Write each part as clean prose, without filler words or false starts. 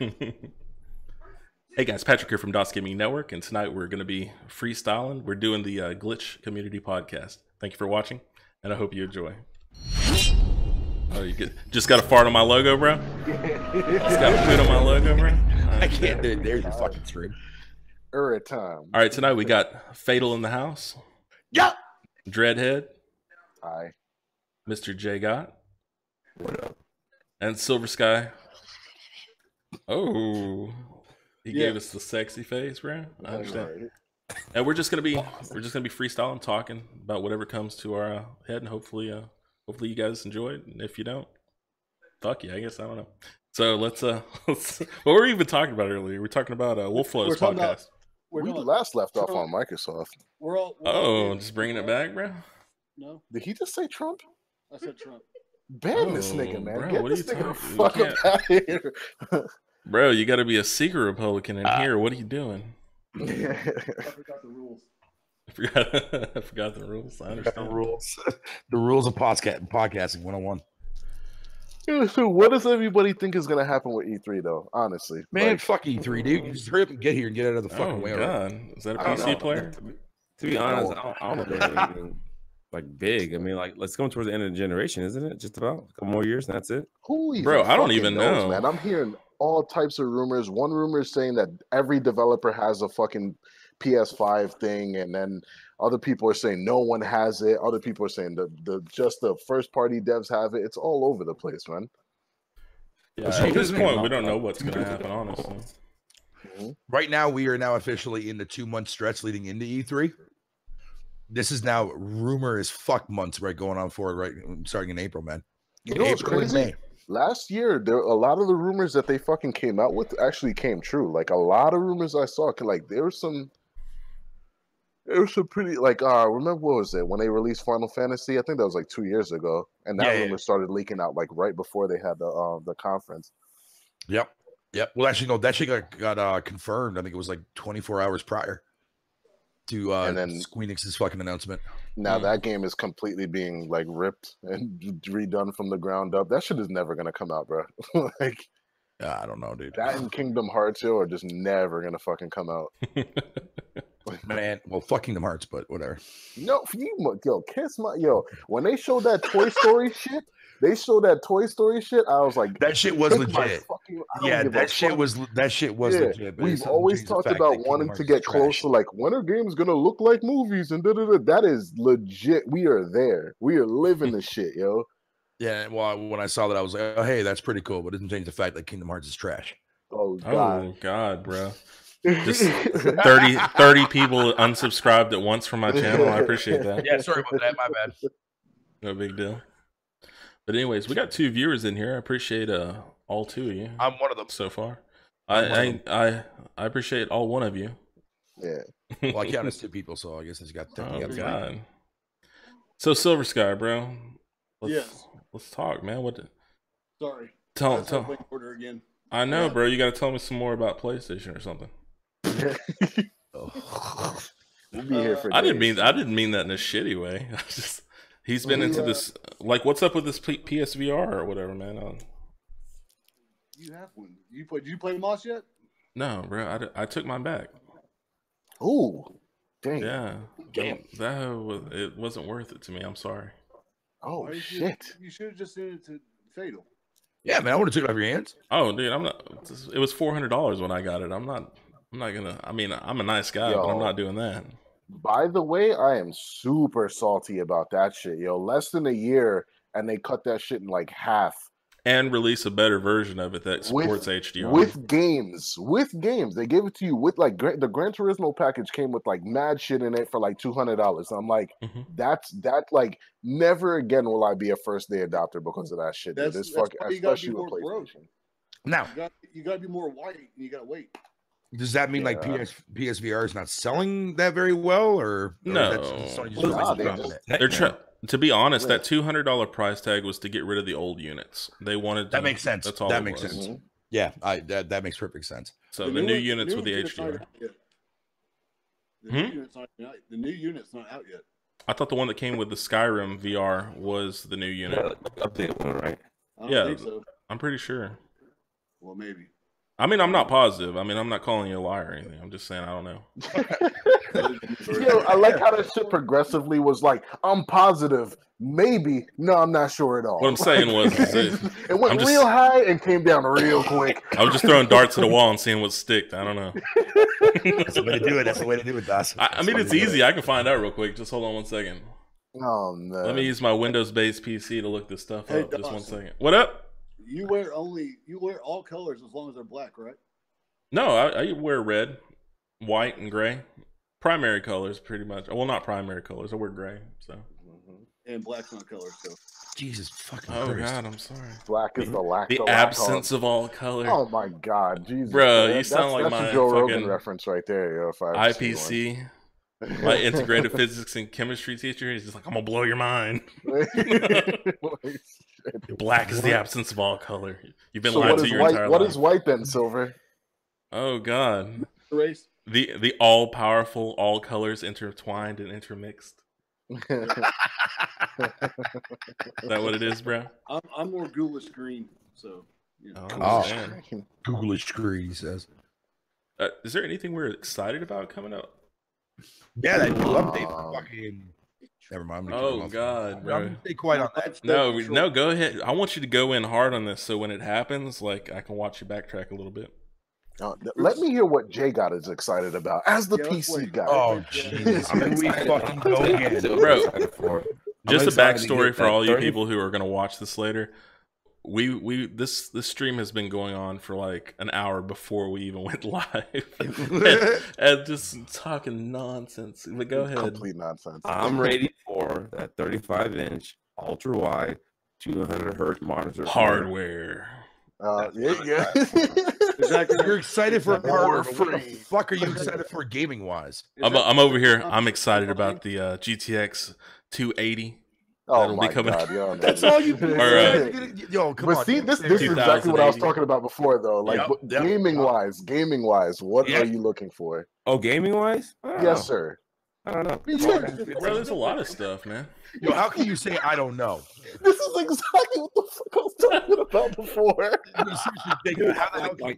Hey guys, Patrick here from DOS Gaming Network, and tonight we're going to be freestyling. We're doing the Glitch Community Podcast. Thank you for watching, and I hope you enjoy. Oh, just got to fart on my logo, bro? Just got to put on my logo, bro? I can't do it. There's your fucking stream. Time. All right, tonight we got Fatal in the house. Yeah. Dreadhead. Hi. Mr. J Gott. What up? And Silver Sky. Oh. He gave us the sexy face, bro. I understand. Right. And we're just gonna be freestyling, talking about whatever comes to our head, and hopefully you guys enjoy it. And if you don't, fuck you. I guess I don't know. So let's what were we even talking about earlier? We're talking about Wolfflow's podcast. We last left off on Microsoft. We're just bringing it back, bro. No. Did he just say Trump? I said Trump. Ban this nigga, man. Bro, Get what this are you nigga the fuck up out of here. Bro, you got to be a secret Republican in here. What are you doing? I forgot the rules. I forgot the rules. I understand. The rules of podcasting 101. So what does everybody think is gonna happen with E3 though? Honestly, man, fuck E3, dude. You just hurry up and get here and get out of the fucking way. God, is that a PC player? To be honest, I don't know anything like big. I mean, like, let's go towards the end of the generation, isn't it? Just about a couple more years, and that's it. Who even Bro, I don't even knows, know, man. I'm hearing all types of rumors. One rumor is saying that every developer has a fucking PS5 thing, and then other people are saying no one has it. Other people are saying just the first party devs have it. It's all over the place, man. Yeah, at this point, we don't know what's going to happen, honestly. Right now, we are now officially in the 2-month stretch leading into E3. This is now rumor as fuck months right going on forward, right starting in April, man. You know what's crazy? Last year, a lot of the rumors that they fucking came out with actually came true. Like a lot of rumors I saw, like there was some pretty remember what was it when they released Final Fantasy? I think that was like 2 years ago, and that rumor started leaking out like right before they had the conference. Yep. Well, actually, no, that shit got confirmed. I think it was like 24 hours prior to and then Squeenix's fucking announcement. Now that game is completely being like ripped and redone from the ground up. That shit is never gonna come out, bro. Like, I don't know, dude. That and Kingdom Hearts are just never gonna fucking come out. Man, well, fuck Kingdom Hearts, but whatever. No, kiss my when they showed that Toy Story shit. I was like, that shit was legit. That shit was legit. We've always talked about wanting to get close to like when are games gonna look like movies and That is legit. We are there. We are living the shit, yo. Yeah, well, when I saw that, I was like, oh, hey, that's pretty cool, but it doesn't change the fact that Kingdom Hearts is trash. Oh God, bro. Just 30 people unsubscribed at once from my channel. I appreciate that. Yeah, sorry about that. My bad. No big deal. But anyways, we got 2 viewers in here. I appreciate all 2 of you. I'm one of them so far. I appreciate all 1 of you. Yeah. Well, I count as 2 people, so I guess I got 3. Oh God. So Silver Sky, bro. Let's talk, man. Sorry. Tell. Order again. I know, bro. You got to tell me some more about PlayStation or something. We'll be here for days. I didn't mean that in a shitty way. He's been into this. Like, what's up with this PSVR or whatever, man? You have one. Did you play Moss yet? No, bro. I took mine back. Ooh, dang. Yeah, it wasn't worth it to me. I'm sorry. Oh shit! You should have just sent it to Fatal. Yeah, man. I would have took it off your hands. Oh, dude, I'm not. It was $400 when I got it. I'm not gonna. I mean, I'm a nice guy, but I'm not doing that. By the way, I am super salty about that shit, yo. Less than a year, and they cut that shit in like half. And release a better version of it that supports HDR. With games. They gave it to you with like the Gran Turismo package came with like mad shit in it for like $200. I'm like, that's like never again will I be a first day adopter because of that shit. This fucking especially with PlayStation. Now you gotta be more white. You gotta wait. Does that mean like PSVR is not selling that very well, or no? They're trying. To be honest, that $200 price tag was to get rid of the old units. They wanted to, that makes sense. That's all that makes sense. Yeah, that makes perfect sense. So the new units with the HDR. The new unit's not out yet. I thought the one that came with the Skyrim VR was the new unit. Update one, right? Yeah, so. I'm pretty sure. Well, maybe. I mean, I'm not positive. I mean, I'm not calling you a liar or anything. I'm just saying I don't know. Yo, I like how that shit progressively was like, I'm positive, maybe. No, I'm not sure at all. What I'm saying was, it went real high and came down real quick. I was just throwing darts at the wall and seeing what sticked. I don't know. That's the way to do it. That's the way to do it, Das. I mean, it's easy. I can find out real quick. Just hold on 1 second. Oh no. Let me use my Windows-based PC to look this stuff up. Das, Just 1 second. What up? You wear all colors as long as they're black, right? No, I wear red, white, and gray. Primary colors, pretty much. Well, not primary colors. I wear gray. So. And black's not color, so. Jesus fucking Oh Christ. God, I'm sorry. Black is The absence of all color. Oh my God, Jesus, bro, man. you sound like that's my a Joe fucking Rogan reference right there, yo. If I ever seen IPC, my integrated physics and chemistry teacher. He's just like, I'm gonna blow your mind. one. Black is the absence of all color. You've been So lied what to is your white? entire What life. is white then, Silver? Oh God, Race. the all powerful, all colors intertwined and intermixed. Is that what it is, bro? I'm more ghoulish green, so you know. Oh. Man. Googlish tree, he says. Is there anything we're excited about coming up? Yeah, that new update for fucking. Never mind. Oh God, I'm bro. gonna stay quiet on that. No, go ahead. I want you to go in hard on this, so when it happens, like I can watch you backtrack a little bit. Let me hear what Jay got is excited about as the PC guy. Oh, jeez. I mean, we fucking go again. Bro, just a excited to backstory get for that all you 30 people who are going to watch this later. This stream has been going on for like an hour before we even went live, and just talking nonsense. But go ahead. Complete nonsense. I'm ready for that 35-inch ultra wide 200 hertz monitor. Hardware. Yeah. Exactly. You're excited for hardware. For What the free. fuck are you excited for gaming wise? I'm over here. I'm excited about the GTX 280. Oh That'll my be coming. God, yo, That's all you. Or, Yo, come but on. see, dude. this is exactly what I was 2080. talking about before, though. Like Yep. gaming wise, what are you looking for? Oh, gaming wise? Yes, sir. I don't know. bro, there's a lot of stuff, man. Yo, how can you say I don't know? This is exactly what the fuck I was talking about before. I mean, seriously, Jake, how the hell can Like,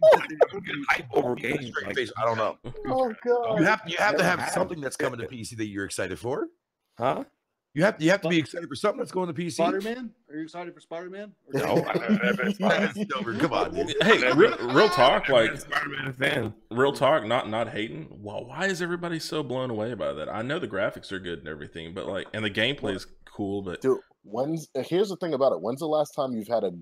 you get hype over games. straight Like, face? I don't know. Oh God. You have to have something that's coming to PC that you're excited for. huh? You have to be excited for something that's going to PC. Spider-Man? Are you excited for Spider-Man? No, come on, dude. Hey, real talk, I'm like a Spider-Man fan. real talk, not hating. Well, why is everybody so blown away by that? I know the graphics are good and everything, but like, and the gameplay is cool, but Dude, here's the thing about it. When's the last time you've had a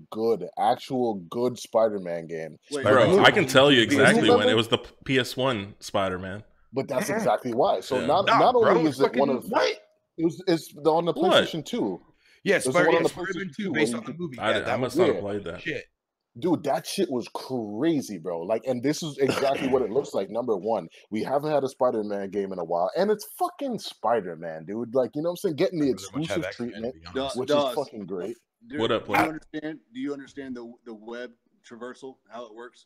actual good Spider-Man game? Wait, bro, I can tell you exactly when remember? it was the PS1 Spider-Man. But that's exactly why. So Yeah. not only is it one of what? it's on the What? PlayStation 2. Yeah, There's one on the Spider-Man PlayStation 2 2 based when on the you movie. I Yeah, that must was not have yeah. played that. shit. Dude, that shit was crazy, bro. Like, and this is exactly what it looks like. Number one, we haven't had a Spider-Man game in a while, and it's fucking Spider-Man, dude. Like, you know what I'm saying? Getting the exclusive treatment, which is fucking great. Dude, What up, do you understand the web traversal, how it works?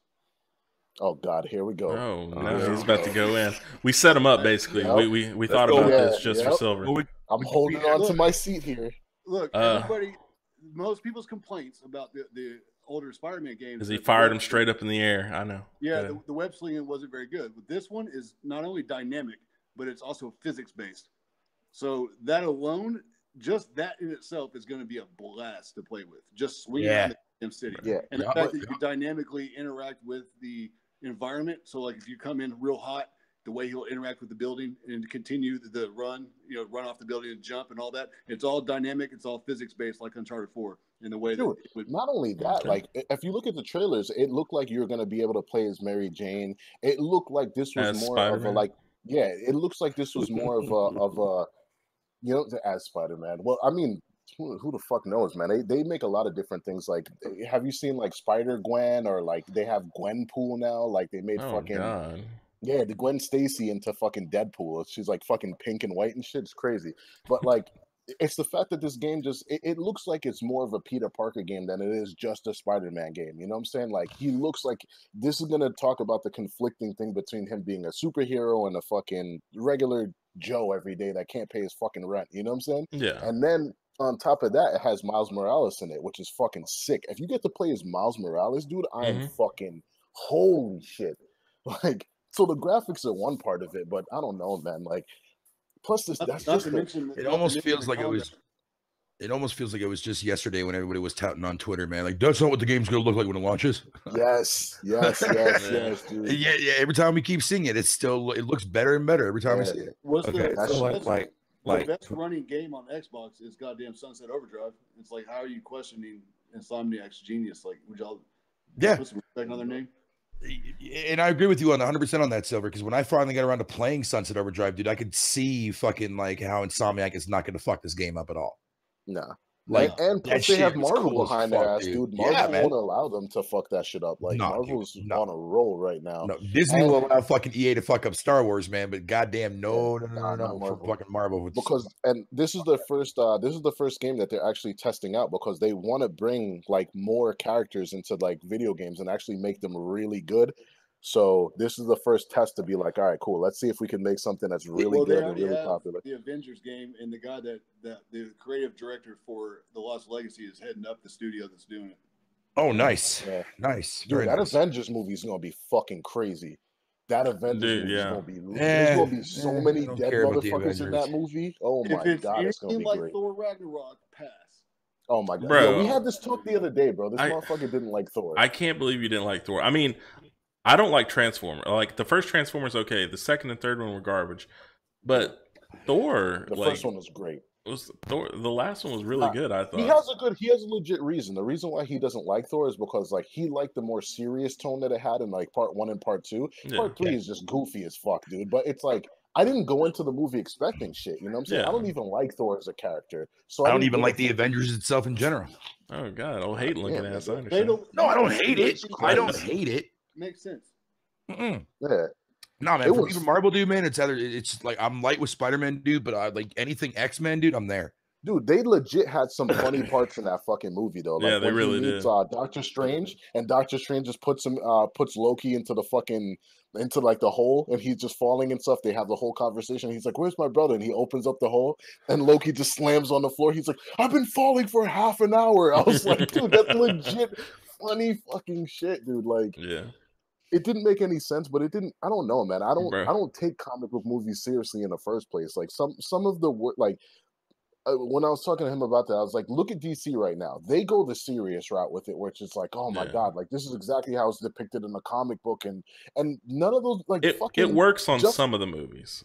Oh God, here we go. Oh no, he's about to go in. We set him up basically. Yep. We thought about Yeah, this just for yep. Silver. I'm holding on to my seat here. Look, everybody, most people's complaints about the older Spider-Man games Because he that the fired web him straight up in the air. I know. Yeah, Go the web slinging wasn't very good. But this one is not only dynamic, but it's also physics based. So that alone, just that in itself is going to be a blast to play with. Just swinging around the damn city. Yeah. And the fact that you can dynamically interact with the environment. So like if you come in real hot, the way he'll interact with the building and continue the run, run off the building and jump and all that. It's all dynamic. It's all physics based, like Uncharted 4 in the way that it would. Not only that, like if you look at the trailers, it looked like you were going to be able to play as Mary Jane. It looked like this was As more Spider-Man? of a it looks like this was more of a as Spider-Man. Well, I mean, who the fuck knows, man? They make a lot of different things. Like, have you seen like Spider-Gwen, or like they have Gwenpool now? Like they made Oh God. yeah, the Gwen Stacy into fucking Deadpool. She's like fucking pink and white and shit. It's crazy. But like, it's the fact that this game just it looks like it's more of a Peter Parker game than it is just a Spider-Man game. You know what I'm saying? Like, he looks like this is gonna talk about the conflicting thing between him being a superhero and a fucking regular Joe every day that can't pay his fucking rent. You know what I'm saying? Yeah. And then on top of that, it has Miles Morales in it, which is fucking sick. If you get to play as Miles Morales, dude, I am fucking holy shit. Like, so the graphics are one part of it, but I don't know, man. Like, plus this, that's just it almost feels like it was. It almost feels like it was just yesterday when everybody was touting on Twitter, man. Like, that's not what the game's gonna look like when it launches. Yes, dude. Yeah. Every time we keep seeing it, it looks better and better every time we see it. The best running game on Xbox is goddamn Sunset Overdrive. It's like, how are you questioning Insomniac's genius? Like, would y'all put some respect on their name? And I agree with you on 100% on that, Silver, because when I finally got around to playing Sunset Overdrive, dude, I could see fucking like how Insomniac is not going to fuck this game up at all. Nah. Like, and plus they have Marvel cool behind their ass, dude. Marvel won't allow them to fuck that shit up. Like, Marvel's on a roll right now. No, Disney will allow fucking EA to fuck up Star Wars, man, but goddamn no, for fucking Marvel. Because this is the first game that they're actually testing out, because they want to bring like more characters into like video games and actually make them really good. So this is the first test to be like, all right, cool. Let's see if we can make something that's really good and really popular. The Avengers game, and the guy that the creative director for The Lost Legacy is heading up the studio that's doing it. Oh, nice, nice. Dude, that Avengers movie is gonna be fucking crazy. That Avengers movie is gonna be. There's gonna be so many dead motherfuckers in that movie. Oh my god, it's gonna be like great. Thor Ragnarok, pass. Oh my god, bro! We had this talk the other day, bro. This motherfucker didn't like Thor. I can't believe you didn't like Thor. I mean, I don't like Transformers. Like, the first Transformers, okay. The second and third one were garbage, but Thor, the first one was great. Thor. The last one was really good. I thought he has a legit reason. The reason why he doesn't like Thor is because like he liked the more serious tone that it had in like part 1 and part 2. Part 3 is just goofy as fuck, dude. But it's like, I didn't go into the movie expecting shit. You know what I'm saying? I don't even like Thor as a character, so I don't even like the Avengers itself in general. Oh god, I'll hate looking at it. No, I don't hate it. I don't hate it. Makes sense. Yeah. No, man. For even Marvel, dude, man, it's like I'm light with Spider-Man, dude, but I like anything X-Men, dude, I'm there. Dude, they legit had some funny parts in that fucking movie, though. Like, yeah, they really did. Doctor Strange, and Doctor Strange just puts Loki into the fucking like the hole, and he's just falling and stuff. They have the whole conversation. He's like, "Where's my brother?" And he opens up the hole, and Loki just slams on the floor. He's like, "I've been falling for half an hour." I was like, "Dude, that's legit funny fucking shit, dude." Like, yeah. It didn't make any sense, but it didn't. I don't know, man. I don't take comic book movies seriously in the first place. Like some of the like. When I was talking to him about that, I was like, look at DC right now. They go the serious route with it, which is like, oh my god, like this is exactly how it's depicted in the comic book, and none of those like it works on some of the movies.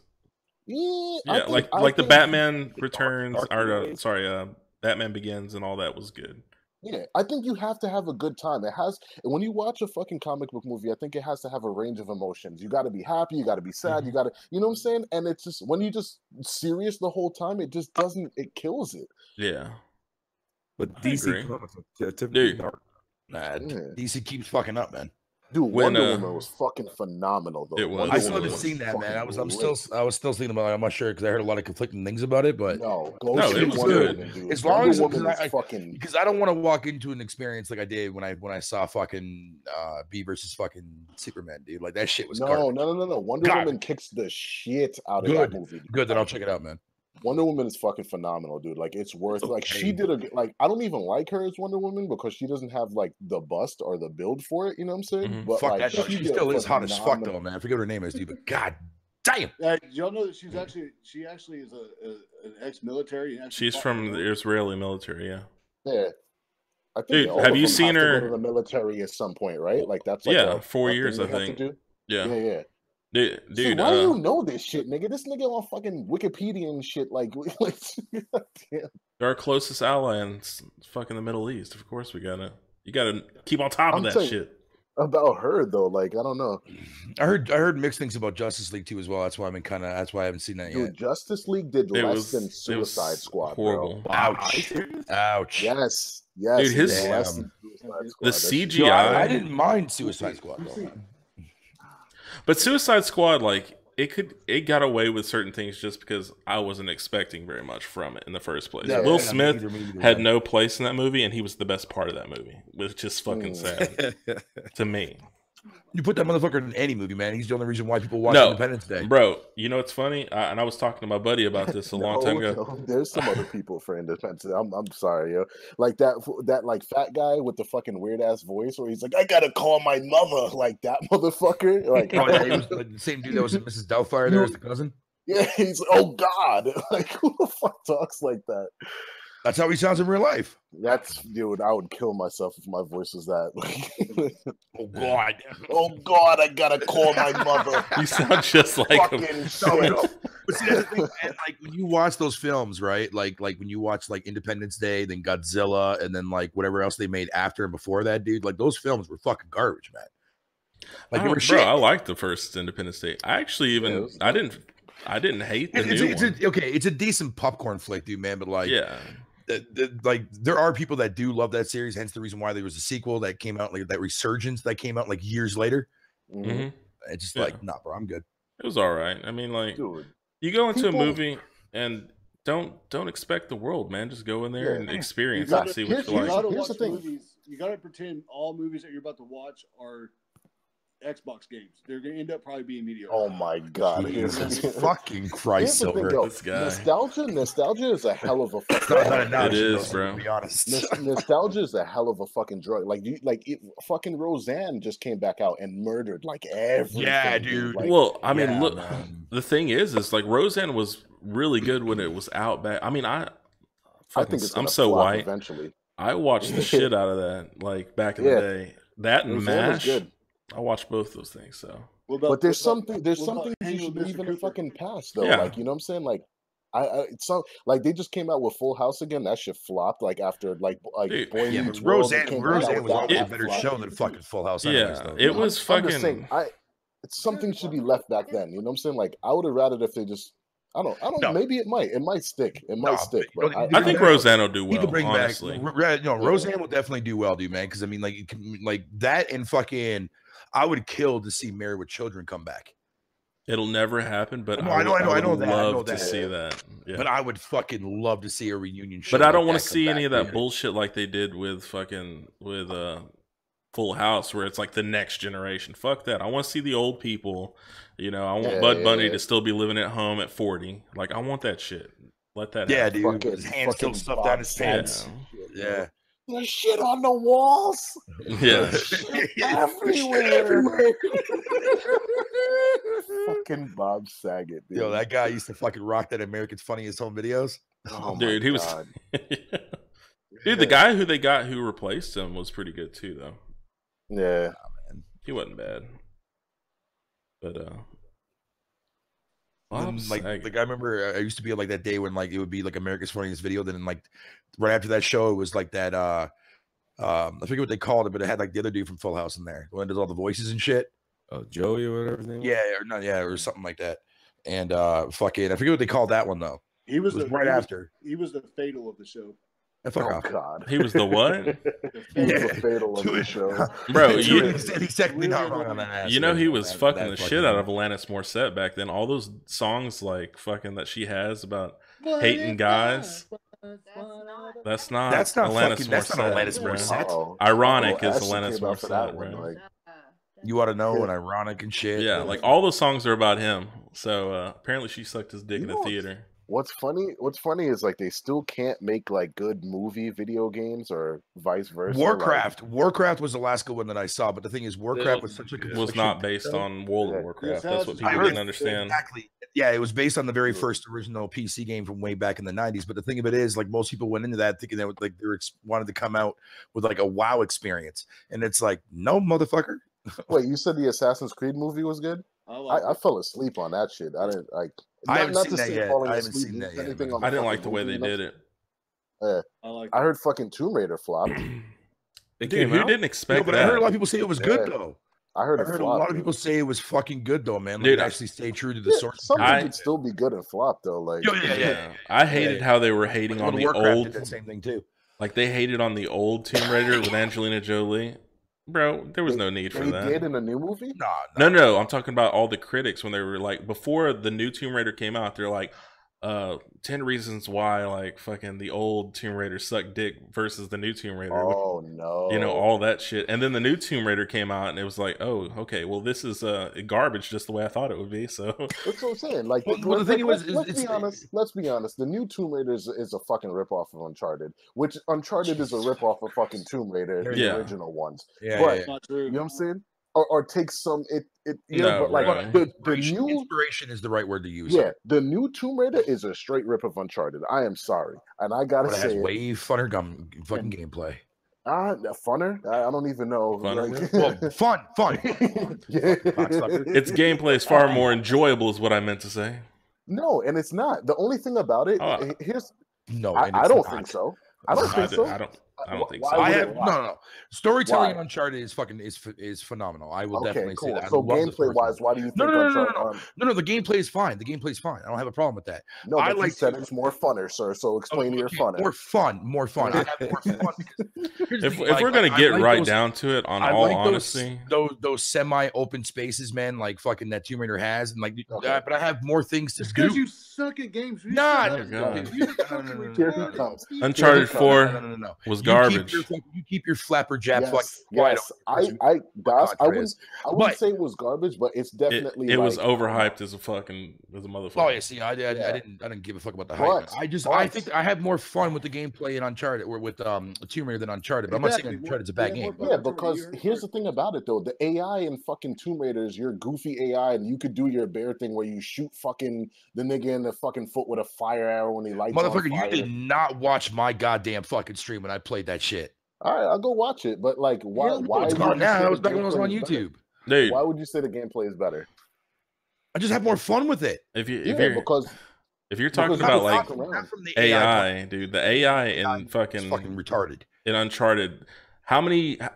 Yeah, like the Batman Returns, or Batman Begins, and all that was good. Yeah, I think you have to have a good time. It has, when you watch a fucking comic book movie, I think it has to have a range of emotions. You got to be happy, you got to be sad, you got to, you know what I'm saying? And it's just, when you just serious the whole time, it just doesn't, it kills it. Yeah. But DC comics are typically dark. DC keeps fucking up, man. Dude, Wonder Woman was fucking phenomenal, though. It was. I still haven't seen that, man. I was still thinking about it. I'm not sure because I heard a lot of conflicting things about it, but no, it was good. Woman, as long as because I don't want to walk into an experience like I did when I saw fucking B versus fucking Superman, dude. Like that shit was garbage. No. Wonder Woman kicks the shit out of that movie. Good, then I'll check it out, man. Wonder Woman is fucking phenomenal, dude. Like, it's worth like she did I don't even like her as Wonder Woman because she doesn't have like the bust or the build for it, you know what I'm saying? Mm-hmm. But fuck that shit. She still is hot as fuck though, man. I forget what her name is, dude, but god damn. Y'all know that she actually is an ex-military. She's from the Israeli military, yeah. Yeah. I think have you seen her in the military at some point, right? Like that's like 4 years, I think. Yeah. Dude, why do you know this shit, nigga? This nigga on fucking Wikipedia and shit. Like damn. Our closest ally in fucking the Middle East. Of course, you gotta keep on top of that shit. About her though, like I don't know. I heard mixed things about Justice League too as well. That's why that's why I haven't seen that yet. Dude, Justice League did less than Suicide Squad. Horrible. Bro. Ouch. Yes. Dude, the CGI. I didn't mind Suicide Squad though. But Suicide Squad, like it got away with certain things just because I wasn't expecting very much from it in the first place. Will Smith had no place in that movie, and he was the best part of that movie, which is fucking sad to me. You put that motherfucker in any movie, man. He's the only reason why people watch Independence Day. Bro, you know what's funny? And I was talking to my buddy about this a long time ago. No, there's some other people for Independence Day. I'm sorry, yo. Like that like fat guy with the fucking weird ass voice where he's like, I gotta call my mother. Like that motherfucker. Like, oh yeah, he was the same dude that was in Mrs. Doubtfire. There as the cousin. Yeah, he's like, oh God. Like, who the fuck talks like that? That's how he sounds in real life. That's, dude, I would kill myself if my voice was that. Oh God. Oh God, I gotta call my mother. You sound just like fucking him. shit. But see, that's the thing, man. Like when you watch those films, right? Like when you watch like Independence Day, then Godzilla, and then like whatever else they made after and before that, dude. Like those films were fucking garbage, man. Like they were shit. Bro, I liked the first Independence Day. I actually even I didn't hate the new one. Okay, it's a decent popcorn flick, dude, man. But like, yeah. Like there are people that do love that series, hence the reason why there was a sequel that came out, like that resurgence that came out like years later. Mm-hmm. It's just like, nah, bro, I'm good. It was all right. I mean, like, dude, you go into a movie and don't expect the world, man. Just go in there and experience and see what you like. Here's the thing: you gotta pretend all movies that you're about to watch are Xbox games. They're gonna end up probably being mediocre. Oh my God! Jesus fucking Christ, Silver. This guy. Nostalgia is a hell of a fucking. It is, bro. To be honest, nostalgia is a hell of a fucking drug. Like fucking Roseanne just came back out and murdered like everything. Yeah, dude. Like, well, I mean, look. Man. The thing is like Roseanne was really good when it was out back. I mean, I think I'm so white. Eventually, I watched the shit out of that like back in the day. That and Roseanne MASH. good. I watched both those things, so. But there's something you should leave in the fucking past, though. Yeah. Like, you know what I'm saying? Like, it's so like they just came out with Full House again. That shit flopped. Like after Boy Meets World. Roseanne was always a better show than fucking Full House. Anyways, yeah, it was fucking. I'm just saying, something should be left back then. You know what I'm saying? Like I would have rather if they just. I don't know. Maybe it might stick. It might stick. But I think Roseanne will do well. People bring honestly. back. Roseanne will definitely do well, dude, man. Because I mean, like that and fucking. I would kill to see Married with Children come back. It'll never happen, but I would love to see that. Yeah. But I would fucking love to see a reunion show. But I don't want to see any of that bullshit like they did with Full House, where it's like the next generation. Fuck that. I want to see the old people. You know, I want Bud Bunny to still be living at home at 40. Like I want that shit. Let that happen. Dude. His hands still stuffed down his pants. Yeah. There's shit on the walls. Yeah. Everywhere. Fucking Bob Saget, dude. Yo, that guy used to fucking rock that American's Funniest Home Videos. Oh, dude, he was. Dude, the guy who they got who replaced him was pretty good too, though. Yeah, man. He wasn't bad. But like I remember I used to be like that day when like it would be like America's Funniest Video, then like right after that show it was like that I forget what they called it, but it had like the other dude from Full House in there, the one that does all the voices and shit. Oh, Joey or whatever his name was? Or something like that. And fucking I forget what they called that one though. He was after. He was the fatal of the show. God. He was the what? the fatal of the show. Bro, he's technically not wrong on that. You know he was fucking the shit out of Alanis Morissette back then. All those songs like fucking that she has about hating guys. That's not Alanis Morissette. Oh. Ironic is Alanis Morissette, bro. You ought to know and ironic and shit. Yeah, like all those songs are about him. So apparently she sucked his dick in the theater. What's funny is like they still can't make like good movie video games or vice versa. Warcraft was the last good one that I saw, but the thing is Warcraft was such a good was not based on World of Warcraft. That's what people didn't understand. Exactly. Yeah, it was based on the very first original PC game from way back in the 90s. But the thing of it is, like most people went into that thinking that like they wanted to come out with like a WoW experience, and it's like, no, motherfucker. Wait, you said the Assassin's Creed movie was good? I fell asleep on that shit. I didn't like. I haven't seen that yet. I haven't seen that yet. I didn't like the way they did it. Yeah, I heard fucking Tomb Raider flopped. Dude, who didn't expect that? I heard a lot of people say it was good though. I heard a lot of people say it was fucking good though, man. Like, dude, actually stay true to the source. Something could still be good and flop though. Like, yeah. I hated how they were hating on the old. Did that same thing too. Like they hated on the old Tomb Raider with Angelina Jolie. Bro, there was no need for that. They did in a new movie? No. I'm talking about all the critics when they were like, before the new Tomb Raider came out, they're like, 10 reasons why like fucking the old Tomb Raider sucked dick versus the new Tomb Raider. Oh no. You know, all that shit. And then the new Tomb Raider came out and it was like, oh, okay, well this is garbage just the way I thought it would be. So that's what I'm saying. Like, well, the thing was, let's be honest. The new Tomb Raider is a fucking ripoff of Uncharted, which Uncharted is a ripoff of fucking Tomb Raider, the original ones. Yeah, but yeah. you know what I'm saying? Or take some but like the new inspiration is the right word to use. Yeah, the new Tomb Raider is a straight rip of Uncharted. I am sorry, and I gotta say, it has way funner fucking gameplay. Funner? I don't even know. Like, well, fun. Its gameplay is far more enjoyable, is what I meant to say. No, and it's not. The only thing about it, I don't think so. I don't think so. I don't think so. No. Storytelling in Uncharted is phenomenal. I will definitely say that. So gameplay wise, why do you think No, the gameplay is fine. The gameplay is fine. I don't have a problem with that. No, but you said it's more funner, sir. So explain your funner. More fun. I have more fun. If we're gonna get right down to it, on all honesty, those semi-open spaces, man, like fucking that Tomb Raider has, and like, but I have more things to do. Because you suck at games. Uncharted 4 was garbage. You keep your flapper jabs I wouldn't say it was garbage, but it's definitely it was overhyped as a motherfucker. Oh yeah, see, I didn't give a fuck about the hype. I think I had more fun with the gameplay in Uncharted or with Tomb Raider than Uncharted. But I'm not saying Uncharted's a bad game. Yeah, because here's the thing about it though: the AI in fucking Tomb Raider is your goofy AI, and you could do your bear thing where you shoot fucking the nigga in the fucking foot with a fire arrow when he lights on fire. Motherfucker, you did not watch my goddamn fucking stream when I played that shit. All right, I'll go watch it. But like, why? It's gone now. That was back when it was on YouTube. Dude, why would you say the gameplay is better? I just have more fun with it. If you're talking about like AI, dude, the AI in fucking retarded in Uncharted.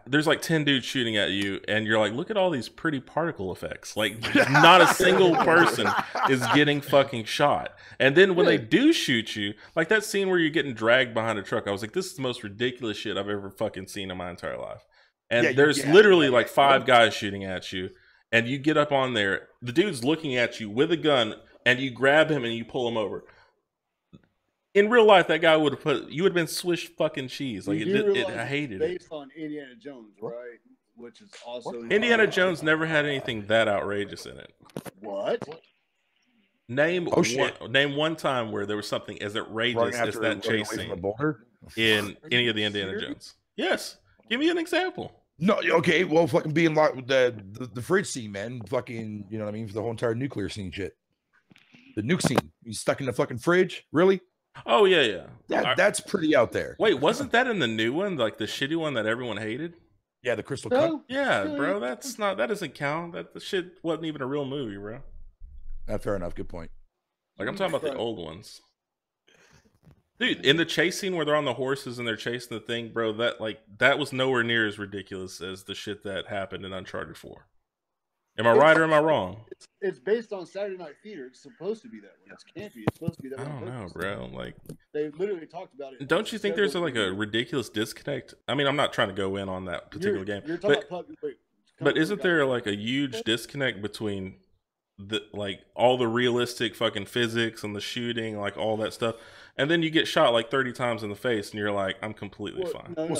There's like 10 dudes shooting at you, and you're like, look at all these pretty particle effects. Like, not a single person is getting fucking shot. And then when they do shoot you, like that scene where you're getting dragged behind a truck, I was like, this is the most ridiculous shit I've ever fucking seen in my entire life. And there's literally like 5 guys shooting at you, and you get up on there, the dude's looking at you with a gun, and you grab him and you pull him over. In real life, that guy would have been Swiss fucking cheese. Like I hated it. Based on Indiana Jones, right? Which is also Indiana Jones never had anything that outrageous in it. What? Name one time where there was something as outrageous as that chase scene in any of the Indiana Jones. Yes, give me an example. No, okay, well, fucking being locked with the fridge scene, man. Fucking, you know what I mean? For the whole entire nuclear scene shit. The nuke scene. He's stuck in the fucking fridge. Really? Oh yeah. That's pretty out there. Wait, wasn't that in the new one, like the shitty one that everyone hated? Yeah, the Crystal Cup. Yeah, bro, that doesn't count. That the shit wasn't even a real movie, bro. Fair enough. Good point. Like I'm talking about the old ones, dude. In the chase scene where they're on the horses and they're chasing the thing, bro, that was nowhere near as ridiculous as the shit that happened in Uncharted 4. Am I right or am I wrong? It's based on Saturday Night Fever. It's supposed to be that way. It can't be. It's supposed to be that way. I don't know, bro. Like they literally talked about it. Don't you think there's a ridiculous disconnect? I mean, I'm not trying to go in on that particular game, but isn't there like a huge disconnect between all the realistic fucking physics and the shooting, like all that stuff, and then you get shot like 30 times in the face, and you're like, I'm completely fine. No,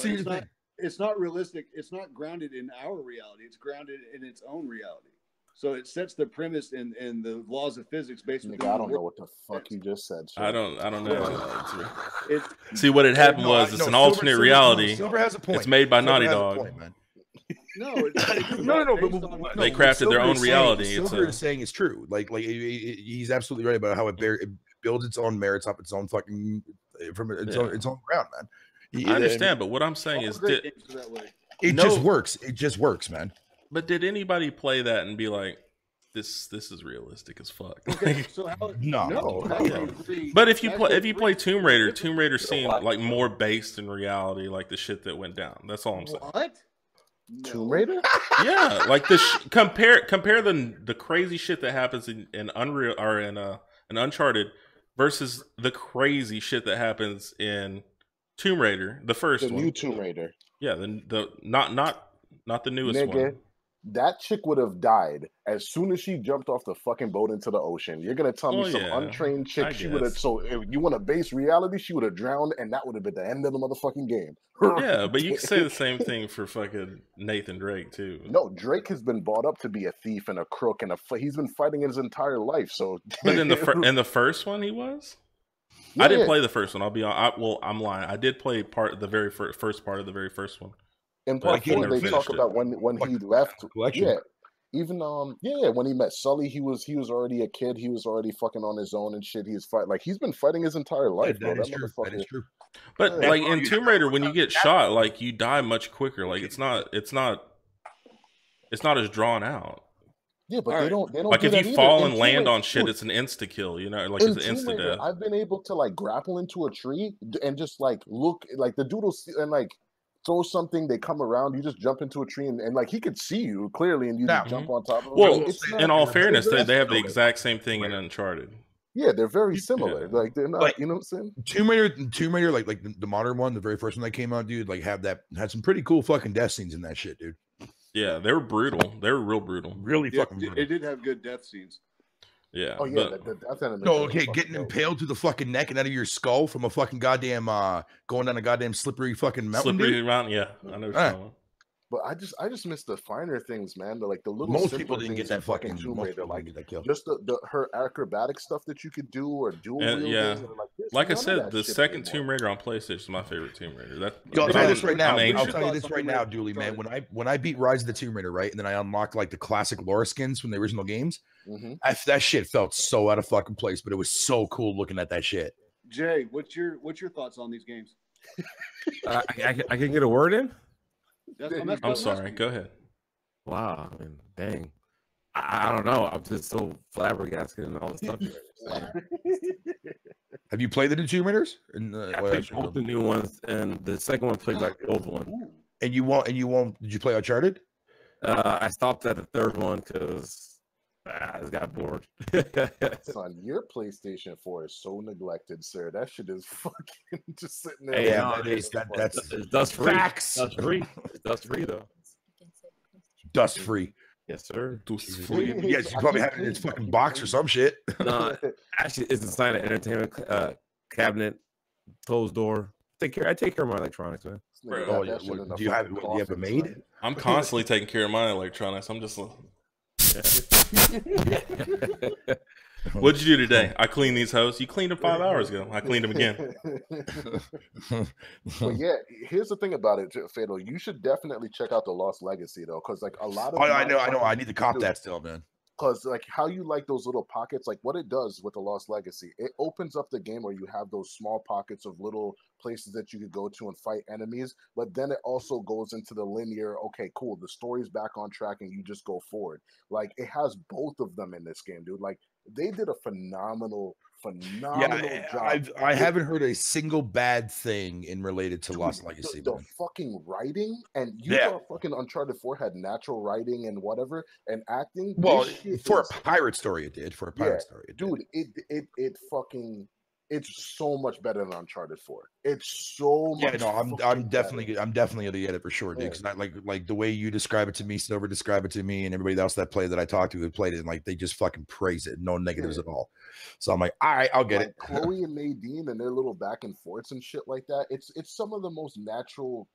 it's not realistic. It's not grounded in our reality. It's grounded in its own reality. So it sets the premise and the laws of physics based on. I don't know what the fuck you just said. Sir. I don't know. See, what had happened was it's an alternate reality. Silver has a point. It's made by Naughty Dog. No, they crafted their own reality. Silver is saying it's true. Like he's absolutely right about how it builds its own merits up its own fucking from its own ground, man. I understand, but what I'm saying is just works. It just works, man. But did anybody play that and be like, this is realistic as fuck? Okay, so no. But if you play Tomb Raider seemed like more based in reality, like the shit that went down. That's all I'm saying. What? Tomb Raider? Yeah, like compare the crazy shit that happens in Unreal or in Uncharted versus the crazy shit that happens in Tomb Raider, the first one. The new Tomb Raider. Yeah, the not the newest one. that chick would have died as soon as she jumped off the fucking boat into the ocean. You're gonna tell me some untrained chick she would have. So if you want to base reality, she would have drowned, and that would have been the end of the motherfucking game. Yeah, but you can say the same thing for fucking Nathan Drake too. No, Drake has been brought up to be a thief and a crook, and he's been fighting his entire life. So, but in the first one, he was. Yeah, I didn't play the first one. I'll be honest. I'm lying. I did play the very first part of the very first one. In part 4, they talk about when he left. Yeah, even when he met Sully, he was already a kid. He was already fucking on his own and shit. He's been fighting his entire life. Yeah, that is true. But like in Tomb Raider, when you get shot, like you die much quicker. Like it's not as drawn out. Yeah, but they don't like if you fall and land on shit, it's an insta kill. You know, like it's an insta death. I've been able to like grapple into a tree and just like look like the doodles and like throw something, they come around, you just jump into a tree and like he could see you clearly and you just jump on top of him. Well, in all fairness, they have the exact same thing in Uncharted. Yeah, they're very similar. Yeah. Like they're not, like, you know what I'm saying? Tomb Raider, like the modern one, the very first one that came out, dude, like had some pretty cool fucking death scenes in that shit, dude. Yeah, they were brutal. They were real brutal. Really fucking brutal. It did have good death scenes. Yeah. Oh yeah. Getting impaled to the fucking neck and out of your skull from a fucking goddamn going down a goddamn slippery fucking mountain. Slippery mountain, yeah. I know what you're talking. But I just miss the finer things, man. The little most people didn't get that fucking Tomb Raider, like just her acrobatic stuff that you could do or dual wielding. Like I said, the second Tomb Raider on PlayStation is my favorite Tomb Raider. I'll tell you this right now. I'll tell you this right now, Dooley, man. When I beat Rise of the Tomb Raider, right, and then I unlocked like the classic Laura skins from the original games, that shit felt so out of fucking place, but it was so cool looking at that shit. Jay, what's your thoughts on these games? I can get a word in. I'm sorry. Go ahead. Wow, I mean, dang. I don't know. I'm just so flabbergasted and all the stuff. Have you played the new Tomb Raiders? I played both the new ones, and the second one played like the old one. And you won't. Did you play Uncharted? I stopped at the third one because I just got bored. Son, your PlayStation 4 is so neglected, sir. That shit is fucking just sitting there. Hey, yeah, that's dust free. Facts. Dust free. It's dust free though. Dust free. Yes, sir. Dust free. Yes, you probably have it in its fucking box or some shit. No, actually, it's a silent entertainment cabinet, closed door. I take care of my electronics, man. Bro, do you have it made? I'm constantly taking care of my electronics. I'm just. What'd you do today? I cleaned these hoes. You cleaned them 5 hours ago. I cleaned them again. But yeah, here's the thing about it, Fatal. You should definitely check out the Lost Legacy though, because like a lot of I know. I need to cop that still, man. Because like how you like those little pockets, like what it does with the Lost Legacy, it opens up the game where you have those small pockets of little places that you could go to and fight enemies, but then it also goes into the linear, okay, cool, the story's back on track and you just go forward. Like it has both of them in this game, dude. Like they did a phenomenal job. I haven't heard a single bad thing in related to Lost Legacy. The fucking writing, and you thought fucking Uncharted 4 had natural writing and whatever and acting. Well, for a pirate story, it did. For a pirate story, dude, it fucking. It's so much better than Uncharted 4. It's so much. Yeah, no, I'm definitely gonna get it for sure, dude. Because like the way you describe it to me, Silver described it to me, and everybody else that played that I talked to who played it, and like they just fucking praise it, no negatives at all. So I'm like, all right, I'll get it. Chloe and Nadine and their little back and forths and shit like that. It's some of the most natural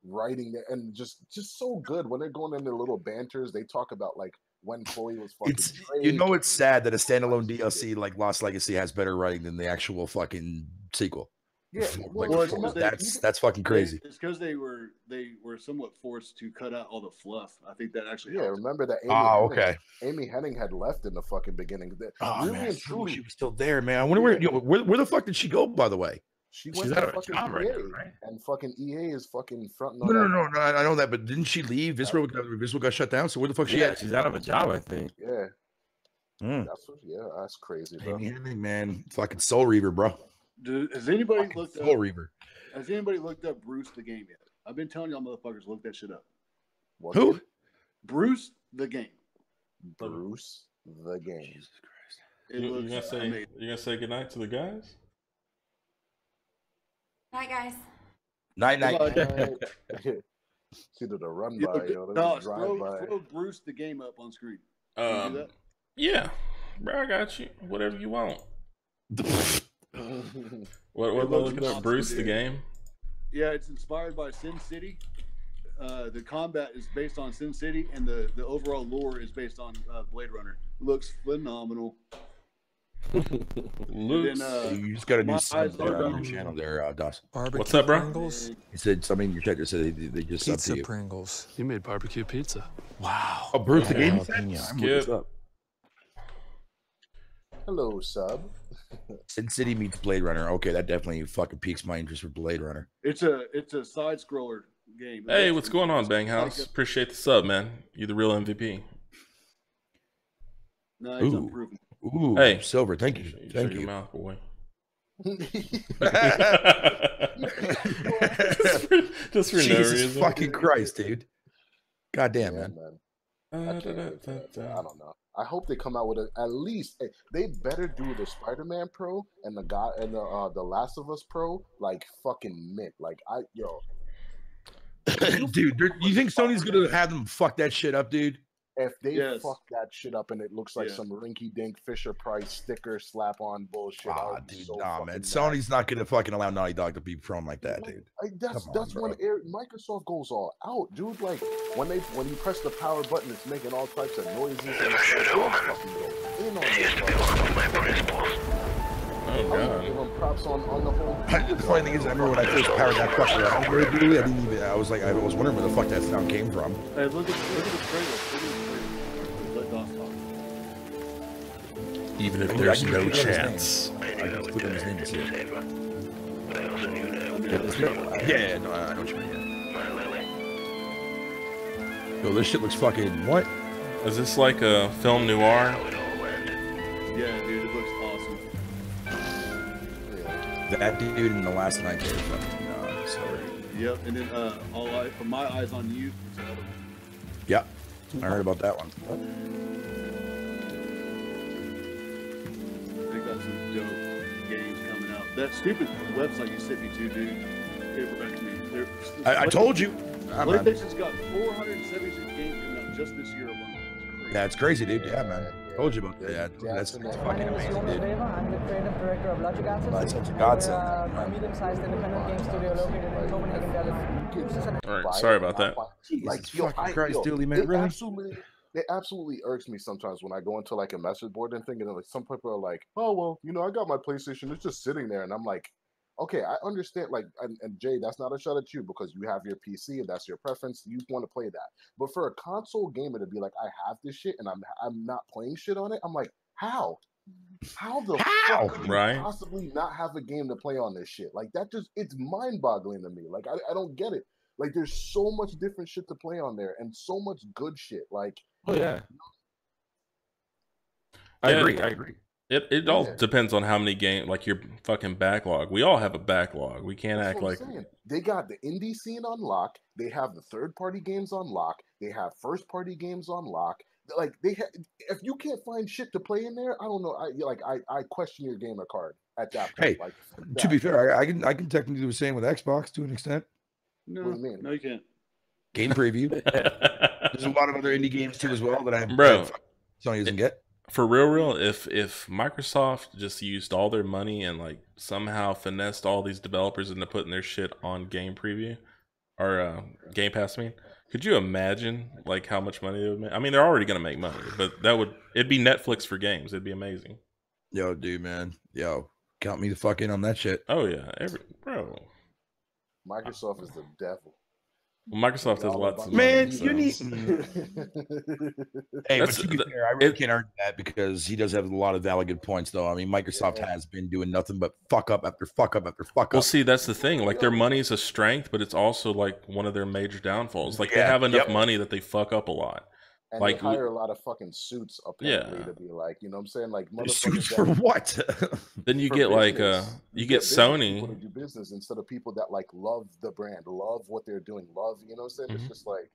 writing and just so good when they're going in their little banters. They talk about like when Chloe was fucking it's sad that a standalone DLC like Lost Legacy has better writing than the actual fucking sequel. Yeah, that's fucking crazy. It's because they were somewhat forced to cut out all the fluff. I think that actually helped. Remember that Amy Hennig had left in the fucking beginning. Man, she was still there, man. I wonder where the fuck did she go, by the way? She's out of a job right now, right? And fucking EA is fucking fronting on No, I know that, but didn't she leave? Visceral got shut down, so where the fuck she at? She's out of a job, I think. Yeah. That's crazy, bro. Man, fucking Soul Reaver, bro. Has anybody looked Soul Reaver? Has anybody looked up Bruce the game yet? I've been telling y'all motherfuckers look that shit up. Who? Bruce the game. Bruce the game. Jesus Christ. You're gonna say goodnight to the guys? Night, guys. Night. It's either the run by or No, the drive by. throw Bruce the game up on screen. Yeah, bro, I got you. Whatever you want. What am I looking at? Bruce the game? Yeah, it's inspired by Sin City. The combat is based on Sin City, and the overall lore is based on Blade Runner. Looks phenomenal. You just got to do something on your channel there, Dawson. What's up, bro? Pringles. He said something in your chat. Said they just Pizza subbed to you. Pringles. You made barbecue pizza. Wow. Oh, Bruce the game. Skip. Hello, sub. Sin City meets Blade Runner. Okay, that definitely fucking piques my interest for Blade Runner. It's a side scroller game. Hey, what's going on, Bang House? Appreciate the sub, man. You're the real MVP. No, it's unproven. Ooh, hey, Silver, thank you. Thank you. Your mouth, boy. just for no reason. Fucking Christ, dude. God damn, man. I don't know. I hope they come out with at least they better do the Spider-Man Pro and the Last of Us Pro like fucking mint. Like dude, you think Sony's gonna have them fuck that shit up, dude? If they fuck that shit up and it looks like some rinky-dink Fisher-Price sticker slap-on bullshit, dude, man. Sony's not gonna fucking allow Naughty Dog to be prone like that, dude. That's when Microsoft goes all out, dude. Like when you press the power button, it's making all types of noises. And oh god! Give them props on the whole. The funny thing is, I remember when I first powered that fucker on, I was wondering where the fuck that sound came from. Hey, look at the trailer. Even if there's no chance. I just put in his name to see it. Yeah, no, I know what you mean. Yo, this shit looks fucking what? Is this like a film noir? Yeah, dude, it looks awesome. That dude in the last night was fucking silver. Yep, and then For My Eyes on You. Yep, I heard about that one. Some dope games coming out. That stupid website you sent me to, dude, it wrecked me. I told you. PlayStation's got 476 games coming out just this year alone. That's crazy, dude. Yeah, man. Told you about that. That's fucking amazing, dude. I'm the creative director of Logic Artists. That's such a godsend. We're a medium-sized independent game studio located in Copenhagen, Denmark. All right, sorry about that. Jesus fucking Christ, Dooley, man, really? It absolutely irks me sometimes when I go into like a message board and thing, and like some people are like, "Oh well, I got my PlayStation; it's just sitting there," and I'm like, "Okay, I understand." Like, and Jay, that's not a shot at you because you have your PC and that's your preference. You want to play that, but for a console gamer to be like, "I have this shit and I'm not playing shit on it," I'm like, "How? How the fuck could you possibly not have a game to play on this shit? Like that it's mind-boggling to me. Like I don't get it. Like there's so much different shit to play on there and so much good shit. Like." Oh yeah, I agree. It all depends on how many games, like your fucking backlog. We all have a backlog. We can't act like they got the indie scene on lock. They have the third-party games on lock. They have first-party games on lock. Like if you can't find shit to play in there, I don't know. I question your gamer card at that point. Hey, to be fair, I can technically do the same with Xbox to an extent. No, what do you mean? No, you can't. Game preview. There's a lot of other indie games too as well that Sony doesn't get. For real, if Microsoft just used all their money and like somehow finessed all these developers into putting their shit on Game Preview or Game Pass, could you imagine like how much money they would make? I mean, they're already gonna make money, but it'd be Netflix for games. It'd be amazing. Yo, dude, man, count me the fuck in on that shit. Oh yeah, bro. Microsoft is the devil. Well, Microsoft has lots of money, so. You need. Hey, but to be fair, I really can't argue that because he does have a lot of valid good points, though. I mean, Microsoft has been doing nothing but fuck up after fuck up after fuck up. Well, see, that's the thing. Like, their money is a strength, but it's also like one of their major downfalls. Like, they have enough money that they fuck up a lot. And like, they hire a lot of fucking suits apparently to be like, you know what I'm saying? Like suits for what? Then you get like you get Sony to do business instead of people that like love the brand, love what they're doing, love, you know what I'm saying? It's just like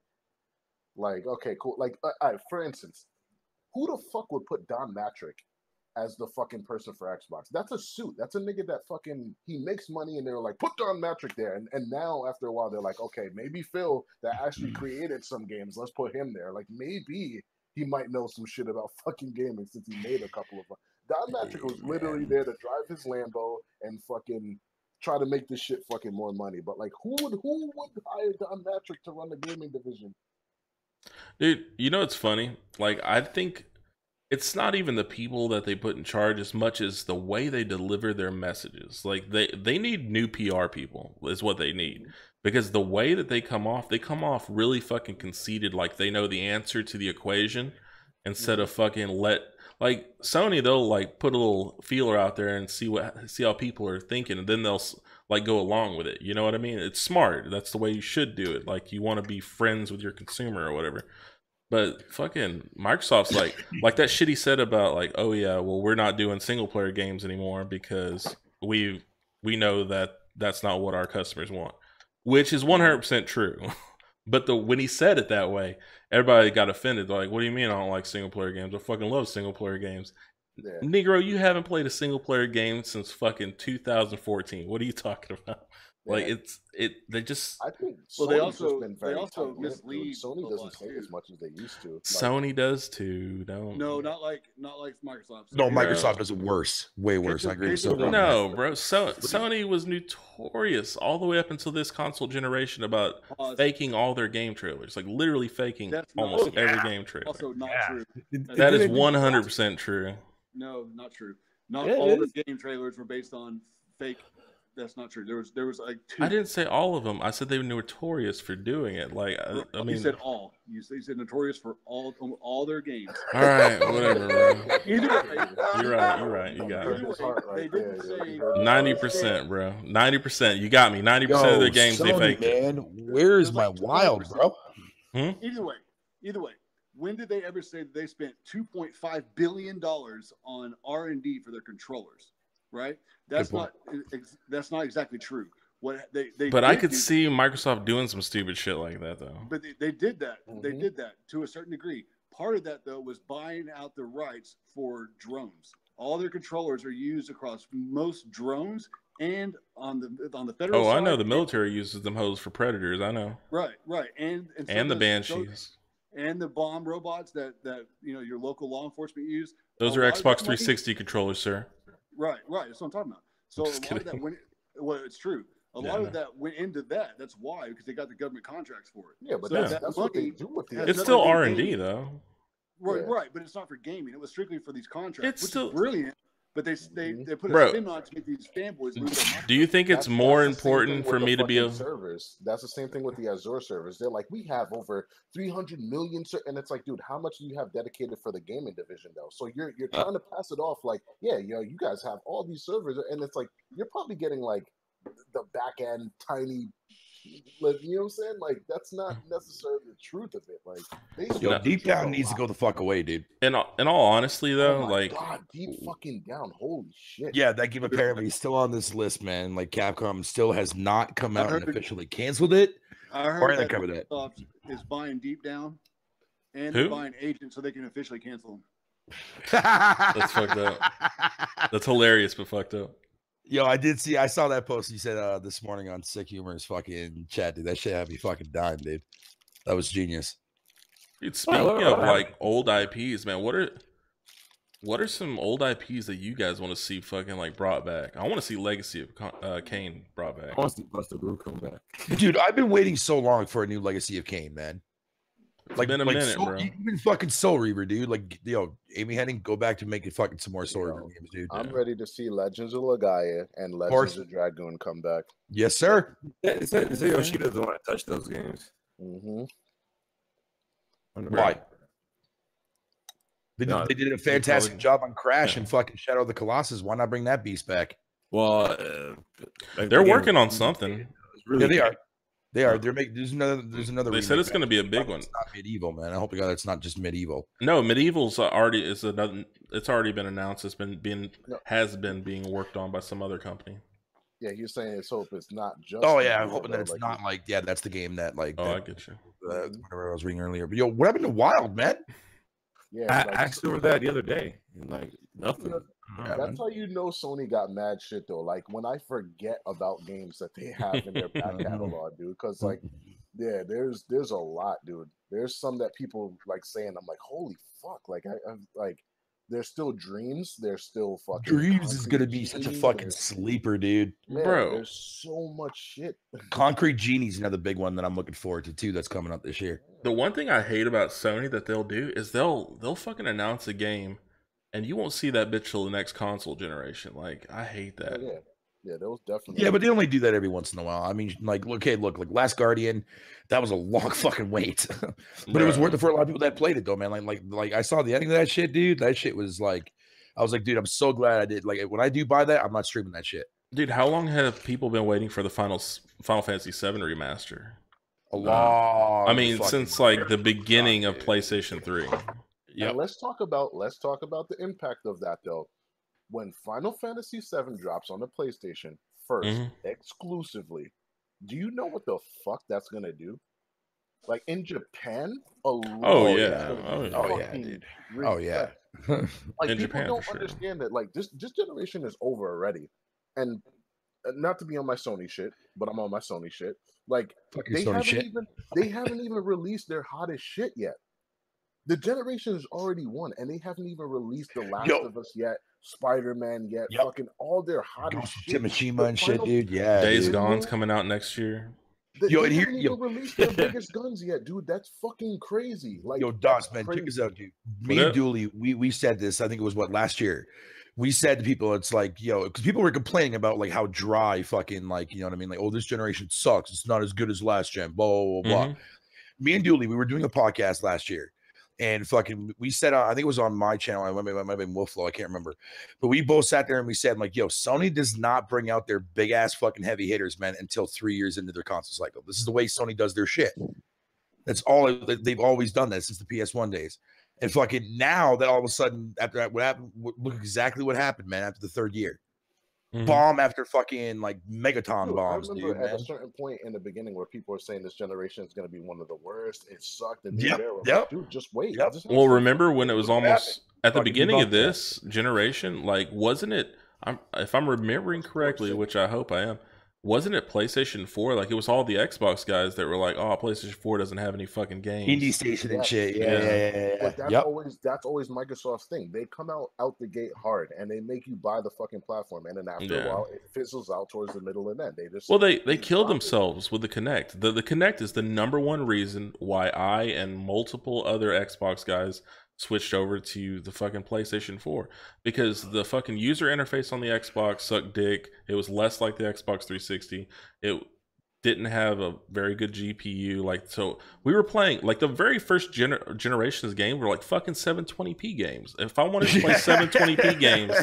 okay, cool. Like for instance, who the fuck would put Don Matrick as the fucking person for Xbox. That's a suit. That's a nigga that fucking he makes money, and they're like, put Don Matrick there. And now after a while, they're like, okay, maybe Phil that actually created some games, let's put him there. Like maybe he might know some shit about fucking gaming since he made a couple of them. Don Matrick was literally there to drive his Lambo and fucking try to make this shit fucking more money. But like, who would hire Don Matrick to run the gaming division? Dude, you know it's funny? Like, I think it's not even the people that they put in charge as much as the way they deliver their messages. Like, they need new PR people is what they need. Because the way that they come off really fucking conceited, like they know the answer to the equation instead of fucking like Sony, they'll like put a little feeler out there and see how people are thinking, and then they'll like go along with it. You know what I mean? It's smart. That's the way you should do it. Like you want to be friends with your consumer or whatever. But fucking Microsoft's like that shit he said about like, oh yeah, well we're not doing single player games anymore because we know that that's not what our customers want, which is 100% true. But when he said it that way, everybody got offended. They're like, what do you mean I don't like single player games? I fucking love single player games. Yeah. Negro, you haven't played a single player game since fucking 2014. What are you talking about? Yeah. Like they just. I think. Well, they also mislead. Sony doesn't say as much as they used to. Like, Sony does too. No, not like Microsoft. No, Microsoft does it worse, way worse. I agree with so. No, bro. Sony was notorious all the way up until this console generation about faking all their game trailers, like literally faking almost every game trailer. Also, not true. That is 100% true. No, not true. Not all the game trailers were based on fake. That's not true. There was like 2. I didn't say all of them. I said they were notorious for doing it. Like I mean, you said all. You said notorious for all their games. All right, whatever, bro. You're right. You got it. They didn't say 90%, bro. 90%. You got me. 90% of their games Sony, they fake. Man, where is my wild, bro? Either way. When did they ever say that they spent $2.5 billion on R&D for their controllers? Right? That's not exactly true. What they But I could see Microsoft doing some stupid shit like that though. But they did that. Mm-hmm. They did that to a certain degree. Part of that though was buying out the rights for drones. All their controllers are used across most drones and on the federal side. I know the military uses them hoes for Predators. I know. Right. And the Banshees. And the bomb robots that your local law enforcement use. Those are Xbox 360 controllers, sir. Right. That's what I'm talking about. So a lot of that it's true. A lot of that went into that. That's why, because they got the government contracts for it. Yeah, but that's what they do with it. It's still R&D though. Right, but it's not for gaming. It was strictly for these contracts. It's still is brilliant. But they put a spin on to get these fanboys lose their mind. Do you think it's more important for me to be a servers? That's the same thing with the Azure servers. They're like, we have over 300 million, and it's like, dude, how much do you have dedicated for the gaming division though? So you're trying to pass it off like, yeah, you guys have all these servers, and it's like you're probably getting like the back end tiny. You know what I'm saying? Like that's not necessarily the truth of it. Like, deep down needs to go the fuck away, dude. In all honesty, though, God, deep fucking down. Holy shit. Yeah, that game apparently is still on this list, man. Like Capcom still has not come out and officially canceled it. I heard that Microsoft is buying Deep Down and they're buying Agent so they can officially cancel them. That's fucked up. That's hilarious, but fucked up. Yo, I saw that post you said this morning on Sick Humor's fucking chat, dude. That shit had me fucking dying, dude. That was genius. Dude, speaking of like old IPs, man, what are some old IPs that you guys want to see fucking like brought back? I want to see Legacy of Kain brought back. I want to see Buster Blue come back. Dude, I've been waiting so long for a new Legacy of Kain, man. It's been a minute, bro. Even fucking Soul Reaver, dude. Like, Amy Hennig, go back to making fucking some more Soul Reaver games, dude. I'm ready to see Legends of Legaia and Legends of Dragoon come back. Yes, sir. It's Yoshida doesn't want to touch those games. Mm-hmm. Why? They did a fantastic job on Crash and fucking Shadow of the Colossus. Why not bring that beast back? Well, they're working on something. Yeah, they are. They are. They're making. There's another. They said it's going to be a big one. It's not Medieval, man. I hope to God it's not just Medieval. No, Medieval's already is another. It's already been announced. It's been being worked on by some other company. Yeah, you're saying it's hope it's not just. Oh yeah, I'm hoping that it's not like that's the game that like. Oh, I get you. Whatever I was reading earlier, but what happened to Wild, man? Yeah, I asked over that the other day, and like nothing. That's how you know Sony got mad shit though. Like when I forget about games that they have in their back catalog, dude. Because like, yeah, there's a lot, dude. There's some that people like saying, I'm like, holy fuck! Like I'm like, there's still Dreams. There's still fucking Dreams is gonna be such a fucking sleeper, dude. Man, bro. There's so much shit. Concrete Genie's another big one that I'm looking forward to too. That's coming up this year. The one thing I hate about Sony that they'll do is they'll fucking announce a game, and you won't see that bitch till the next console generation. Like I hate that. Yeah, that was definitely. Yeah, but they only do that every once in a while. I mean, like, okay, look, like Last Guardian, that was a long fucking wait, but it was worth it for a lot of people that played it, though, man. Like I saw the ending of that shit, dude. That shit was like, I was like, dude, I'm so glad I did. Like, when I do buy that, I'm not streaming that shit. Dude, how long have people been waiting for the Final Fantasy VII remaster? A long. I mean, since like the beginning of PlayStation 3. Yeah. Let's talk about the impact of that though. When Final Fantasy VII drops on the PlayStation first, exclusively, do you know what the fuck that's gonna do? Like in Japan alone. Oh yeah, dude. Oh yeah. Like in people don't understand that. Like this generation is over already, and not to be on my Sony shit, but I'm on my Sony shit. Like they haven't even released their hottest shit yet. The generation is already won, and they haven't even released The Last of Us yet, Spider-Man yet, fucking all their hottest shit. Timashima and shit, dude. Yeah, Days Gone's coming out next year. They haven't even released their biggest guns yet, dude. That's fucking crazy. Like, Dos, man, check this out, dude. Me and Dooley, we said this. I think it was last year. We said to people, it's like, because people were complaining about like how dry fucking like, you know what I mean? Like, oh, this generation sucks. It's not as good as last gen. Blah blah blah. Me and Dooley, we were doing a podcast last year. And fucking, we said, I think it was on my channel. It might have been Wolflow. I can't remember. But we both sat there and we said, like, Sony does not bring out their big ass fucking heavy hitters, man, until 3 years into their console cycle. This is the way Sony does their shit. That's all. They've always done that since the PS1 days. And fucking now that all of a sudden, after that, what happened, look exactly what happened, man, after the third year. Bomb after fucking like megaton bombs, I remember at a certain point in the beginning where people were saying this generation is going to be one of the worst. It sucked. And like, dude, just wait. Well, remember when it was almost at the beginning of this generation? Like, wasn't it? If I'm remembering correctly, which I hope I am. Wasn't it PlayStation 4? Like, it was all the Xbox guys that were like, "Oh, PlayStation 4 doesn't have any fucking games." Indie Station and shit. Yeah. But that's always Microsoft's thing. They come out the gate hard, and they make you buy the fucking platform, and then after a while, it fizzles out towards the middle and end. They killed themselves with the Kinect. The Kinect is the #1 reason why I and multiple other Xbox guys switched over to the fucking PlayStation 4, because the fucking user interface on the Xbox sucked dick. It was less like the Xbox 360. It didn't have a very good GPU. Like, so we were playing like the very first generation's game were like fucking 720p games. If I wanted to play 720p games,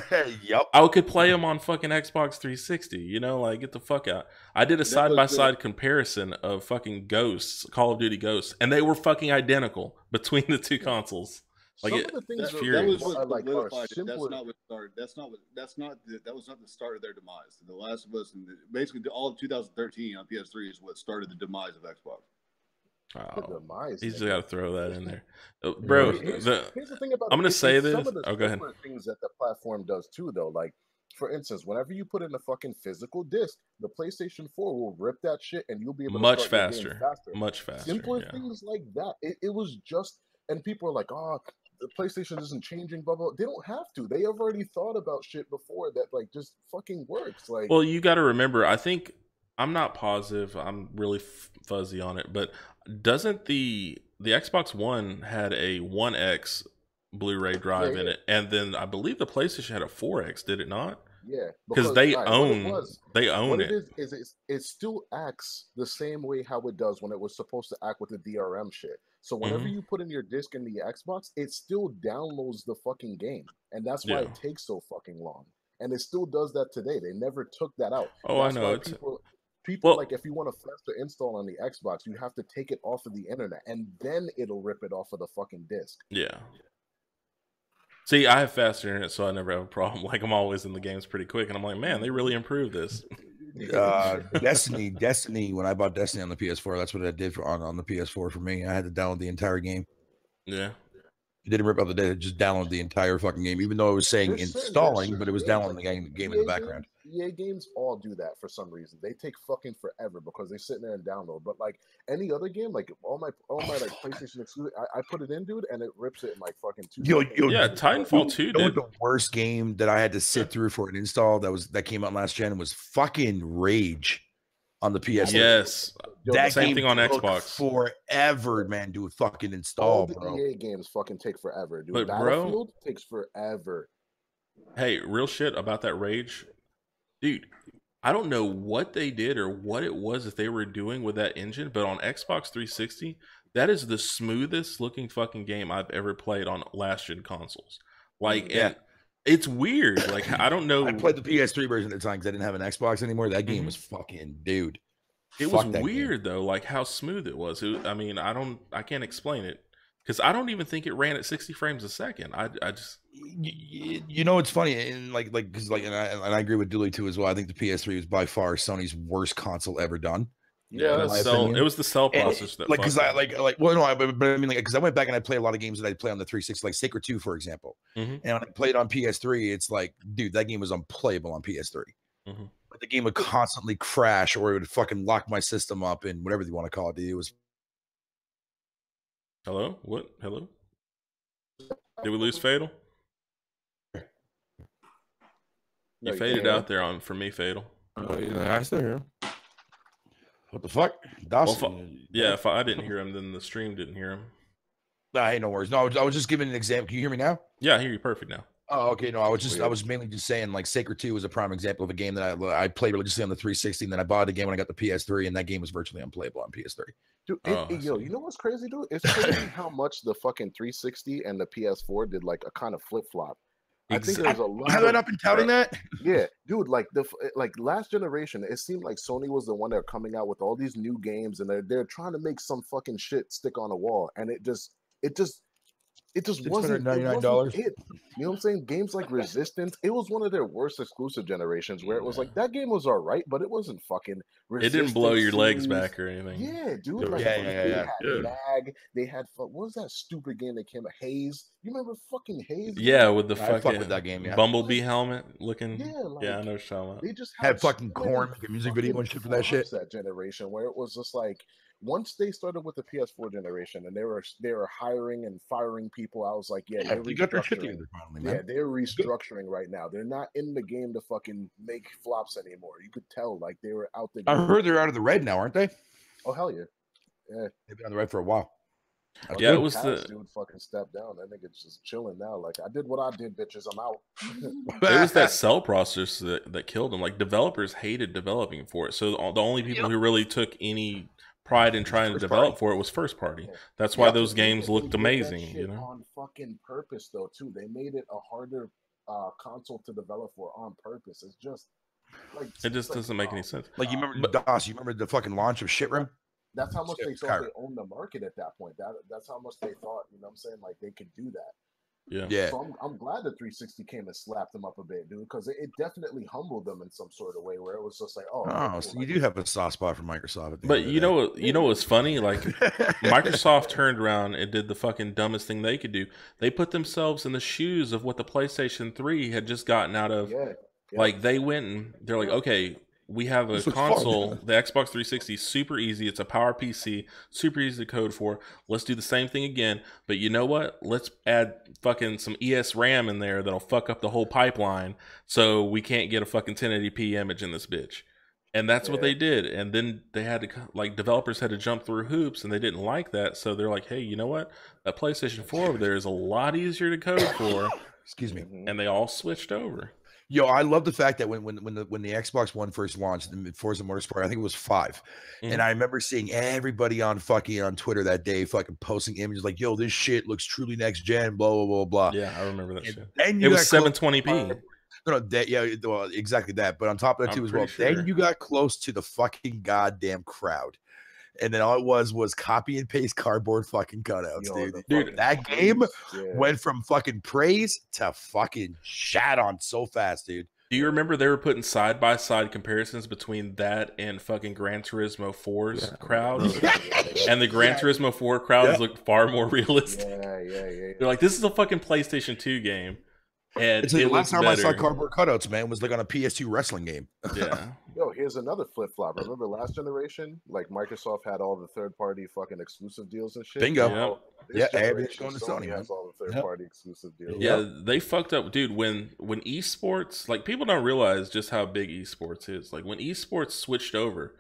I could play them on fucking Xbox 360. You know, like, get the fuck out. I did a side-by-side comparison of fucking Ghosts, Call of Duty Ghosts, and they were fucking identical between the two consoles. Like, that was what solidified it. That's not what started. That was not the start of their demise. The Last of Us, and basically all of 2013 on PS3 is what started the demise of Xbox. Oh, he's just got to throw that in there, bro. Here's the thing about I'm going to say this. Go ahead. Things that the platform does too, though. Like, for instance, whenever you put in a fucking physical disc, the PlayStation 4 will rip that shit, and you'll be able to much faster. Simpler things like that. It was just, and people are like, oh, the PlayStation isn't changing, blah, blah. They don't have to. They have already thought about shit before that, like, just fucking works. Like, well, you got to remember, I think, I'm not positive, I'm really fuzzy on it, but doesn't the Xbox One had a 1X Blu-ray drive in it, and then I believe the PlayStation had a 4X, did it not? Yeah, because they own it. It still acts the same way how it does when it was supposed to act with the DRM shit. So whenever you put in your disc in the Xbox, it still downloads the fucking game, and that's why it takes so fucking long. And it still does that today. They never took that out. Oh, that's I know. People like, if you want a faster install on the Xbox, you have to take it off of the internet, and then it'll rip it off of the fucking disc. Yeah. See, I have faster internet, so I never have a problem. Like, I'm always in the games pretty quick, and I'm like, man, they really improved this. Destiny. When I bought Destiny on the PS4, that's what I did on the PS4 for me. I had to download the entire game. Yeah. It didn't rip out the data. It just downloaded the entire fucking game, even though it was saying installing, but it was downloading the game in the background. EA games all do that for some reason. They take fucking forever because they sit there and download. But like any other game, like all my like PlayStation exclusive, I put it in, dude, and it rips it in like fucking 2 seconds. Yeah, Titanfall 2 did. The worst game that I had to sit through for an install that came out last gen was fucking Rage on the PS. Yes, that same thing on took Xbox. Forever, man, to fucking install. All the EA games fucking take forever, dude. But Battlefield takes forever. Hey, real shit about that Rage, dude. I don't know what they did or what it was that they were doing with that engine, but on Xbox 360, that is the smoothest looking fucking game I've ever played on last gen consoles. Like, and it's weird. Like, I don't know. I played the PS3 version at the time because I didn't have an Xbox anymore. That game was fucking, dude. It was weird though, like how smooth it was. I mean, I can't explain it because I don't even think it ran at 60 frames a second. I just, you know, it's funny and because and I agree with Dooley too as well. I think the PS3 was by far Sony's worst console ever done. Yeah, it was the cell processor that because I but I mean, like, because I went back and I played a lot of games that I play on the 360, like Sacred 2, for example. And when I played on PS3, it's like, dude, that game was unplayable on PS3. But the game would constantly crash, or it would fucking lock my system up, and whatever you want to call it. It was. Hello? What? Hello? Did we lose Fatal? You faded out there for me, Fatal. Oh, yeah, I still hear him. What the fuck? Dawson? Well, if I didn't hear him, then the stream didn't hear him. Nah, hey, no worries. No, I was just giving an example. Can you hear me now? Yeah, I hear you perfect now. Oh, okay. No, I was mainly just saying, like, Sacred 2 was a prime example of a game that I played religiously on the 360, and then I bought it again when I got the PS3, and that game was virtually unplayable on PS3. Dude, you know what's crazy, dude? It's crazy how much the fucking 360 and the PS4 did like a kind of flip flop. I think there's a lot. Have I not been touting that? Yeah, dude. Like last generation, it seemed like Sony was the one that are coming out with all these new games, and they're trying to make some fucking shit stick on a wall, and it just wasn't $699. You know what I'm saying? Games like Resistance, it was one of their worst exclusive generations where it was like that game was all right, but it wasn't fucking Resistance. It didn't blow your legs back or anything. Yeah, dude. Like, they had lag. They had what was that stupid game that came out? Haze. You remember fucking Haze? Yeah, with the fucking with that game, Bumblebee helmet looking. Yeah, like, I know what you're talking about. They just had fucking Korn make a music video and shit for that shit. That generation where it was just like, once they started with the PS4 generation and they were hiring and firing people, I was like, they got their shit together finally, man. Yeah, they're restructuring right now. They're not in the game to fucking make flops anymore. You could tell, like, they were out there. I heard they're out of the red now, aren't they? Oh hell yeah, yeah. They've been on the red for a while. Yeah, it was the dude fucking stepped down. I think it's just chilling now. Like, I did what I did, bitches. I'm out. It was that cell process that killed them. Like, developers hated developing for it, so the only people who really took any pride in trying to develop for it was first party. That's why those games looked amazing, you know. On fucking purpose though, too. They made it a harder console to develop for on purpose. It's just like it just doesn't make any sense. Like, you remember DOS? You remember the fucking launch of Shitroom? That's how much they thought they owned the market at that point. That's how much they thought. You know what I'm saying? Like, they could do that. Yeah. So I'm glad the 360 came and slapped them up a bit, dude, because it definitely humbled them in some sort of way where it was just like, so you do have a soft spot for Microsoft. But you know what's funny? Like, Microsoft turned around and did the fucking dumbest thing they could do. They put themselves in the shoes of what the PlayStation 3 had just gotten out of. Yeah. Like, they went and they're like, okay, we have a console, the Xbox 360, super easy. It's a power PC, super easy to code for. Let's do the same thing again. But you know what? Let's add fucking some ESRAM in there that'll fuck up the whole pipeline so we can't get a fucking 1080p image in this bitch. And that's what they did. And then they had to, like, developers had to jump through hoops, and they didn't like that. So they're like, hey, you know what? That PlayStation 4 over there is a lot easier to code for. Excuse me. And they all switched over. Yo, I love the fact that when the Xbox One first launched, the Forza Motorsport, I think it was 5, and I remember seeing everybody on Twitter that day fucking posting images like, "Yo, this shit looks truly next gen." Blah blah blah blah. Yeah, I remember that shit. And it was 720p. No, well, exactly that. But on top of that too as well, then you got close to the fucking goddamn crowd. And then all it was copy and paste cardboard fucking cutouts, dude. That game went from fucking praise to fucking shat on so fast, dude. Do you remember they were putting side by side comparisons between that and fucking Gran Turismo 4's crowds? And the Gran Turismo 4 crowds looked far more realistic. Yeah. They're like, this is a fucking PlayStation 2 game. And it's like the last time better. I saw cardboard cutouts, man, was like on a PS2 wrestling game. Yeah. Yo, here's another flip flop. Remember last generation? Like Microsoft had all the third party fucking exclusive deals and shit. Bingo. This everything's generation, going to Sony, has all the third party exclusive deals. Yeah, they fucked up, dude. When esports, like, people don't realize just how big esports is. Like, when esports switched over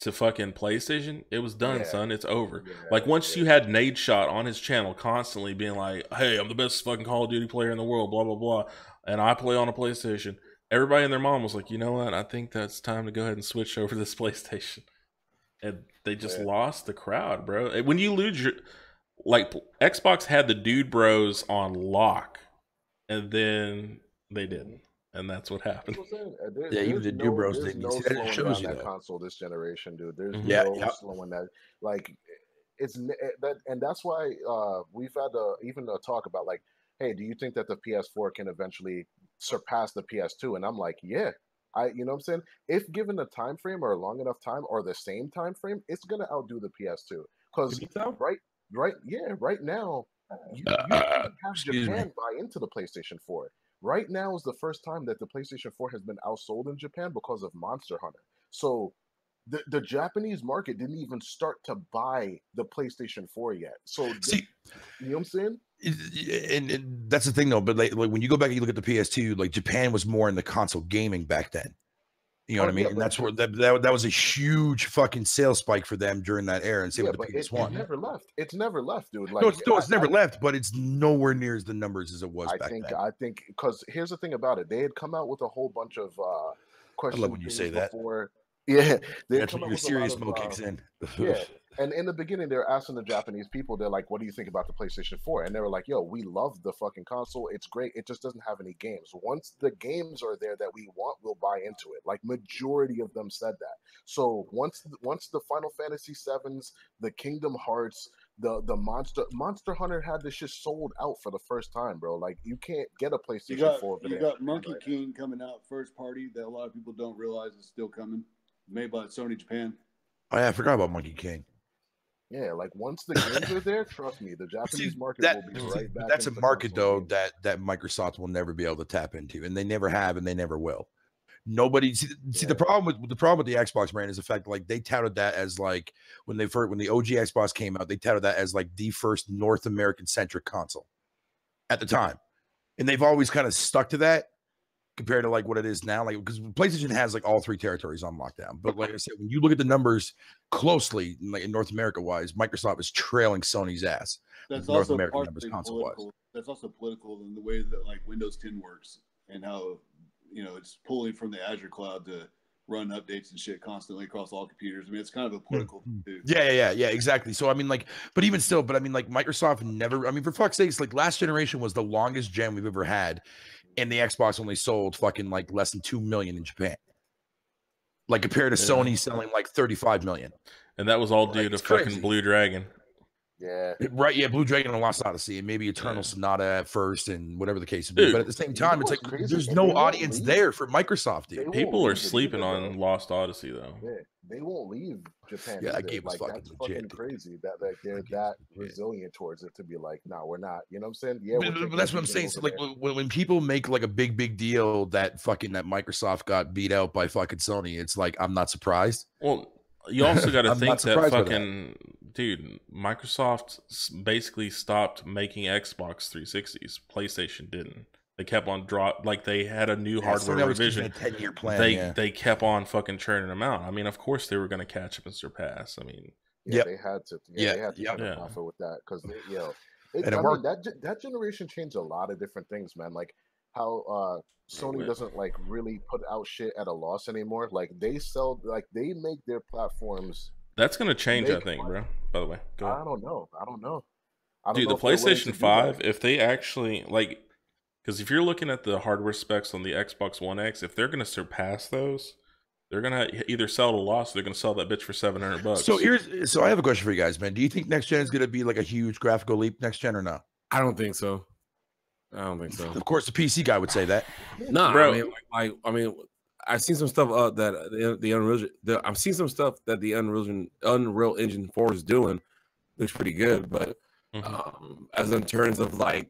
to fucking PlayStation, it was done, son. It's over. Like, once you had Nadeshot on his channel constantly being like, hey, I'm the best fucking Call of Duty player in the world, blah, blah, blah, and I play on a PlayStation, everybody and their mom was like, you know what? I think that's time to go ahead and switch over to this PlayStation. And they just lost the crowd, bro. When you lose your... Like, Xbox had the dude bros on lock, and then they didn't. And that's what happened. Even the dude bros didn't. No slowing down that console this generation, dude. There's no slowing that. Like, it's that, and that's why we've had even a talk about, like, hey, do you think that the PS4 can eventually surpass the PS2? And I'm like, yeah. You know what I'm saying? If given a time frame or a long enough time or the same time frame, it's gonna outdo the PS2. Because right now, you have Japan buy into the PlayStation 4. Right now is the first time that the PlayStation 4 has been outsold in Japan because of Monster Hunter. So the Japanese market didn't even start to buy the PlayStation 4 yet. So see, you know what I'm saying? And that's the thing, though. But like when you go back and you look at the PS2, like Japan was more in the console gaming back then. You know what I mean? And that's where that was a huge fucking sales spike for them during that era. And same with the PS1. It never left. It's never left, dude. Like, no, it's never left, but it's nowhere near as the numbers as it was back then. I think because here's the thing about it. They had come out with a whole bunch of questions. I love when you say that. Yeah, that's when your serious mode kicks in. Yeah, and in the beginning, they're asking the Japanese people, they're like, "What do you think about the PlayStation 4?" And they were like, "Yo, we love the fucking console. It's great. It just doesn't have any games. Once the games are there that we want, we'll buy into it." Like, majority of them said that. So once the Final Fantasy 7s, the Kingdom Hearts, the Monster Hunter had this shit sold out for the first time, bro. Like, you can't get a PlayStation 4 over there. You got Monkey King coming out first party that a lot of people don't realize is still coming. Made by Sony Japan. Oh yeah, I forgot about Monkey King. Yeah, like once the games are there, trust me, the Japanese market will be right back. That's a market though that Microsoft will never be able to tap into, and they never have, and they never will. Nobody see the problem with the Xbox brand is the fact that, like, they touted that as like when the OG Xbox came out, they touted that as like the first North American centric console at the time, and they've always kind of stuck to that. Compared to like what it is now, like because PlayStation has like all three territories on lockdown. But like I said, when you look at the numbers closely, like in North America wise, Microsoft is trailing Sony's ass. That's North also American numbers console wise. That's also political in the way that like Windows 10 works and how it's pulling from the Azure cloud to run updates and shit constantly across all computers. I mean, it's kind of a political thing too. Yeah, exactly. So I mean, like, but even still, like Microsoft never. I mean, for fuck's sakes, like last generation was the longest gen we've ever had. And the Xbox only sold fucking like less than 2 million in Japan. Like compared to Sony selling like 35 million. And that was all due to fucking Blue Dragon. Yeah. Right. Yeah. Blue Dragon and Lost Odyssey and maybe Eternal Sonata at first and whatever the case would be. But at the same time, it's like there's no audience there for Microsoft, dude. People are sleeping on Lost Odyssey though. Yeah. They won't leave Japan. Yeah, that game was like, fucking that's legit. Crazy that they're that resilient towards it to be like, no, we're not. You know what I'm saying? Yeah, but that's what I'm saying. So like when people make like a big deal that Microsoft got beat out by fucking Sony, it's like I'm not surprised. Well, you also got to think that fucking dude, Microsoft basically stopped making Xbox 360s. PlayStation didn't. They kept on they had a new hardware revision. A 10-year plan. They kept on fucking churning them out. I mean, of course they were going to catch up and surpass. I mean, they had to. They had to have an offer with that because that generation changed a lot of different things, man. Like how Sony doesn't like really put out shit at a loss anymore. Like they they make their platforms. That's going to change, I think, bro. By the way, I don't know. Dude, the PlayStation 5, if they actually like. Because if you're looking at the hardware specs on the Xbox One X, if they're going to surpass those, they're going to either sell at a loss or they're going to sell that bitch for $700. So I have a question for you guys, man. Do you think next gen is going to be like a huge graphical leap next gen or no? I don't think so. I don't think so. Of course, the PC guy would say that. No, Bro. I mean, I've seen some stuff that the Unreal. I've seen some stuff that the Unreal Engine 4 is doing. Looks pretty good, but as in terms of like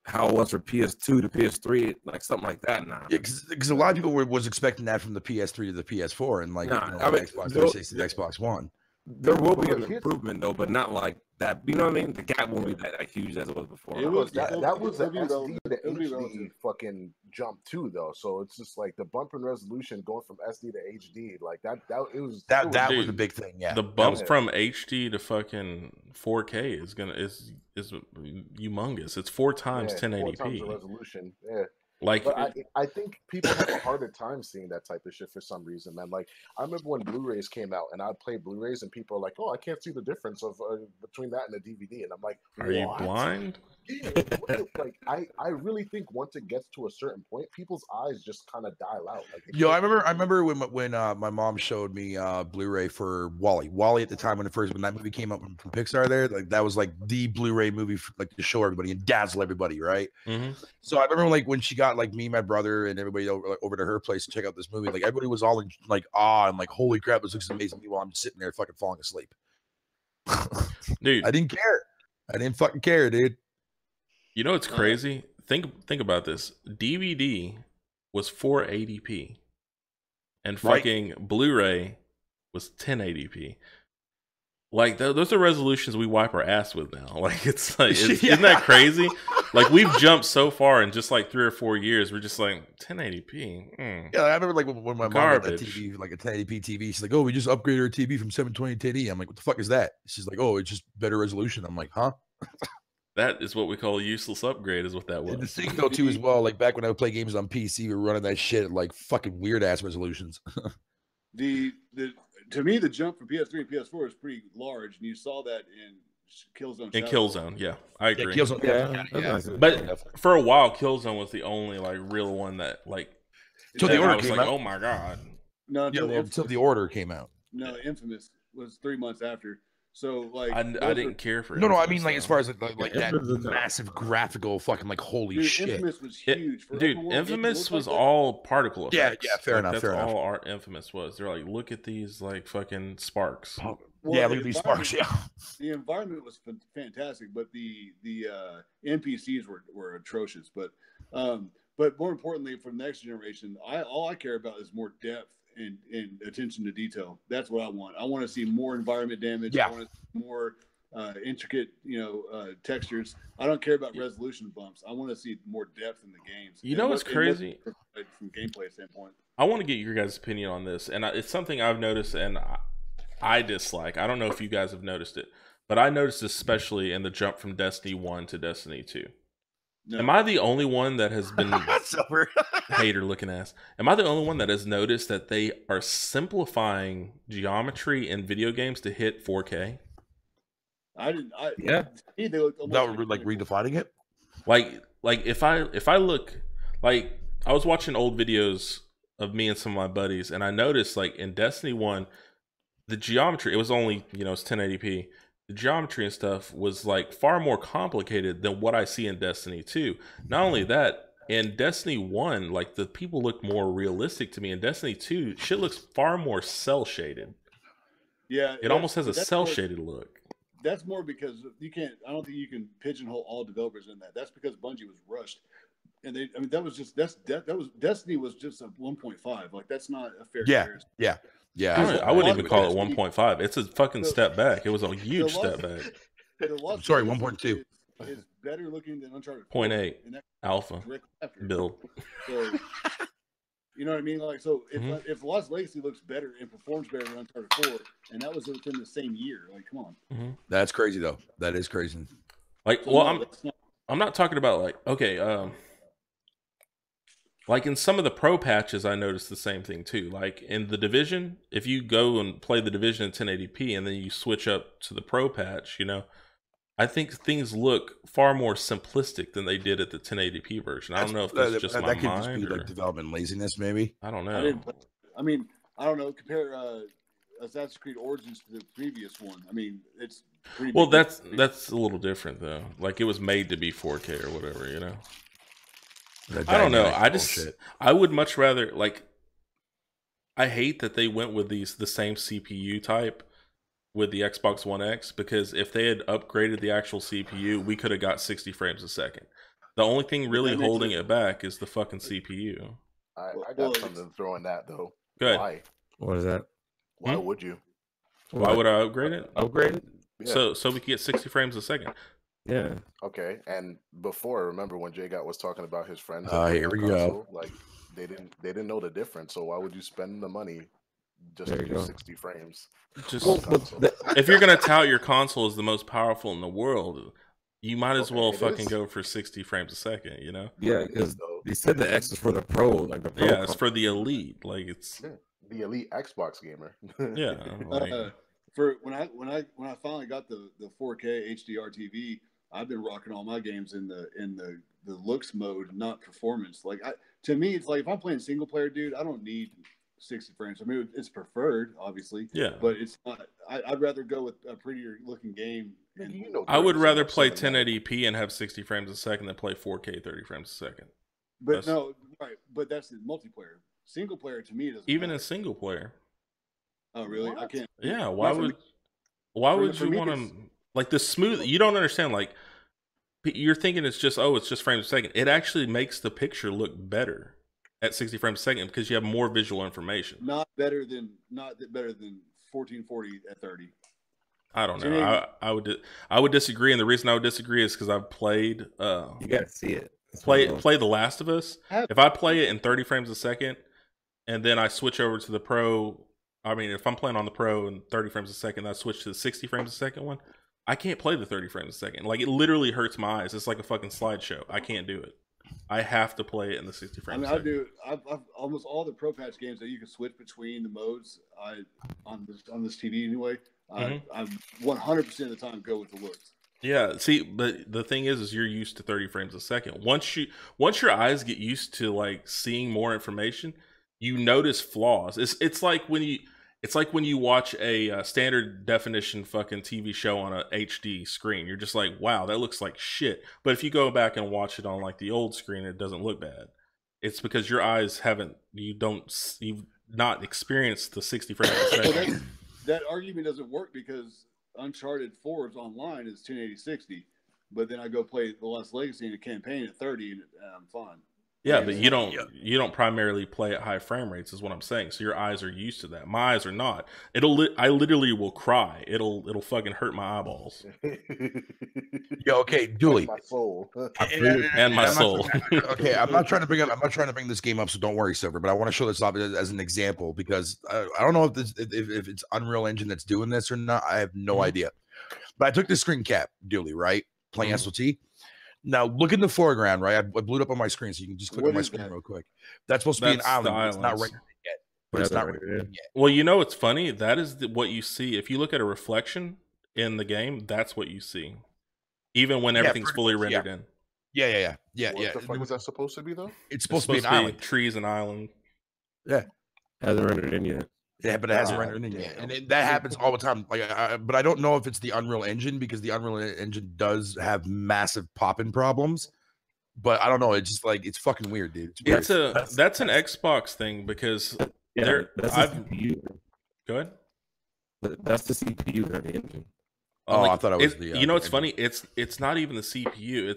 how it was for PS2 to PS3, like something like that. Nah, because a lot of people was expecting that from the PS3 to the PS4, and like Xbox 360 to Xbox One. There will be an improvement though, but not like that. You know what I mean? The gap won't be that huge as it was before. It was that was the SD to HD fucking jump too, though. So it's just like the bump in resolution going from SD to HD, like that was a big thing. Yeah, the bumps from HD to fucking 4K is humongous. It's 4 times 1080p. 4 times the resolution. Yeah. Like, but I think people have a harder time seeing that type of shit for some reason, man. Like, I remember when Blu-rays came out, and I'd play Blu-rays, and people are like, "Oh, I can't see the difference of between that and a DVD," and I'm like, "Are you blind?" Yeah, like I really think once it gets to a certain point, people's eyes just kind of dial out. Like, I remember when my mom showed me Blu-ray for Wall-E. Wall-E at the time when that movie came up from Pixar, there, like that was like the Blu-ray movie for, like, to show everybody and dazzle everybody, right? So I remember like when she got like me, my brother, and everybody over to her place to check out this movie, like everybody was all in like awe and like, holy crap, this looks amazing. While I'm just sitting there fucking falling asleep. Dude, I didn't care. I didn't fucking care, dude. You know what's crazy? Think about this. DVD was 480p, and fucking Blu-ray was 1080p. Like those are resolutions we wipe our ass with now. Like it's like isn't that crazy? Like we've jumped so far in just like 3 or 4 years. We're just like 1080p. Yeah, I remember like when my mom got that TV, like a 1080p TV. She's like, "Oh, we just upgraded our TV from 720 to 1080." I'm like, "What the fuck is that?" She's like, "Oh, it's just better resolution." I'm like, "Huh?" That is what we call a useless upgrade, is what that was. And the thing though too as well, like back when I would play games on PC, we were running that shit at like fucking weird ass resolutions. To me, the jump from PS3 and PS4 is pretty large, and you saw that in Killzone. In Killzone, yeah, I agree. Yeah, Killzone, But for a while, Killzone was the only like real one that like. So the order came out. Oh my god! No, until the order came out. No, Infamous was 3 months after. So like, I didn't care for. No, I mean like as far as like that massive graphical fucking like holy shit. Infamous was huge. Infamous was all particle effects. Yeah, fair enough. That's all art Infamous was. They're like, look at these like fucking sparks. Look at these sparks. Yeah. The environment was fantastic, but the NPCs were atrocious. But more importantly, for the next generation, all I care about is more depth and attention to detail. That's what I want. I want to see more environment damage. Yeah. I want to see more intricate, textures. I don't care about resolution bumps. I want to see more depth in the games. You know what's crazy? From gameplay standpoint, I want to get your guys' opinion on this, and it's something I've noticed and I dislike. I don't know if you guys have noticed it, but I noticed especially in the jump from Destiny 1 to Destiny 2. No. Am I the only one that has been hater looking ass? Am I the only one that has noticed that they are simplifying geometry in video games to hit 4K? Yeah. That were like redefining it. Like if I look, like I was watching old videos of me and some of my buddies, and I noticed like in Destiny 1, the geometry, it was only, it's 1080p. The geometry and stuff was like far more complicated than what I see in Destiny 2. Not only that, in Destiny 1, like the people look more realistic to me. In Destiny 2, shit looks far more cell shaded. Yeah, it almost has a cell shaded look. That's more because I don't think you can pigeonhole all developers in that. That's because Bungie was rushed. And Destiny was just a 1.5. Like that's not a fair comparison. Yeah. I wouldn't even call it 1.5. It's a fucking step back. It was a huge step back. Sorry, 1.2. Is better looking than Uncharted 0.8 alpha build. So, you know what I mean? Like, so if Lost Legacy looks better and performs better than Uncharted 4, and that was within the same year, like, come on. That's crazy though. That is crazy. Like, well, I'm not talking about like, okay, like in some of the pro patches, I noticed the same thing too. Like in the Division, if you go and play the Division in 1080p and then you switch up to the pro patch, I think things look far more simplistic than they did at the 1080p version. I don't know if that's just my mind. That could just be like development laziness, maybe. I don't know. I don't know. Compare Assassin's Creed Origins to the previous one. I mean, it's pretty. Well, that's a little different though. Like it was made to be 4K or whatever, I don't know. I would much rather like. I hate that they went with the same CPU type with the Xbox One X, because if they had upgraded the actual CPU, we could have got 60 frames a second. The only thing really holding it back is the fucking CPU. I got something to throw in that though. Good. Why? What is that? Why would you? Why would I upgrade it? Upgrade it? Yeah. So we could get 60 frames a second. Yeah. Okay. And before, remember when Jay was talking about his friends? Here we go. Like they didn't know the difference. So why would you spend the money just to do 60 frames? Just if you're gonna tout your console as the most powerful in the world, you might as well fucking go for 60 frames a second. You know? Yeah, because they said the X is for the pro, like the pro. Yeah, it's for the elite. Like it's the elite Xbox gamer. Yeah. Like, for when I finally got the 4K HDR TV, I've been rocking all my games in the looks mode, not performance. Like to me, it's like if I'm playing single player, dude, I don't need 60 frames. I mean, it's preferred, obviously. Yeah. But it's not. I'd rather go with a prettier looking game. And I would rather play 1080p and have 60 frames a second than play 4K 30 frames a second. But no, right. But that's the multiplayer. Single player to me doesn't. Even in single player. Oh really? What? I can't. Yeah. Why would you want to like the smooth? You don't understand. Like you're thinking it's just frames a second. It actually makes the picture look better at 60 frames a second because you have more visual information. Not better than 1440 at 30. I don't know. I would disagree, and the reason I would disagree is because I've played. You gotta see it. Play The Last of Us. If I play it in 30 frames a second, and then I switch over to the Pro. I mean, if I'm playing on the Pro in 30 frames a second, I switch to the 60 frames a second one. I can't play the 30 frames a second. Like it literally hurts my eyes. It's like a fucking slideshow. I can't do it. I have to play it in the 60 frames. I do. I've almost all the Pro Patch games that you can switch between the modes. On this TV anyway. I 100% of the time go with the looks. Yeah. See, but the thing is you're used to 30 frames a second. Once your eyes get used to like seeing more information, you notice flaws. It's like when you watch a standard definition fucking TV show on a HD screen. You're just like, wow, that looks like shit. But if you go back and watch it on like the old screen, it doesn't look bad. It's because your eyes you've not experienced the 60 frames a second. Well, that argument doesn't work because Uncharted 4's online is 1080-60, but then I go play The Lost Legacy in a campaign at 30 and I'm fine. Yeah, but you don't primarily play at high frame rates, is what I'm saying. So your eyes are used to that. My eyes are not. I literally will cry. It'll fucking hurt my eyeballs. Yo, okay, Dooley. My soul. And my soul. Okay, I'm not trying to bring this game up, so don't worry, Silver. But I want to show this off as an example because I don't know if it's Unreal Engine that's doing this or not. I have no idea. But I took the screen cap, Dooley, right? Playing SOT. Now look in the foreground, right? I blew it up on my screen, so you can just click on my screen real quick. That's supposed to be an island. It's not rendered yet. But it's not rendered yet. Well, you know what's funny? That is what you see. If you look at a reflection in the game, that's what you see. Even when everything's fully rendered in. Yeah. What the fuck is that supposed to be though? It's supposed to be an island. Trees and island. Yeah. Hasn't rendered in yet. Yeah, but it hasn't rendered in yet. And that happens all the time. Like, but I don't know if it's the Unreal Engine because the Unreal Engine does have massive popping problems. But I don't know. It's just like it's fucking weird, dude. That's an Xbox thing because that's the CPU. Go ahead. That's the CPU, not the engine. Oh, I thought it was the. You know what's funny? It's not even the CPU.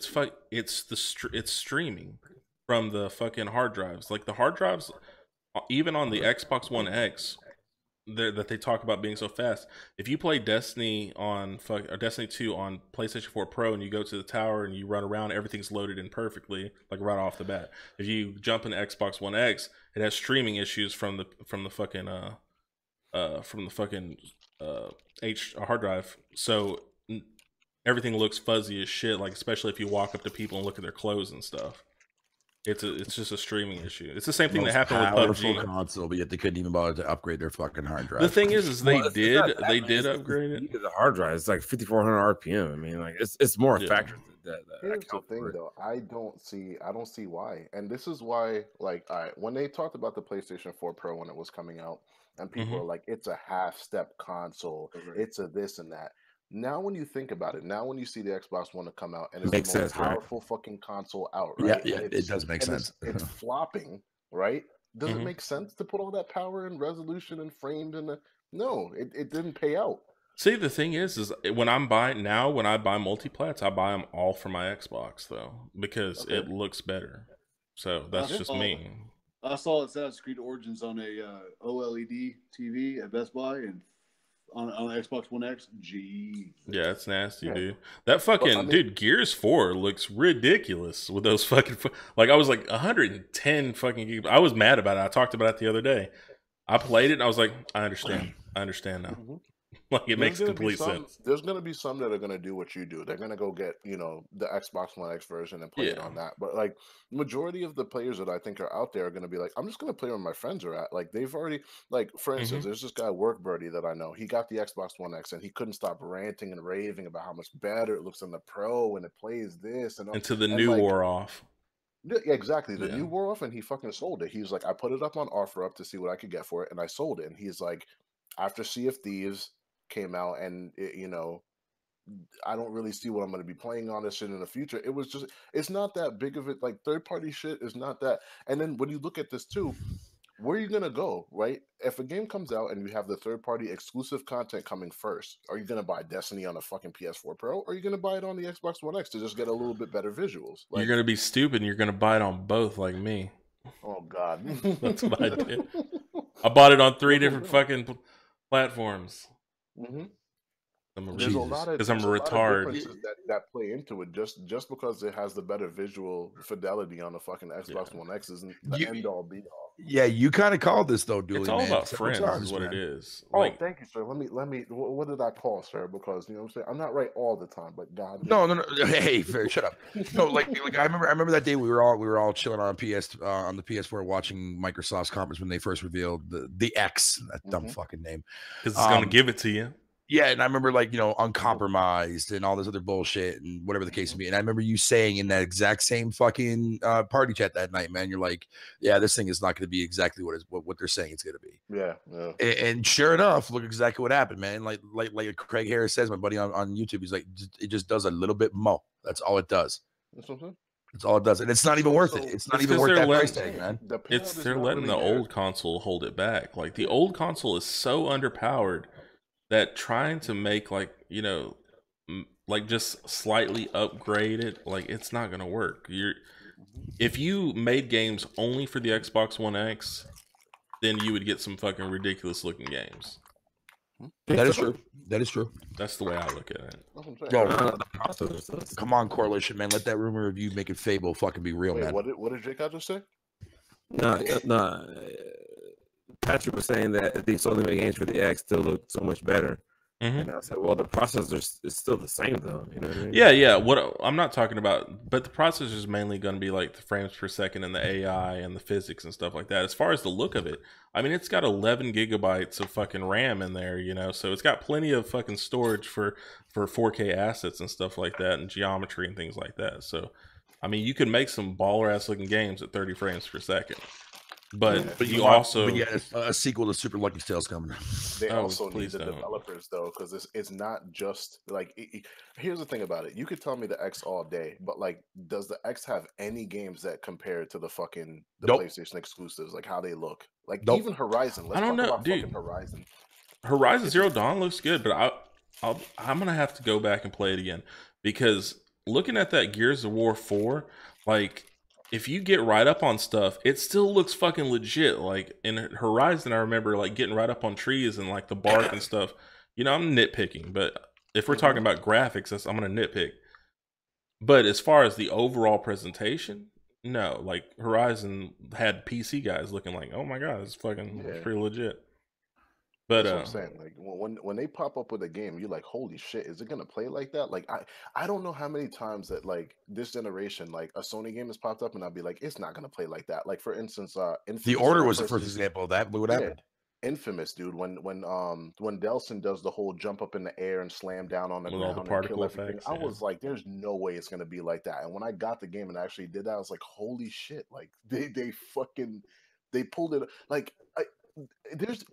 It's streaming from the fucking hard drives. Like the hard drives, even on the Xbox One X. That they talk about being so fast. If you play Destiny or Destiny 2 on PlayStation 4 Pro and you go to the tower and you run around, everything's loaded in perfectly, like right off the bat. If you jump into Xbox One X, it has streaming issues from the fucking hard drive. So everything looks fuzzy as shit. Like especially if you walk up to people and look at their clothes and stuff. It's just a streaming issue. It's the same thing that happened with PUBG. Console, but yet they couldn't even bother to upgrade their fucking hard drive. The thing is they did upgrade it. The hard drive, it's like 5,400 RPM. I mean, like it's more a factor. Here's the thing, though. I don't see why, and this is why. Like, when they talked about the PlayStation 4 Pro when it was coming out, and people are like, "It's a half-step console. It's a this and that." Now, when you think about it, now when you see the Xbox One to come out and it's Makes the most sense, right? powerful fucking console out, Yeah, right? yeah, And it does make sense. It's flopping, right? Does it Mhm. make sense to put all that power and resolution and frames in the? No, it didn't pay out. See, the thing is when I'm buying now, when I buy multiplats, I buy them all for my Xbox though, because Okay. it looks better. So that's I just saw- me. I saw Assassin's Creed Origins on a OLED TV at Best Buy and on Xbox One X. Gee, Yeah, it's nasty, Yeah. dude. That fucking I mean- dude, Gears 4 looks ridiculous with those fucking like I was like 110 fucking gigabytes. I was mad about it. I talked about it the other day. I played it and I was like, I understand now. Mhm. Like it makes There's gonna be complete sense. There's gonna be some that are gonna do what you do. They're gonna go get the Xbox One X version and play it Yeah. on that. But like majority of the players that I think are out there are gonna be like, I'm just gonna play where my friends are at. Like they've already for instance, there's this guy Work Birdie that I know. He got the Xbox One X and he couldn't stop ranting and raving about how much better it looks on the Pro and it plays this and all. Until the And, new like, wore off. Yeah, exactly. The Yeah. new wore off and he fucking sold it. He's like, I put it up on OfferUp to see what I could get for it, and I sold it. And he's like, after Sea of Thieves came out, and I don't really see what I'm going to be playing on this shit in the future. It was just, it's not that big of it. Like third party shit is not that. And then when you look at this too, where are you gonna go, right? If a game comes out and you have the third party exclusive content coming first, are you gonna buy Destiny on a fucking PS4 Pro, or are you gonna buy it on the Xbox One X to just get a little bit better visuals? You're gonna be stupid and you're gonna buy it on both like me. Oh God, That's what I did. I bought it on 3 different fucking platforms. Mm-hmm. I'm There's a lot of because I'm a there's lot of retard. differences that play into it. Just because it has the better visual fidelity on the fucking Xbox One X isn't the end all be all. Yeah, you kind of called this though, Dooley. It's all man, about several friends, times, is what man. it is. Oh, Like, thank you, sir. Let me. What did I call, sir? Because you know what I'm saying. I'm not right all the time, but God. No. Hey, shut up. No, like I remember that day we were all chilling on on the PS4 watching Microsoft's conference when they first revealed the X, that dumb fucking name. because it's gonna give it to you. Yeah, and I remember uncompromised and all this other bullshit and whatever the case may be. And I remember you saying in that exact same fucking party chat that night, man, you're like, yeah, this thing is not going to be exactly what they're saying it's going to be. Yeah. And sure enough, look exactly what happened, man. Like Craig Harris says, my buddy on YouTube, he's like, it just does a little bit more. That's all it does. That's what I'm saying. That's all it does, and it's not even worth it. It's not even worth that price tag, man. They're letting the old console hold it back. Like the old console is so underpowered that trying to make just slightly upgrade it, like it's not gonna work. If you made games only for the Xbox One X, then you would get some fucking ridiculous looking games. That is true. That is true. That's the way I look at it. Yo, come on, Correlation, man. Let that rumor of you making Fable fucking be real, man. What did Jake just say? No. Patrick was saying that these only made games for the X still look so much better. And I said, well, the processor is still the same, though. You know what I mean? Yeah. What I'm not talking about, but the processor is mainly going to be like the frames per second and the AI and the physics and stuff like that. As far as the look of it, I mean, it's got 11 gigabytes of fucking RAM in there, so it's got plenty of fucking storage for 4K assets and stuff like that, and geometry and things like that. So, I mean, you could make some baller ass looking games at 30 frames per second. But you also a sequel to Super Lucky Tales coming. They also need the developers though, because it's not just like. Here's the thing about it: you could tell me the X all day, but like, does the X have any games that compare to the PlayStation exclusives? Like how they look, like even Horizon. Let's I don't talk know, about dude. fucking Horizon. Horizon Zero Dawn looks good, but I'm gonna have to go back and play it again because looking at that Gears of War 4, like. If you get right up on stuff, it still looks fucking legit. Like in Horizon, I remember like getting right up on trees and like the bark and stuff. I'm nitpicking, but if we're talking about graphics, I'm gonna nitpick. But as far as the overall presentation, no. Like Horizon had PC guys looking like, oh my god, it's pretty legit. But that's what I'm saying. Like when they pop up with a game, you're like, holy shit, is it gonna play like that? Like I don't know how many times that like this generation, like a Sony game has popped up and I'll be like, it's not gonna play like that. Like for instance, Infamous, The Order was the first example of that. What happened? Infamous, dude. When Delson does the whole jump up in the air and slam down on the with ground all the particle and kill everything, effects, I was like, there's no way it's gonna be like that. And when I got the game and actually did that, I was like, holy shit! Like they pulled it like. there's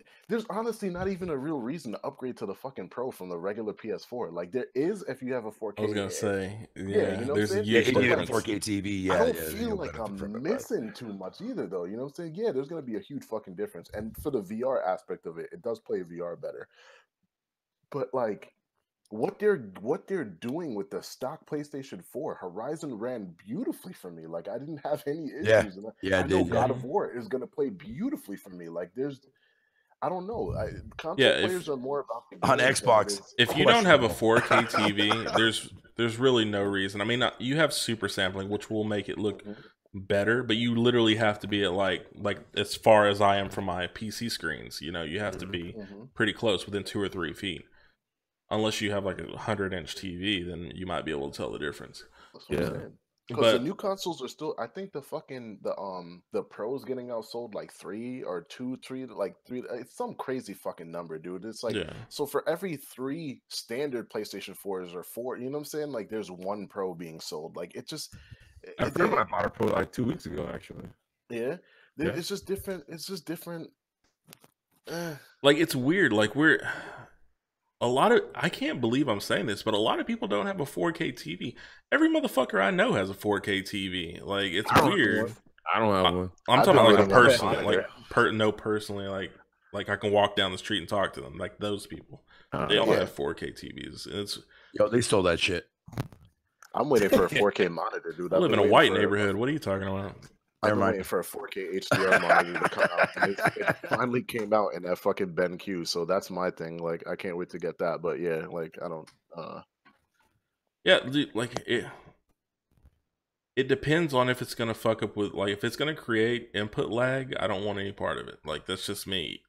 honestly not even a real reason to upgrade to the fucking Pro from the regular PS4. Like there is if you have a 4K. I was gonna say, yeah, you know there's what a I'm saying? huge you need a difference. 4K TV. Yeah, I don't yeah, feel you'll like benefit from I'm it, right? missing too much either, though. You know what I'm saying? Yeah, there's gonna be a huge fucking difference, and for the VR aspect of it, it does play VR better. But like, what they're doing with the stock PlayStation 4, Horizon ran beautifully for me. Like I didn't have any Yeah, issues. And yeah, I it know did. God Yeah. of War is gonna play beautifully for me. Like I don't know. Console Yeah, players are more about the On games than Xbox, it is- if you don't have a questionable. 4K TV, there's really no reason. I mean, you have super sampling, which will make it look better, but you literally have to be at like as far as I am from my PC screens. You know, you have to be pretty close, within 2 or 3 feet. Unless you have like a 100-inch TV, then you might be able to tell the difference. That's what I'm saying. Because the new consoles are still, I think the Pro's getting outsold like 3 or 2, 3, like 3. It's some crazy fucking number, dude. It's like, so for every 3 standard PlayStation 4s or 4, you know what I'm saying? Like there's 1 Pro being sold. Like it just. I remember I bought a Pro like 2 weeks ago, actually. Yeah. It's just different. It's just different. Like it's weird. Like I can't believe I'm saying this, but a lot of people don't have a 4K TV. Every motherfucker I know has a 4K TV. Like it's weird. I don't have one. I'm talking about like a person, personally, like I can walk down the street and talk to them, like those people. They all have 4K TVs. And it's they stole that shit. I'm waiting for a 4K monitor, dude. I live in a white neighborhood. What are you talking about? I've been waiting for a 4K HDR monitor to come out. And it finally came out in that fucking BenQ, so that's my thing. Like, I can't wait to get that. But yeah, like, I don't. Yeah, dude, like it depends on if it's gonna fuck up with, like, if it's gonna create input lag. I don't want any part of it. Like, that's just me.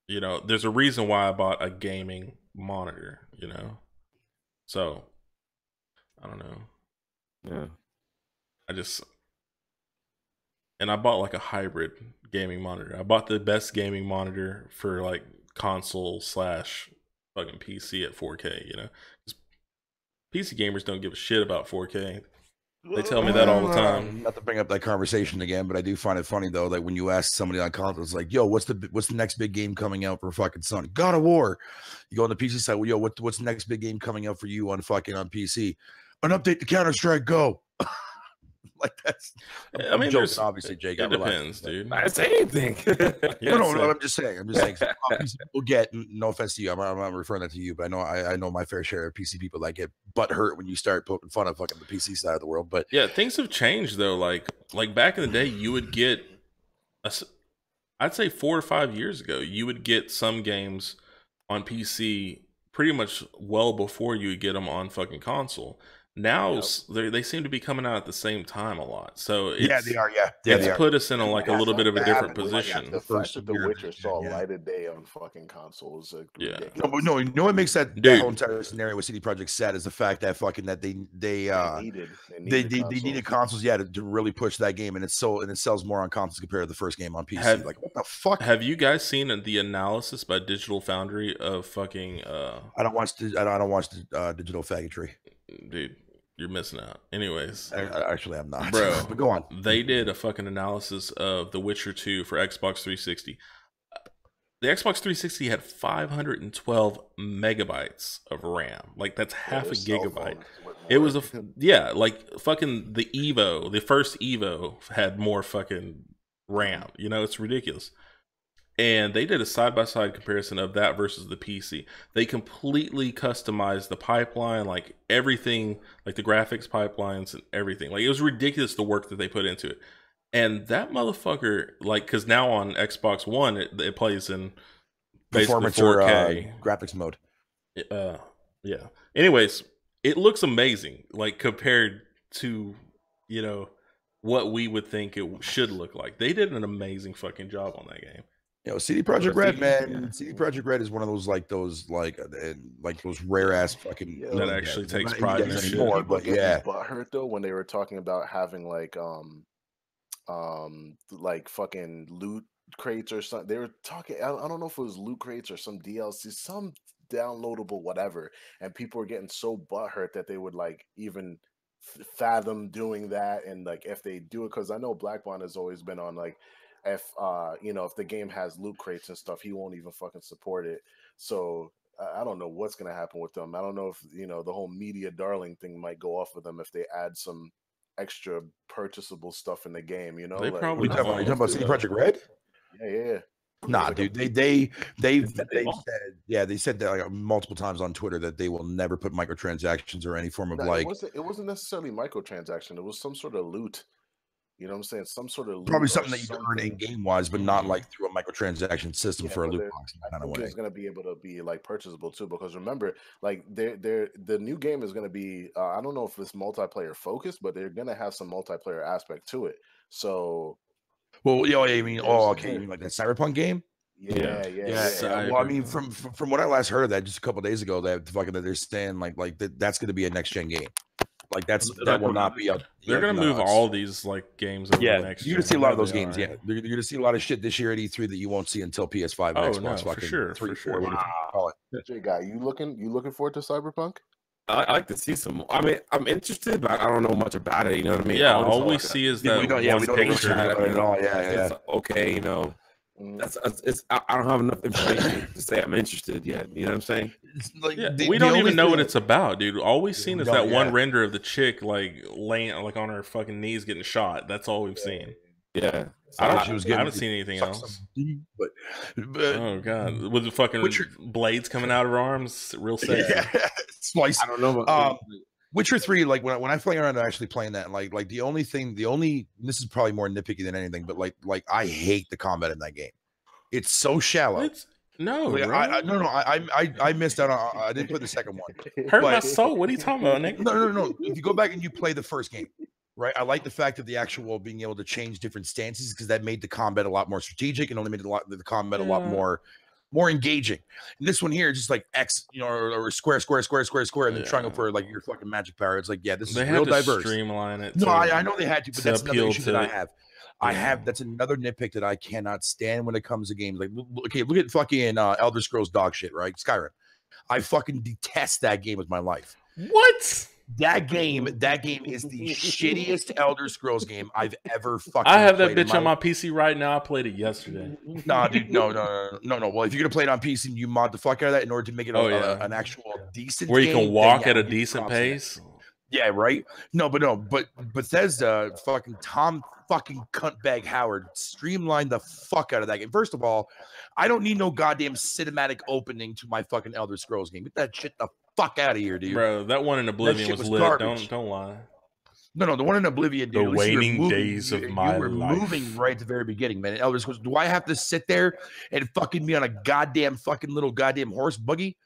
You know, there's a reason why I bought a gaming monitor. You know, so I don't know. Yeah, and I bought like a hybrid gaming monitor. I bought the best gaming monitor for like console / fucking PC at 4K, you know? PC gamers don't give a shit about 4K. They tell me that all the time. Not to bring up that conversation again, but I do find it funny though that when you ask somebody on console, it's like, "Yo, what's the next big game coming out for fucking Sony? God of War." You go on the PC side, "Well, yo, what's the next big game coming out for you on PC? An update to Counter-Strike Go." Like that's. I mean, joking, obviously, Jake. It depends, dude. I say anything. No, I'm just saying. People get, no offense to you. I'm not referring that to you, but I know my fair share of PC people that get butt hurt when you start poking fun of fucking the PC side of the world. But yeah, things have changed though. Like back in the day, you would get, I'd say 4 or 5 years ago, you would get some games on PC pretty much well before you would get them on fucking console. Now they seem to be coming out at the same time a lot, so it's, they are. It's put us in a little bit of a different position. The fact that The Witcher saw light of day on fucking consoles, no, you know what makes that whole entire scenario with CD Projekt sad is the fact that fucking that they needed consoles, to really push that game, and it sells more on consoles compared to the first game on PC. Like what the fuck? Have you guys seen the analysis by Digital Foundry of fucking? I don't watch the digital faggotry, dude. You're missing out. Anyways. Actually, I'm not. Bro, but go on. They did a fucking analysis of The Witcher 2 for Xbox 360. The Xbox 360 had 512 megabytes of RAM. Like, that's half a gigabyte. It was like fucking the Evo, the first Evo had more fucking RAM. You know, it's ridiculous. And they did a side-by-side comparison of that versus the PC. They completely customized the pipeline, like everything, like the graphics pipelines and everything. Like, it was ridiculous the work that they put into it. And that motherfucker, like, because now on Xbox One, it plays in basically 4K. Graphics mode. Yeah. Anyways, it looks amazing, like, compared to, you know, what we would think it should look like. They did an amazing fucking job on that game. You know, CD Projekt Red, man. CD Projekt Red is one of those those rare ass fucking that actually takes pride in their shit. But hurt though when they were talking about having like fucking loot crates or something. They were talking. I don't know if it was loot crates or some DLC, some downloadable whatever, and people were getting so butthurt that they would like even fathom doing that, and like if they do it, because I know Black Bond has always been on like if you know, if the game has loot crates and stuff, he won't even fucking support it. So I don't know what's gonna happen with them. I don't know if, you know, the whole media darling thing might go off of them if they add some extra purchasable stuff in the game. You know, They like, probably You talking about CD Projekt Red? yeah. Nah, Like dude. They said, yeah, they said that like, multiple times on Twitter that they will never put microtransactions or any form of like. it wasn't necessarily microtransaction. It was some sort of loot. You know what I'm saying? Some sort of loot Probably or something that you can earn in game wise, but not like through a microtransaction system for a loot box. I think it's going to be able to be like purchasable too, because remember, like the new game is going to be I don't know if it's multiplayer focused, but they're going to have some multiplayer aspect to it. So, well, you know, I mean, oh, okay, you mean like that Cyberpunk game? Yeah. Well, I mean, from what I last heard of that just a couple of days ago, that fucking they're saying like that's going to be a next gen game. Like that will not be up. They're gonna move all these like games over the next. You're gonna see a lot of those games. Yeah, you're gonna see a lot of shit this year at E3 that you won't see until PS5 and Xbox. No, fucking for sure, 3, for sure. 4, whatever you call it. Jay guy, you looking forward to Cyberpunk? I like to see some. I mean, I'm interested, but I don't know much about it. You know what I mean? Yeah, all we see is that we don't know picture. at all. Yeah. Okay, you know. I don't have enough information to say I'm interested yet. You know what I'm saying? Like, we don't even know what it's about, dude. All we've seen is that one render of the chick like laying like on her fucking knees getting shot. That's all we've seen. Yeah, I haven't seen anything else. But oh god, with the fucking blades coming out of her arms, real sexy. Slice. I don't know about Witcher 3, like when I play around actually playing that, like the only this is probably more nitpicky than anything, but like I hate the combat in that game. It's so shallow. I missed out on. I didn't play the second one. Hurt my soul. What are you talking about, Nick? No. If you go back and you play the first game, right? I like the fact of the actual being able to change different stances, because that made the combat a lot more strategic and only made the combat a lot more engaging. And this one here is just like X, you know, or square, and then triangle for like your fucking magic power. It's like, this is real diverse. Streamline it. No, I know they had to, but that's another issue that I have. That's another nitpick that I cannot stand when it comes to games. Like, okay, look at fucking Elder Scrolls dog shit, right? Skyrim. I fucking detest that game with my life. What? That game is the shittiest Elder Scrolls game I've ever fucking I have that bitch on my PC right now. I played it yesterday. Nah, dude, no. Well, if you're gonna play it on PC, you mod the fuck out of that in order to make it an actual decent where you can walk at a decent pace. Yeah, right. But Bethesda, fucking Tom fucking cuntbag Howard streamlined the fuck out of that game. First of all, I don't need no goddamn cinematic opening to my fucking Elder Scrolls game. Get that shit the fuck out of here, dude. Bro, that one in Oblivion was lit. Garbage. Don't lie. No, the one in Oblivion, dude. The waning days of my life. You were moving right at the very beginning, man. Elder Scrolls, do I have to sit there and fucking be on a goddamn fucking little goddamn horse buggy?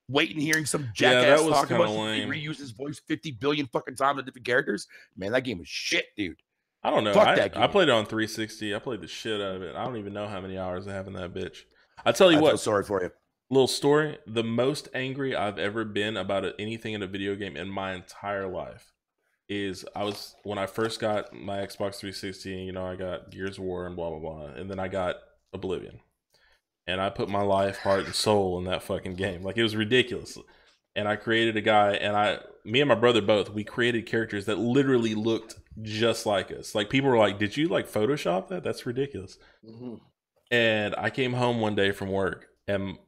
Waiting, hearing some jackass talk about he reused his voice 50 billion fucking times with different characters. Man, that game was shit, dude. I don't know. Fuck that game. I played it on 360. I played the shit out of it. I don't even know how many hours I have in that bitch. I tell you what. I feel sorry for you. Little story. The most angry I've ever been about anything in a video game in my entire life is when I first got my Xbox 360. You know, I got Gears of War and blah blah blah, and then I got Oblivion. And I put my life, heart, and soul in that fucking game. Like, it was ridiculous. And I created a guy, and me and my brother both, we created characters that literally looked just like us. Like, people were like, did you, like, Photoshop that? That's ridiculous. Mm-hmm. And I came home one day from work, and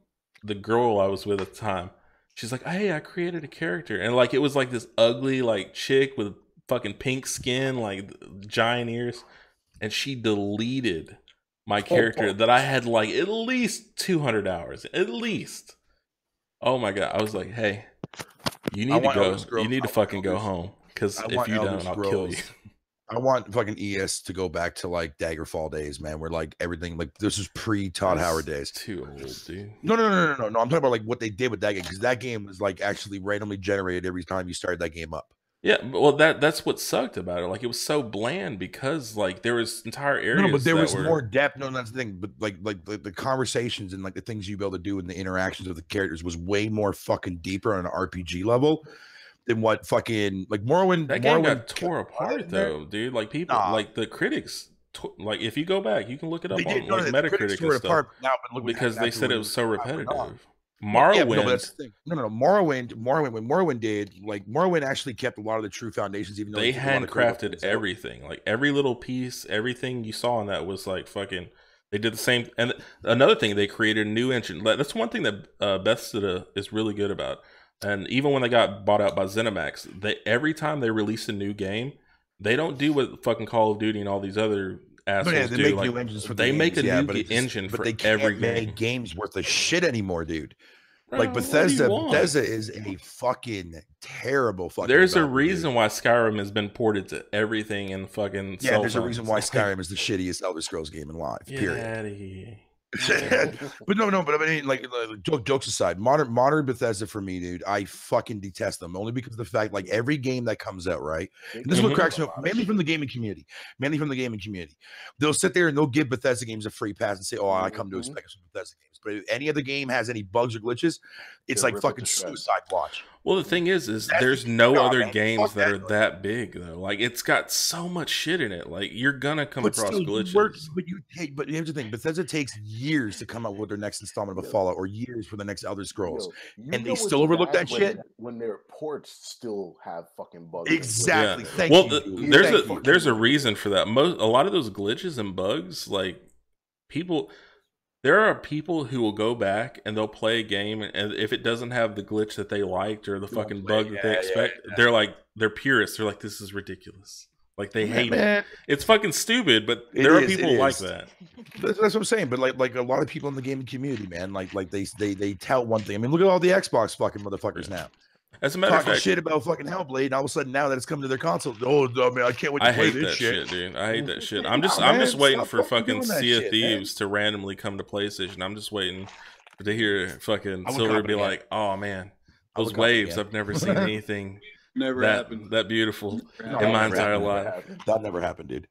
the girl I was with at the time, she's like, hey, I created a character. And, like, it was, like, this ugly, like, chick with fucking pink skin, like, giant ears. And she deleted my character that I had like at least 200 hours, at least. Oh my god! I was like, "Hey, you need to go. You need to fucking go home, because if you don't, I'll kill you." I want fucking ES to go back to like Daggerfall days, man, where like everything like this was pre Todd Howard days. Too old, dude. No. I'm talking about like what they did with that game, because that game was like actually randomly generated every time you started that game up. Yeah, well, that's what sucked about it. Like, it was so bland because like there was entire areas. No, but there was more depth. No, that's the thing. But like the conversations and like the things you'd be able to do and the interactions with the characters was way more fucking deeper on an RPG level than what fucking like Morrowind. That game got tore apart though, dude. Like people, like the critics. Like if you go back, you can look it up on like Metacritic and stuff. Because they said it was so repetitive. Morrowind. No, but that's the thing. No. Morrowind. When Morrowind did, like Morrowind actually kept a lot of the true foundations, even though they handcrafted everything. Like every little piece, everything you saw in that was like fucking. They did the same. And another thing, they created a new engine. That's one thing that Bethesda is really good about. And even when they got bought out by ZeniMax, every time they release a new game, they don't do what fucking Call of Duty and all these other assholes they do. make like, new engines for they the make games, a new engine for they every can't game. make games worth of shit anymore, dude. Like Bro, Bethesda is a fucking terrible fucking. There's a reason why Skyrim has been ported to everything in fucking. Yeah, there's a reason why Skyrim is the shittiest Elder Scrolls game in live. Period. But no, but I mean, like jokes aside, modern Bethesda for me, dude, I fucking detest them only because of the fact, like every game that comes out, right? And this is what cracks me up, mainly from the gaming community. They'll sit there and they'll give Bethesda games a free pass and say, "Oh, I come to expect some Bethesda games." But if any other game has any bugs or glitches, it's like fucking suicide watch. Well, the thing is there's no other games that are that big though. Like it's got so much shit in it. Like you're gonna come across glitches. But here's the thing: Bethesda takes years to come up with their next installment of Fallout, or years for the next Elder Scrolls, and they still overlook that shit. When their ports still have fucking bugs. Exactly. Yeah. Thank you. There's a reason for that. A lot of those glitches and bugs, like there are people who will go back and they'll play a game, and if it doesn't have the glitch that they liked or the fucking bug that they expect, they're purists. They're like, this is ridiculous. Like they hate it. It's fucking stupid, but there are people like that. That's what I'm saying. But like a lot of people in the gaming community, man, like they tout one thing. I mean, look at all the Xbox fucking motherfuckers now. As a matter of fact, shit about fucking Hellblade, and all of a sudden now that it's coming to their console, oh man, I can't wait to play this shit, dude. I hate that shit. I'm just waiting for fucking Sea of Thieves to randomly come to PlayStation. I'm just waiting to hear fucking Silver be like, "Oh man, those waves! I've never seen anything that beautiful in my entire life." That never happened, dude.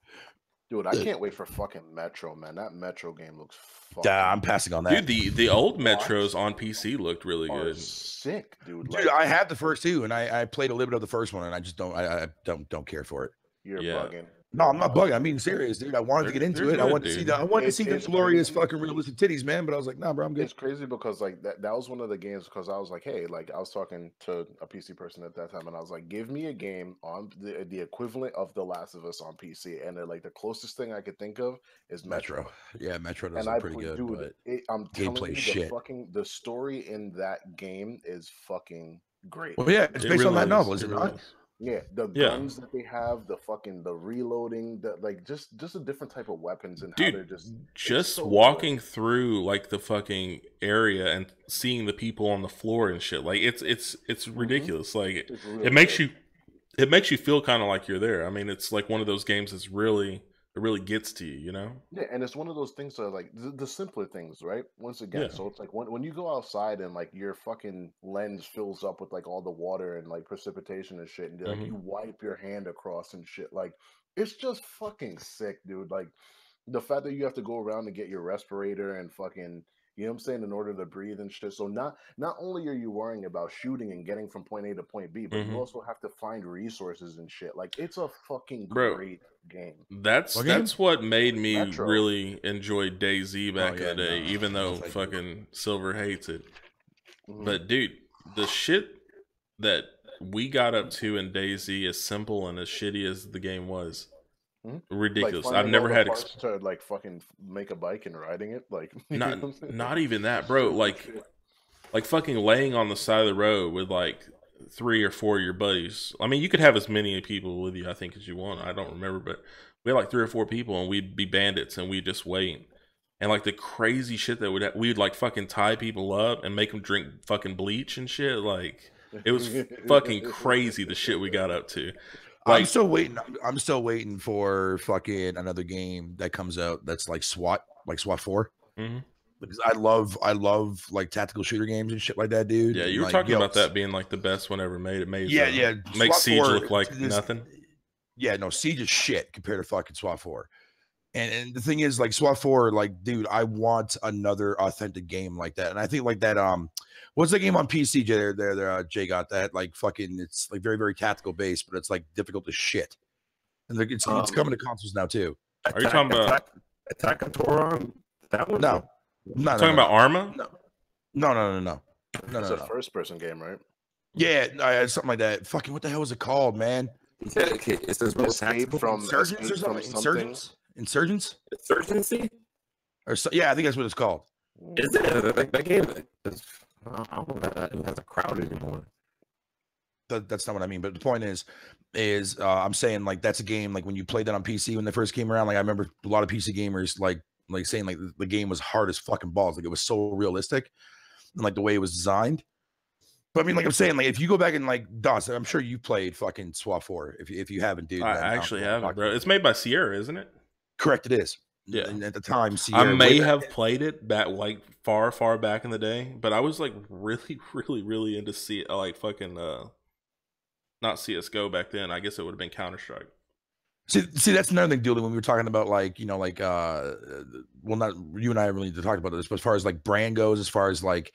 Dude, I can't wait for fucking Metro, man. That Metro game looks fucking... I'm passing on that. Dude, the old Metros on PC looked really good. Sick, dude. Dude, I had the first two, and I played a little bit of the first one, and I just don't care for it. You're bugging. No, I'm not bugging. I'm being serious, dude. I wanted to get into it. I wanted to see the glorious fucking realistic titties, man. But I was like, nah, bro, I'm good. It's crazy because like that was one of the games because I was like, hey, like I was talking to a PC person at that time, and I was like, give me a game on the equivalent of The Last of Us on PC, and like the closest thing I could think of is Metro. Yeah, Metro does pretty good. Dude, I'm telling you, the story in that game is fucking great. Well, yeah, it's based on that novel, is it not? Yeah, the guns that they have, the reloading, just a different type of weapons, and how they're just walking through like the fucking area and seeing the people on the floor and shit. Like it's ridiculous. Like it makes you feel kind of like you're there. I mean, it's like one of those games that's it really gets to you, you know? Yeah, and it's one of those things that like the simpler things, right? Once again, so it's like when you go outside and like your fucking lens fills up with like all the water and like precipitation and shit, and like you wipe your hand across and shit, like it's just fucking sick, dude. Like the fact that you have to go around and get your respirator and fucking, you know what I'm saying, in order to breathe and shit. So not only are you worrying about shooting and getting from point A to point B, but you also have to find resources and shit. Like it's a fucking great game. That's what made me really enjoy DayZ back in the day, even though fucking Silver hates it. But dude, the shit that we got up to in DayZ, as simple and as shitty as the game was, ridiculous. Like I've never had to like fucking make a bike and riding it, like not even that, bro. Like fucking laying on the side of the road with like 3 or 4 of your buddies. I mean, you could have as many people with you, I think, as you want. I don't remember, but we had like 3 or 4 people, and we'd be bandits, and we'd just wait. And like the crazy shit that we'd like fucking tie people up and make them drink fucking bleach and shit. Like it was fucking crazy the shit we got up to. Like, I'm still waiting for fucking another game that comes out that's like SWAT 4. Because I love like tactical shooter games and shit like that, dude. Yeah, you were talking about that being like the best one ever made. It made make SWAT Siege 4 look like nothing. Yeah, no, Siege is shit compared to fucking SWAT 4. And the thing is, like SWAT 4, like, dude, I want another authentic game like that. And I think like that, what's the game on PC Jay got that like fucking, it's like very, very tactical based, but it's like difficult as shit. And it's coming to consoles now too. Are you talking about Attack on Toron? That one? No. Talking about Arma? No. It's a first-person game, right? Yeah, something like that. Fucking what the hell is it called, man? It says Escape from Insurgents or something. Insurgents. Insurgency. Or so, yeah, I think that's what it's called. Is it that game? I don't know that it has a crowd anymore. That's not what I mean. But the point is I'm saying like that's a game like when you played that on PC when they first came around. Like I remember a lot of PC gamers like saying like the game was hard as fucking balls. Like it was so realistic and like the way it was designed. But I mean, like I'm saying, like if you go back and like Dawson, I'm sure you played fucking SWAT 4. If you haven't, dude, I actually haven't, bro. It's made by Sierra, isn't it? Correct, it is. Yeah. And at the time, Sierra, I may have played it back like far back in the day, but I was like really into like fucking not CS:GO back then. I guess it would have been Counter-Strike. See, that's another thing, Dooley, when we were talking about like, you know, like well, not you and I really need to talk about this, but as far as like brand goes, as far as like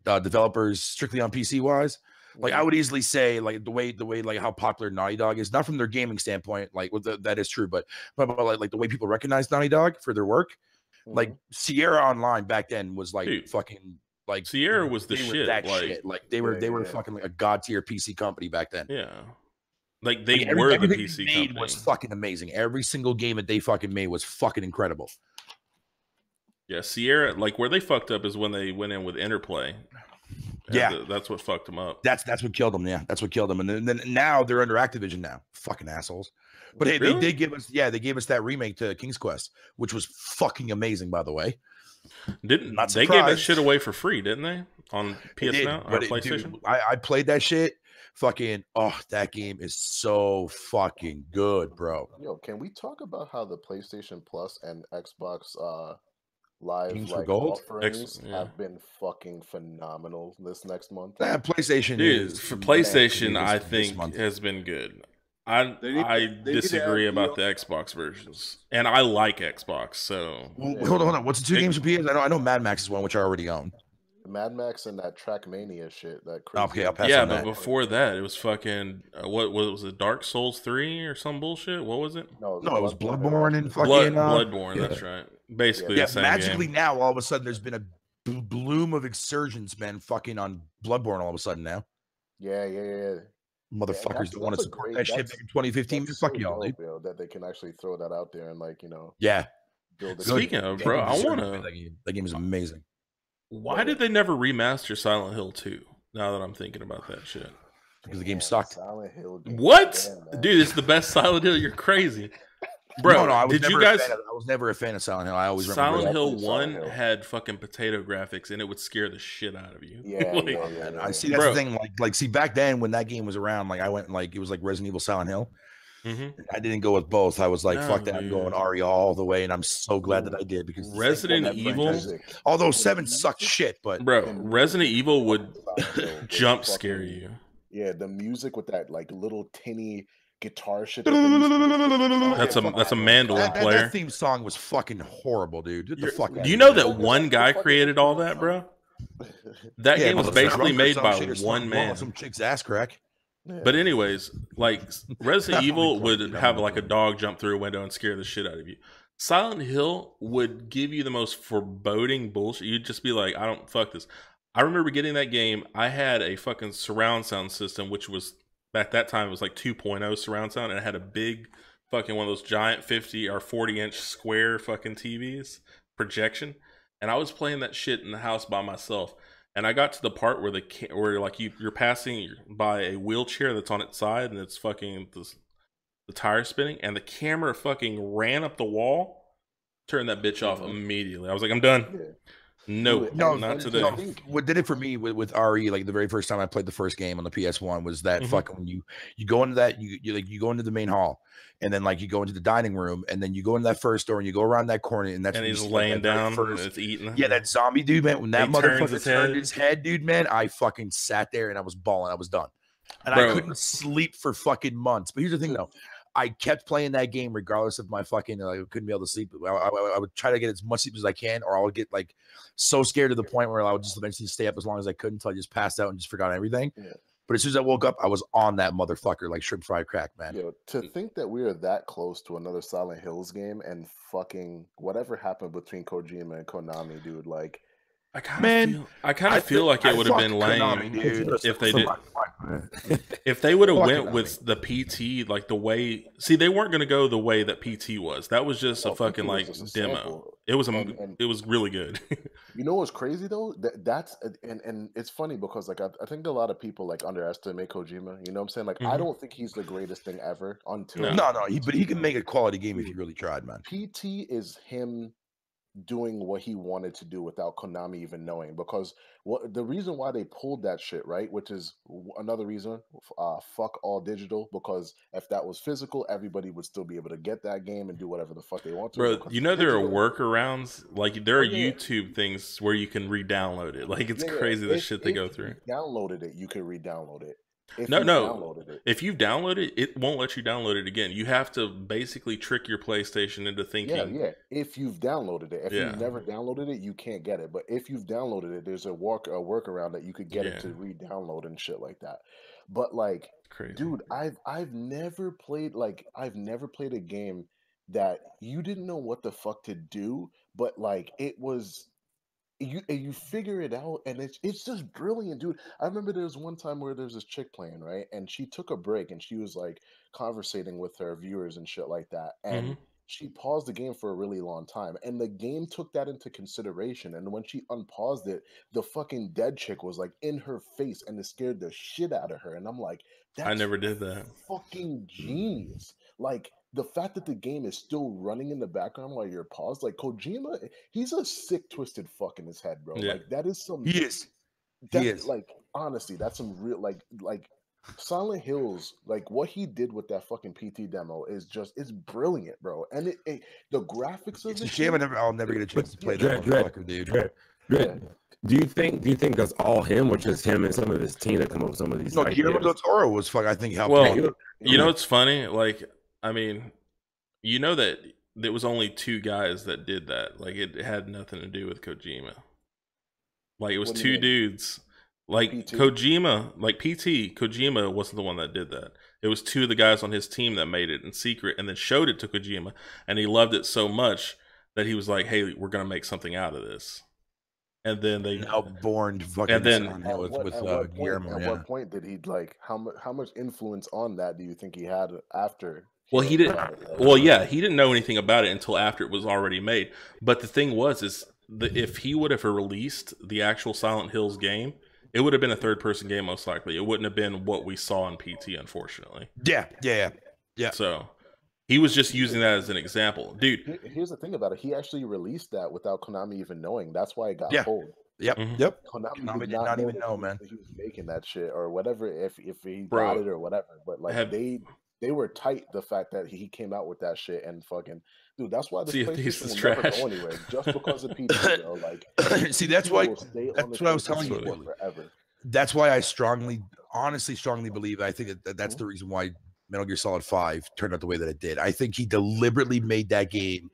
developers strictly on PC wise, like I would easily say like the way like how popular Naughty Dog is, not from their gaming standpoint, like that is true, but like the way people recognize Naughty Dog for their work, like Sierra Online back then was like fucking like Sierra was the shit. Like they were fucking like a god tier PC company back then. Yeah. Like they were the PC they made company. Was fucking amazing. Every single game that they fucking made was fucking incredible. Yeah, Sierra, like where they fucked up is when they went in with Interplay. Yeah, that's what fucked them up. That's what killed them. Yeah, that's what killed them. And then now they're under Activision now. Fucking assholes. But hey, they did give us they gave us that remake to King's Quest, which was fucking amazing, by the way. They gave that shit away for free, didn't they? On PS Now or PlayStation? Dude, I played that shit. Fucking that game is so fucking good, bro. Yo, can we talk about how the PlayStation Plus and Xbox Live like offerings have been fucking phenomenal this next month? PlayStation for PlayStation, I think has been good. I disagree about the Xbox versions, and I like Xbox. So hold on. What's the two games for PS? I know Mad Max is one which I already own. Mad Max and that Trackmania shit. That crazy. Okay, I'll pass on that. But before that, it was fucking what was it? Dark Souls 3 or some bullshit? What was it? No, it was Bloodborne and fucking Bloodborne. That's right. Basically, the same magically game. Now all of a sudden there's been a bloom of insurgents, man. Fucking on Bloodborne all of a sudden now. Yeah. Motherfuckers don't want to support that shit back in 2015. Fuck y'all, dude. That they can actually throw that out there and like Yeah. Speaking of, bro, I want to. That game is amazing. Why did they never remaster Silent Hill 2? Now that I'm thinking about that shit. Because the game sucked. Silent Hill. What? Dude, it's the best Silent Hill. You're crazy. Bro, I was never a fan of Silent Hill. I always remember Silent Hill 1 had fucking potato graphics and it would scare the shit out of you. Yeah. I see that's the thing. Like, see, back then when that game was around, like I went like it was like Resident Evil, Silent Hill. I didn't go with both. I was like, fuck that, I'm going RE all the way, and I'm so glad that I did because Resident Evil, although 7 sucked shit, but bro, Resident Evil would jump scare you. Yeah, the music with that like little tinny guitar shit. That's a mandolin player. That theme song was fucking horrible, dude. What the fuck? Do you know that one guy created all that, bro? That game was basically made by one man. Some chick's ass crack. But anyways, like Resident Evil would have like a dog jump through a window and scare the shit out of you. Silent Hill would give you the most foreboding bullshit. You'd just be like, I don't fuck this. I remember getting that game. I had a fucking surround sound system, which was at that time it was like 2.0 surround sound, and it had a big fucking one of those giant 50 or 40-inch square fucking TVs projection. And I was playing that shit in the house by myself. And I got to the part where where like you're passing by a wheelchair that's on its side and it's fucking the tire spinning, and the camera fucking ran up the wall, turned that bitch off immediately. I was like, I'm done. No, not today. No, what did it for me with RE, like the very first time I played the first game on the PS1 was that fucking when you go into that, you go into the main hall, and then like you go into the dining room, and then you go into that first door and you go around that corner, and that's and he's laying down and it's eating. Yeah, that zombie dude, man, when that motherfucker turned his head, dude, man, I fucking sat there and I was bawling. I was done. And I couldn't sleep for fucking months. But here's the thing though. I kept playing that game regardless of my fucking, I couldn't be able to sleep. I would try to get as much sleep as I can, or I would get like so scared to the point where I would just eventually stay up as long as I could until I just passed out and just forgot everything. Yeah. But as soon as I woke up, I was on that motherfucker like shrimp fried crack, man. Yo, to think that we are that close to another Silent Hills game and fucking whatever happened between Kojima and Konami, dude, like I kind of feel like it would have been lame if they did. If they would have went with the PT, like the way, see, they weren't going to go the way that PT was. That was just a fucking like demo. It was it was really good. You know what's crazy though? That's and it's funny because like I think a lot of people like underestimate Kojima. You know what I'm saying? Like I don't think he's the greatest thing ever until but he can make a quality game if he really tried, man. PT is him doing what he wanted to do without Konami even knowing, because the reason why they pulled that shit, right, which is another reason, fuck all digital, because if that was physical, everybody would still be able to get that game and do whatever the fuck they want to. Bro, you know there are workarounds, like there are YouTube things where you can re-download it. Like it's crazy the shit they go through. If you downloaded it, you can re-download it. If you download it, it won't let you download it again. You have to basically trick your PlayStation into thinking. Yeah. If you've downloaded it, if you've never downloaded it, you can't get it. But if you've downloaded it, there's a workaround that you could get it to re-download and shit like that. But like, crazy. Dude, I've never played a game that you didn't know what the fuck to do, but like it was. You figure it out, and it's just brilliant, dude. I remember there was one time where there's this chick playing, right, and she took a break and she was like conversating with her viewers and shit like that, and she paused the game for a really long time, and the game took that into consideration. And when she unpaused it, the fucking dead chick was like in her face, and it scared the shit out of her. And I'm like, I never did that. Fucking genius. Like, the fact that the game is still running in the background while you're paused, like Kojima, he's a sick, twisted fuck in his head, bro. Yeah. Like that is some. He is. Like honestly, that's some real like Silent Hills. Like what he did with that fucking PT demo is it's brilliant, bro. And the graphics of it's a shame I'll never get a chance to play that motherfucker, dude. Do you think that's all him, or just him and some of his team that come up with some of these? No, Guillermo del Toro was fuck. I think you know it's funny, like. I mean, you know that there was only 2 guys that did that. Like, it had nothing to do with Kojima. Like, it was 2 dudes. Like, PT? Kojima wasn't the one that did that. It was 2 of the guys on his team that made it in secret and then showed it to Kojima. And he loved it so much that he was like, hey, we're going to make something out of this. And then they outborn fucking. And then with Guillermo. At what point did he like? How much influence on that do you think he had after? Well, he didn't. Well, yeah, he didn't know anything about it until after it was already made. But the thing was, if he would have released the actual Silent Hills game, it would have been a third-person game most likely. It wouldn't have been what we saw in PT, unfortunately. Yeah. So he was just using that as an example, dude. Here's the thing about it: he actually released that without Konami even knowing. That's why it got pulled. Yep. Konami did not even know, man. He was making that shit or whatever. If he got it or whatever, but like they were tight. The fact that he came out with that shit and fucking dude, that's why this PlayStation will never go anywhere just because of PT. Bro. Like, see, that's why. That's what I was telling you forever. That's why I honestly strongly believe. I think that's the reason why Metal Gear Solid 5 turned out the way that it did. I think he deliberately made that game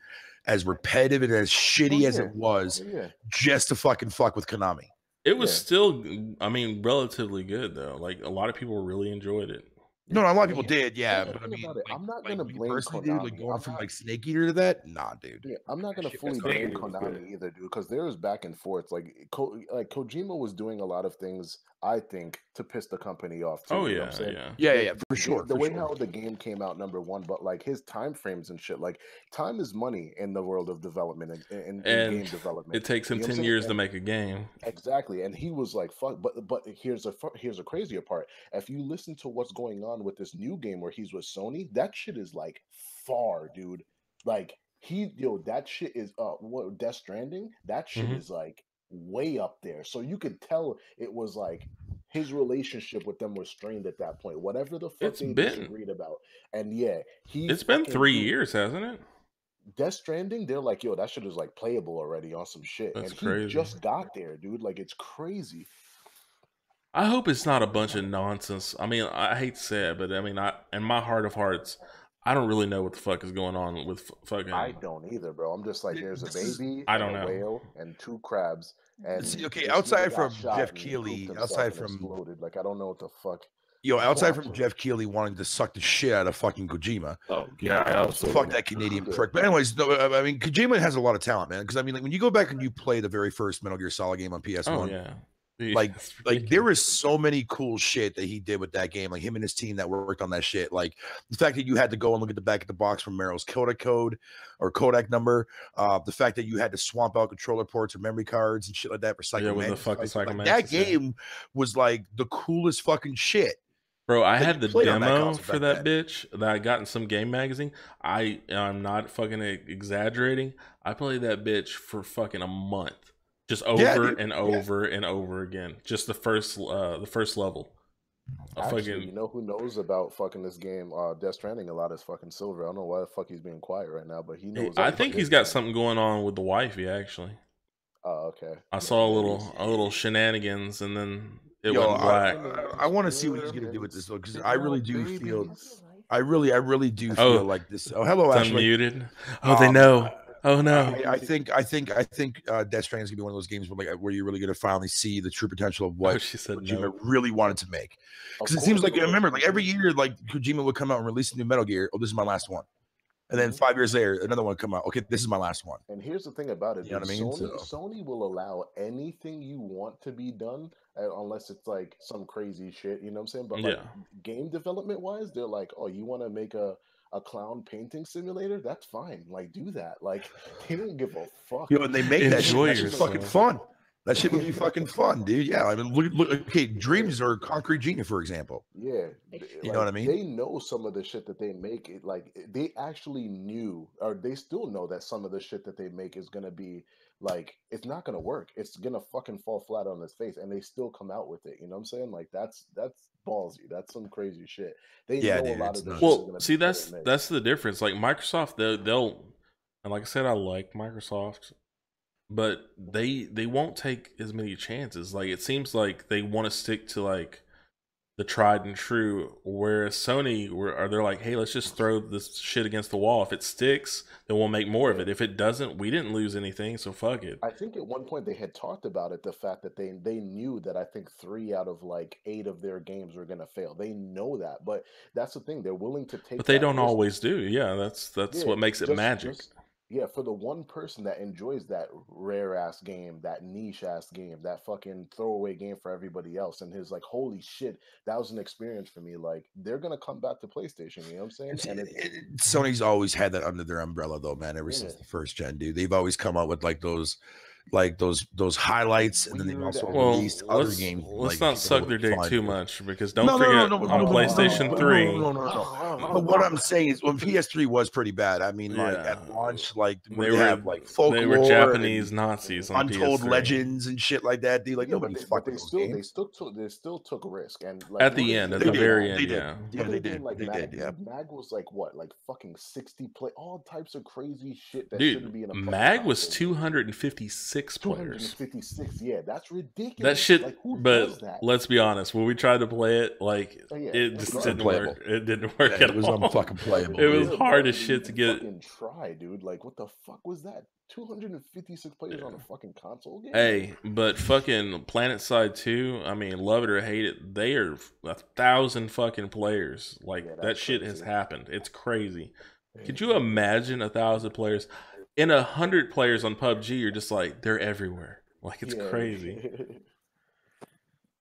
as repetitive and as shitty as it was, just to fucking fuck with Konami. It was still, I mean, relatively good though. Like a lot of people really enjoyed it. No, a lot of people did, but I mean, I'm not gonna blame Konami. Dude, like going from like Snake Eater to that, nah, dude. Yeah, I'm not gonna fully blame Konami either, dude, because there was back and forth. Like Kojima was doing a lot of things, I think, to piss the company off too. Oh you know yeah, what I'm saying? Yeah, for sure. The way how the game came out, number one, but like his time frames and shit. Like time is money in the world of development and game development. It takes him 10 years to make a game. Exactly, and he was like, "Fuck!" But here's a crazier part. If you listen to what's going on with this new game where he's with Sony, that shit is like far, dude. Like that shit is what Death Stranding. That shit is like way up there. So you could tell it was like his relationship with them was strained at that point. Whatever the fuck they disagreed about, and it's been 3 years, hasn't it? Death Stranding, they're like, yo, that shit is like playable already on some shit. That's and crazy. He just got there, dude. Like it's crazy. I hope it's not a bunch of nonsense. I mean, I hate to say it, but I mean, in my heart of hearts, I don't really know what the fuck is going on with fucking. I don't either, bro. I'm just like, there's a baby, I don't a know, whale, and 2 crabs. And see, okay, outside from Jeff Keighley, outside from exploded. Like I don't know what the fuck. outside from Jeff Keighley wanting to suck the shit out of fucking Kojima. Oh yeah, absolutely. Fuck that Canadian prick. But anyways, no, I mean, Kojima has a lot of talent, man. Because I mean, like when you go back and you play the very first Metal Gear Solid game on PS1, like there was so many cool shit that he did with that game. Like him and his team that worked on that shit. Like the fact that you had to go and look at the back of the box from Meryl's Kodak number. The fact that you had to swamp out controller ports or memory cards and shit like that for that game was like the coolest fucking shit. Bro, I had the demo for that bitch that I got in some game magazine. I'm not fucking exaggerating. I played that bitch for fucking a month. Just over and over and over again. Just the first level. Actually, you know who knows about fucking this game? Death Stranding a lot is fucking Silver. I don't know why the fuck he's being quiet right now, but he knows. I think he's got something going on with the wifey, actually. Oh, okay. I saw a little shenanigans, and then it went black. I want to see what he's gonna do with this though, because I really do feel. I really do feel like this. Oh, hello, Ashley. Unmuted. Oh, they know. Oh no! I think Death Stranding is gonna be one of those games where you're really gonna finally see the true potential of what Kojima really wanted to make. Because it seems like, I remember, like every year, like Kojima would come out and release a new Metal Gear. Oh, this is my last one. And then 5 years later, another one would come out. Okay, this is my last one. And here's the thing about it: you know what I mean? Sony will allow anything you want to be done, unless it's like some crazy shit. You know what I'm saying? But like game development wise, they're like, oh, you want to make a clown painting simulator? That's fine. Like, do that. Like, they don't give a fuck. And they make that shit fucking fun. That shit would be fucking fun, dude. Yeah, I mean, look. Okay, Dreams or Concrete Genie, for example. Yeah, you know what I mean. They know some of the shit that they make. They actually knew, or they still know that some of the shit that they make is gonna be like, it's not gonna work. It's gonna fucking fall flat on its face, and they still come out with it. You know what I'm saying? Like, that's ballsy. That's some crazy shit. They know a lot of the shit. See, that's the difference. Like Microsoft, they'll, and like I said, I like Microsoft, but they won't take as many chances. Like, it seems like they want to stick to like the tried and true, whereas Sony they're like, hey, let's just throw this shit against the wall. If it sticks, then we'll make more of it. If it doesn't, we didn't lose anything, so fuck it. I think at one point they had talked about it, the fact that they knew that I think 3 out of like 8 of their games were gonna fail. They know that, but that's the thing, they're willing to take. But they don't always do. Yeah, that's what makes it magic. Yeah, for the one person that enjoys that rare ass game, that niche ass game, that fucking throwaway game for everybody else, and his like, holy shit, that was an experience for me. Like, they're gonna come back to PlayStation. You know what I'm saying? And Sony's always had that under their umbrella, though, man. Ever since the first gen, dude, they've always come out with like those highlights, and then they've also released other games. Let's not suck their dick too much, because don't forget on PlayStation 3. But what I'm saying is, when PS3 was pretty bad. I mean, like at launch, like they have like Folklore, they were Japanese Nazis on Untold PS3. Legends and shit like that. Dude, like nobody fucked those games. They still took risk, and like, at the end, at the very end, they did. Like, they did. Yeah, Mag was like what, like fucking 60 play, all types of crazy shit that shouldn't be in a. Mag was 256 players. 256, yeah, that's ridiculous. That shit, like, who but does that? Let's be honest. When we tried to play it, like it just didn't work. It didn't work at all. It was unfucking playable. It was hard as shit to get. Fucking try, dude. Like, what the fuck was that? 256 players on a fucking console game. Hey, but fucking PlanetSide 2, I mean, love it or hate it, they are 1,000 fucking players. Like, that shit has happened. It's crazy. Could you imagine 1,000 players? In 100 players on PUBG, you're just like, they're everywhere. Like, it's crazy.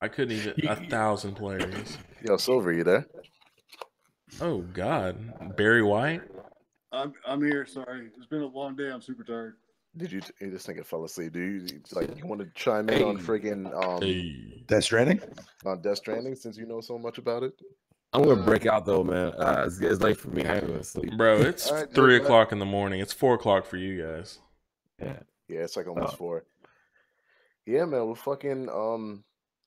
I couldn't even 1,000 players. Yo, Silver, you there? Oh God, Barry White. I'm here. Sorry, it's been a long day. I'm super tired. Did you? This nigga fell asleep. Do you want to chime in on friggin' Death Stranding? On Death Stranding, since you know so much about it. I'm gonna break out though, man. It's late for me. I ain't gonna sleep, bro. It's 3 o'clock in the morning. It's 4 o'clock for you guys. Yeah, it's like almost 4. Yeah, man. We'll fucking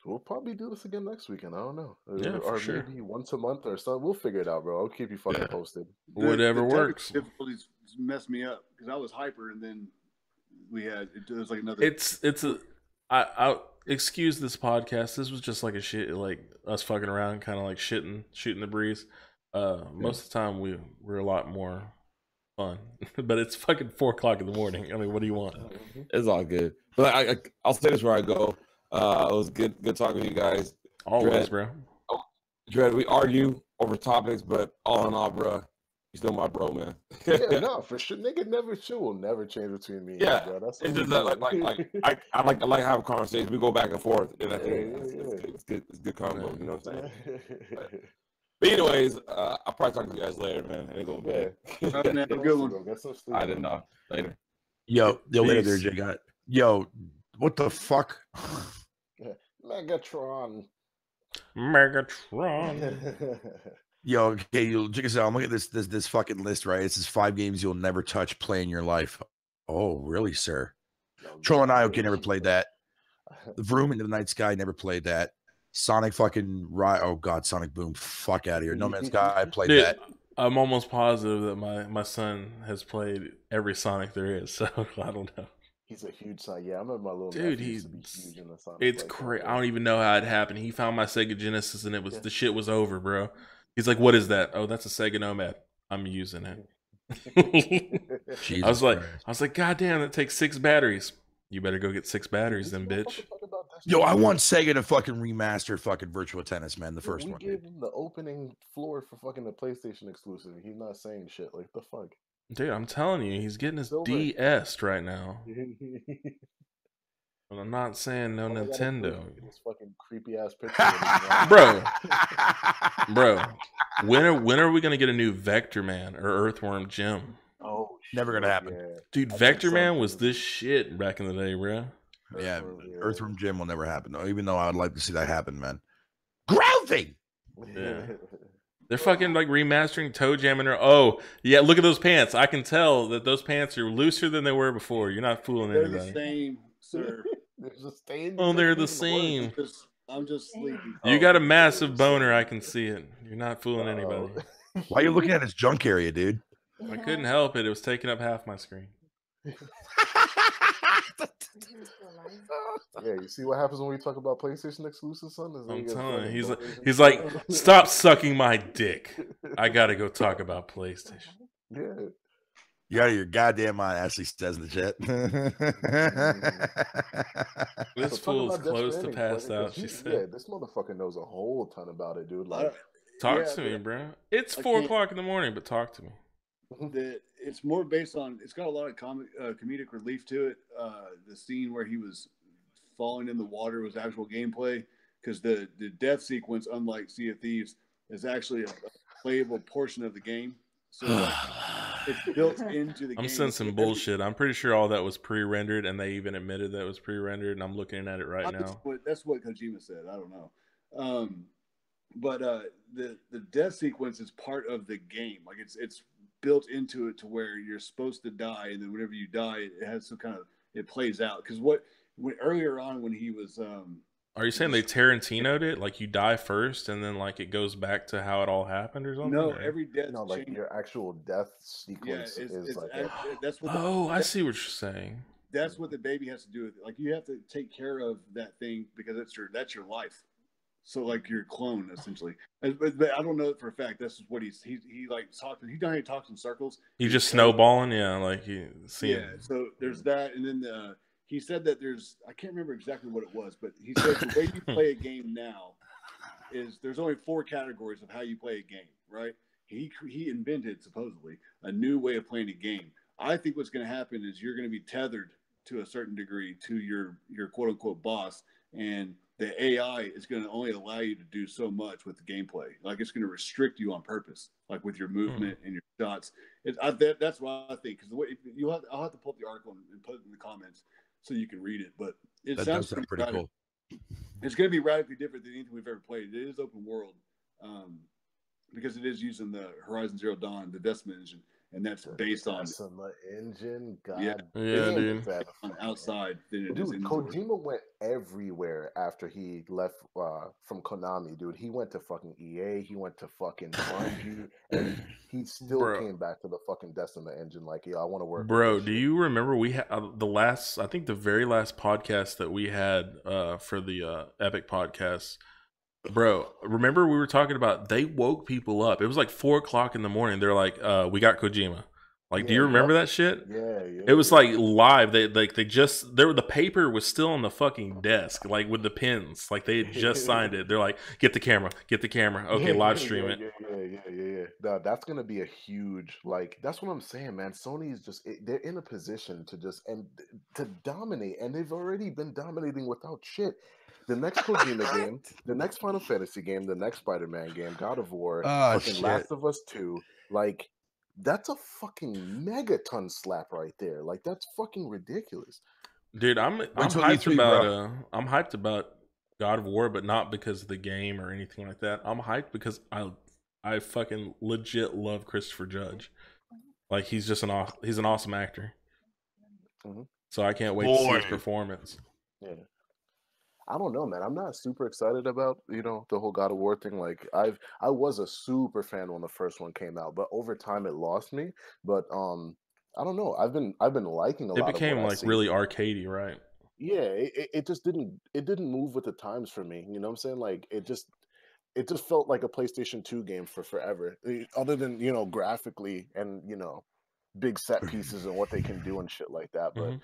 we'll probably do this again next weekend. I don't know. Yeah, or sure. Maybe once a month or something. We'll figure it out, bro. I'll keep you fucking posted. Whatever works. Difficulties messed me up because I was hyper, and then it was like another. I excuse this podcast. This was just like a shit, like us fucking around, kind of like shooting the breeze. Most of the time we're a lot more fun, but it's fucking 4 o'clock in the morning. I mean, what do you want? It's all good. But I'll say this where I go. It was good talking to you guys. Always, bro. Dread, we argue over topics, but all in all, bro, he's still my bro, man. Yeah, no, for sure. Nigga will never change between me and Yeah, you, bro. That's it's what just that, I like having conversations. We go back and forth, and I think it's good. It's good combo. You know what I'm saying? But anyways, I'll probably talk to you guys later, man. I ain't going to bed. Have a good one. Get some sleep. I didn't know. Later. Yo, later there, Peace. J God. Yo, what the fuck? Megatron. Yo, okay, check this out. I'm looking at this fucking list, right? It says 5 games you'll never touch, play in your life. Oh, really, sir? Troll and Ioki never played that. The Vroom into the Night Sky never played that. Sonic fucking oh god, Sonic Boom, fuck out of here. No Man's Sky, I played Dude, that. I'm almost positive that my son has played every Sonic there is, so I don't know. He's a huge Sonic. Yeah, I remember my little Dude, nephew used to be huge in the Sonic. It's crazy. I don't even know how it happened. He found my Sega Genesis and the shit was over, bro. He's like, "What is that?" Oh, that's a Sega Nomad. I'm using it. I was like, "God damn, that takes 6 batteries." You better go get 6 batteries, then, bitch. Yo, I want Sega to fucking remaster fucking Virtua Tennis, man. The first one. We gave him the opening floor for fucking the PlayStation exclusive. He's not saying shit. Like, the fuck? Dude, I'm telling you, he's getting his DS right now. And I'm not saying no Nintendo. This fucking creepy ass picture. Bro. When are we gonna get a new Vector Man or Earthworm Jim? Oh, never gonna happen. Yeah. Dude, Vector Man was this shit back in the day, bro. Yeah, Earthworm Jim will never happen, though, even though I would like to see that happen, man. Groovy! Yeah. They're fucking like remastering Toe Jam and oh, yeah, look at those pants. I can tell that those pants are looser than they were before. You're not fooling anybody. They're the same, sir. They're the same. I'm just sleepy. You got a massive boner, I can see it. You're not fooling anybody. Why are you looking at his junk area, dude? I couldn't help it. It was taking up half my screen. Yeah, you see what happens when we talk about PlayStation exclusives, son? I'm telling you, he's like, stop sucking my dick. I gotta go talk about PlayStation. Yeah. You out of your goddamn mind, Ashley says in the chat. This fool's close to pass out, she said. Yeah, this motherfucker knows a whole ton about it, dude. Like, talk to me, bro. It's 4 o'clock in the morning, but talk to me. It's more based on, it's got a lot of comedic relief to it. The scene where he was falling in the water was actual gameplay, because the death sequence, unlike Sea of Thieves, is actually a playable portion of the game. So it's built into the game. I'm sensing bullshit. I'm pretty sure all that was pre-rendered, and they even admitted that it was pre-rendered, and I'm looking at it right now. That's what Kojima said. I don't know. But the death sequence is part of the game. Like, it's built into it to where you're supposed to die, and then whenever you die, it has some kind of, it plays out. Because earlier on when he was are you saying they Tarantino'd it? Like, you die first, and then like it goes back to how it all happened, or something? No, or? every death. No, like your actual death sequence is like. That's what. I see what you're saying. That's what the baby has to do with it. Like, you have to take care of that thing because that's your life. So, like, your clone, essentially. But I don't know it for a fact. That's what he like talks. He down here talks in circles. He's just snowballing, yeah. Like So there's that, and then he said that I can't remember exactly what it was, but he said the way you play a game now is there's only 4 categories of how you play a game, right? He invented, supposedly, a new way of playing a game. I think what's going to happen is you're going to be tethered to a certain degree to your quote unquote boss, and the AI is going to only allow you to do so much with the gameplay. Like, it's going to restrict you on purpose, like with your movement and your shots. That's what I think. Because the way I'll have to pull up the article and put it in the comments so you can read it. But that does sound pretty cool. It's going to be radically different than anything we've ever played. It is open world, because it is using the Horizon Zero Dawn, the Decima engine, and that's based on the engine. God, yeah, dude. On outside, dude, Kojima went everywhere after he left from Konami. Dude, he went to fucking EA. He went to fucking Bungie, and he still came back to the fucking Decima engine. Like, I want to work. Bro, do you remember we had the very last podcast that we had for the Epic podcast? Bro, remember we were talking about, they woke people up. It was like 4 o'clock in the morning. They're like, we got Kojima. Like, do you remember that shit? Yeah. It was like live. They just the paper was still on the fucking desk, like with the pins. Like they had just signed it. They're like, get the camera. Okay, live stream it. Yeah. No, that's gonna be a huge, like, that's what I'm saying, man. Sony is just they're in a position to just and to dominate, and they've already been dominating without shit. The next Kojima game, the next Final Fantasy game, the next Spider-Man game, God of War, fucking Last of Us 2, like. That's a fucking megaton slap right there. Like, that's fucking ridiculous. Dude, I'm hyped about God of War, but not because of the game or anything like that. I'm hyped because I fucking legit love Christopher Judge. Like, he's just he's an awesome actor. Mm-hmm. So I can't wait to see his performance. Yeah. I don't know, man. I'm not super excited about, the whole God of War thing. Like, I was a super fan when the first one came out, but over time it lost me. But I don't know. I've been liking a lot. It became like really arcadey, right? Yeah, it just didn't move with the times for me. You know what I'm saying? Like, it just felt like a PlayStation 2 game for forever. Other than, graphically and, big set pieces and what they can do and shit like that. But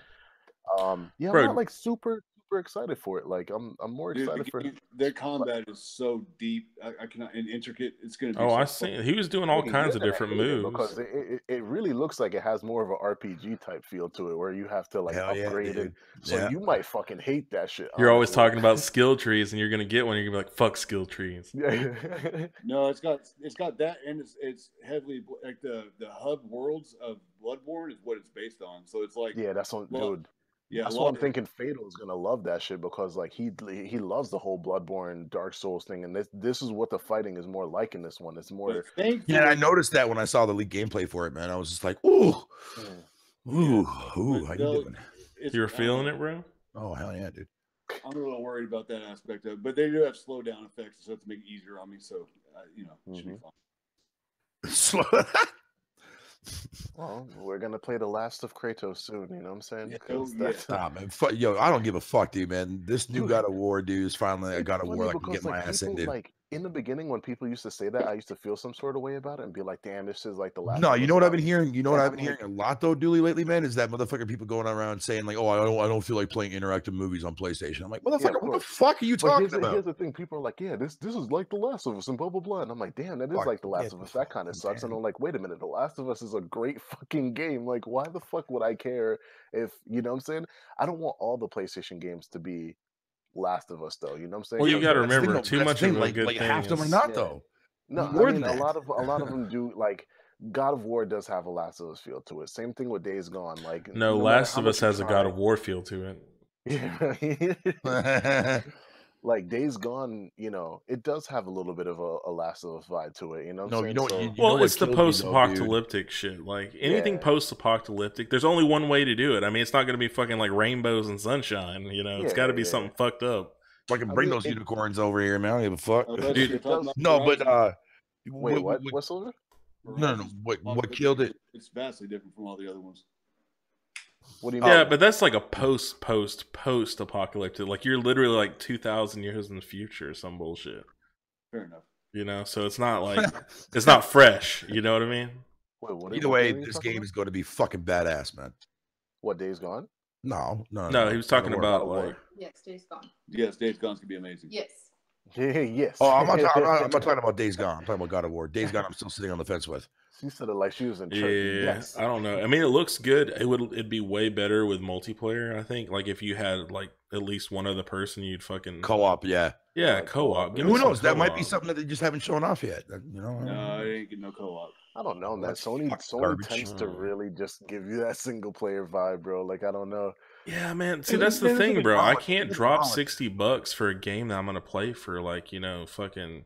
yeah, I'm not like super excited for it. Like, I'm more excited for their combat is so deep. I cannot, and intricate. It's gonna be. I see. He was doing all kinds of different moves because it really looks like it has more of an RPG type feel to it, where you have to like upgrade it. So you might fucking hate that shit. You're always talking about skill trees, and you're gonna get one. You're gonna be like, "Fuck skill trees." No, it's got that, and it's heavily like the hub worlds of Bloodborne is what it's based on. So it's like that's on, dude. Yeah, that's what I'm thinking. Fatal is gonna love that shit because like he loves the whole Bloodborne Dark Souls thing, and this is what the fighting is more like in this one. It's more. Yeah, I noticed that when I saw the leaked gameplay for it, man. I was just like, ooh. How you doing? You were feeling it, bro? Oh hell yeah, dude. I'm a little worried about that aspect of it, but they do have slowdown effects, so to make it easier on me. So it should be fun. Slow. Well, we're gonna play the last of Kratos soon. You know what I'm saying? Man. Yo, I don't give a fuck, dude, man. This new God of War, dude, is finally a God of War. I can get my ass in, dude. Like in the beginning, when people used to say that, I used to feel some sort of way about it and be like, "Damn, this is like the last." No, you know what I've been hearing? You know what I've been hearing a lot though, Dooley, lately, man, is that motherfucking people going around saying like, "Oh, I don't feel like playing interactive movies on PlayStation." I'm like, motherfucker, what the fuck are you talking about? Here's the thing: people are like, "Yeah, this is like The Last of Us and blah blah blah," and I'm like, "Damn, that is like The Last of Us. That kind of sucks." And I'm like, "Wait a minute, The Last of Us is a great fucking game. Like, why the fuck would I care if you know what I'm saying? I don't want all the PlayStation games to be Last of Us, though. You know what I'm saying? Well, you got to remember, too much of a good thing. Half of them are not, though. No, I mean, a lot of them do. Like, God of War does have a Last of Us feel to it. Same thing with Days Gone. Like, no Last of Us has a God of War feel to it. Yeah. Like Days Gone, it does have a little bit of a Last of Us vibe to it. You know what I'm saying? Well, it's the post-apocalyptic shit. Like anything post-apocalyptic, there's only one way to do it. I mean, it's not going to be fucking like rainbows and sunshine. It's got to be something fucked up. I can bring those unicorns over here, man. I don't give a fuck. Dude, no, but wait, what Silver? No. What killed it? It's vastly different from all the other ones. What do you mean? Yeah, but that's like a post-apocalyptic. Like you're literally like 2,000 years in the future or some bullshit. Fair enough. So it's not like it's not fresh. You know what I mean? Wait, either way, this game is going to be fucking badass, man. What, Days Gone? No. He was talking about like yes, Days Gone. Yes, Days Gone's gonna be amazing. Yes. Yes. Oh, I'm not talking about Days Gone. I'm talking about God of War. Days Gone, I'm still sitting on the fence with. She said it like she was in church. Yeah, yes. I don't know. I mean, it looks good. It'd be way better with multiplayer. I think, like if you had like at least one other person, you'd fucking co-op. Yeah, co-op. Who knows? That might be something that they just haven't shown off yet. No, I ain't getting no co-op. I don't know, man. Sony tends to really just give you that single player vibe, bro. Like, I don't know. Yeah, man. See, that's the thing, bro. I can't drop $60 for a game that I'm gonna play for like fucking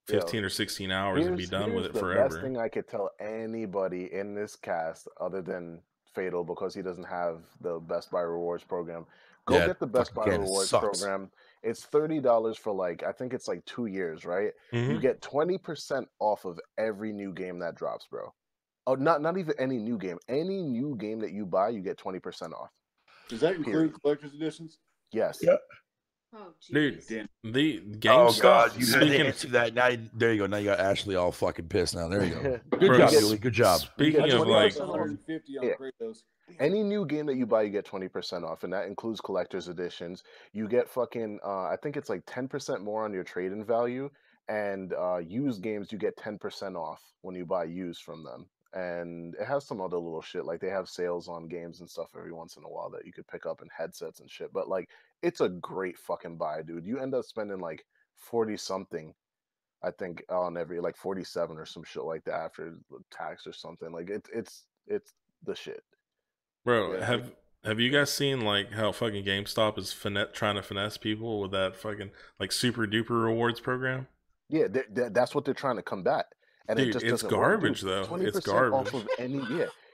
15 or 16 hours and be done with it forever. The best thing I could tell anybody in this cast, other than Fatal, because he doesn't have the Best Buy Rewards program, go get the Best Buy Rewards program. It's $30 for like, I think it's like 2 years, right? Mm-hmm. You get 20% off of every new game that drops, bro. Oh, not even any new game. Any new game that you buy, you get 20% off. Does that include collector's editions? Yes. Yeah. Oh, Dude, jeez. the Oh GameStop. God, you had to Speaking, answer that. Now, there you go. Now you got Ashley all fucking pissed. Now there you go. Good Bro, job, get- Julie. Good job. Speaking get of 20% like, off. 150 on Yeah. Kratos. Any new game that you buy, you get 20% off, and that includes collector's editions. You get fucking, I think it's like 10% more on your trade-in value, and used games you get 10% off when you buy used from them. And it has some other little shit, like they have sales on games and stuff every once in a while that you could pick up, and headsets and shit. But like, it's a great fucking buy, dude. You end up spending like 40 something, I think, on every, like 47 or some shit like that after the tax or something. Like it's the shit. bro, Yeah. have you guys seen like how fucking GameStop is trying to finesse people with that fucking like super duper rewards program? Yeah, that's what they're trying to combat, and it Dude, just it's doesn't work, garbage dude. though. It's 20% off garbage. of any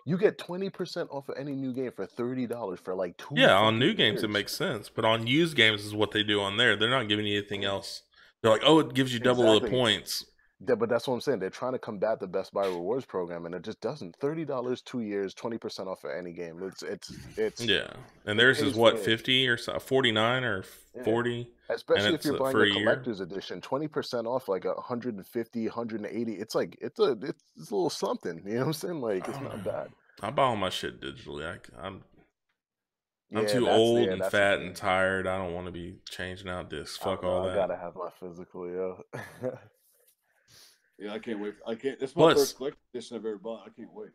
you get 20% off of any new game for $30 for like 2 Yeah, on fucking new games it years. makes sense, but on used games is what they do on there. They're not giving you anything else. They're like, oh, it gives you double the Exactly. points. But that's what I'm saying. They're trying to combat the Best Buy rewards program, and it just doesn't. $30, 2 years, 20% off of any game. It's Yeah, and it theirs is pays what, for it. 50 or 49 or Yeah. 40, and Especially if it's you're buying for a a year. collector's edition, 20% off, like 150, 180. It's like it's a little something. You know what I'm saying? Like it's not bad. I buy all my shit digitally. I'm Yeah, too that's old yeah, and that's the fat thing. and tired. I don't want to be changing out discs. I Fuck don't know. all I that. gotta have my physical, yo. Yeah, I can't wait. I can't. This is my Plus- first collector edition I've ever bought. I can't wait.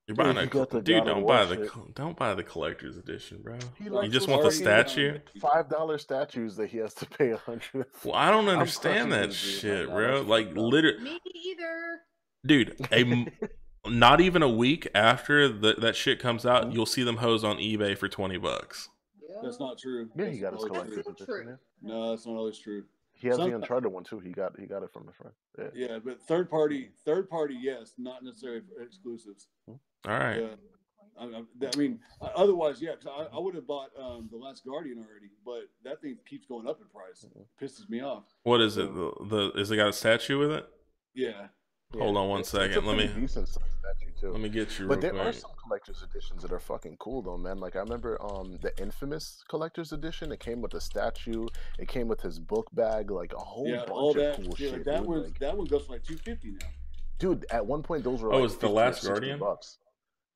You're Dude, buying he a got the dude. God of Don't War buy the shit. don't buy the collector's edition, bro. He You likes just those want the already statue. $5 statues that he has to pay 100. Well, I don't I'm understand crushing that this dude shit, right now. bro. That's Like fucked up. literally, Me either. dude. Not even a week after that shit comes out, Mhm. you'll see them hoes on eBay for $20. That's not true. Yeah, That's he got his not always collector's true. That's so edition. true. Yeah. No, that's not always true. He has the Sometimes- Uncharted one too. He got it from a friend. Yeah. Yeah, but third party, yes, not necessarily exclusives. All right. Yeah. I mean, otherwise, yeah. 'Cause I would have bought The Last Guardian already, but that thing keeps going up in price. Pisses me off. What is it? Is it got a statue with it? Yeah. Hold on one It's second. a Let pretty me decent size statue too. let me get you But real there are quick. some collector's editions that are fucking cool though, man. Like I remember the Infamous collector's edition. It came with a statue. It came with his book bag, like a whole Yeah, bunch all of that. cool Yeah, shit. that dude. one. Like, That one goes for like $250 now. dude, at one point those were Oh, like it's The 50 or Last 60 Guardian? bucks.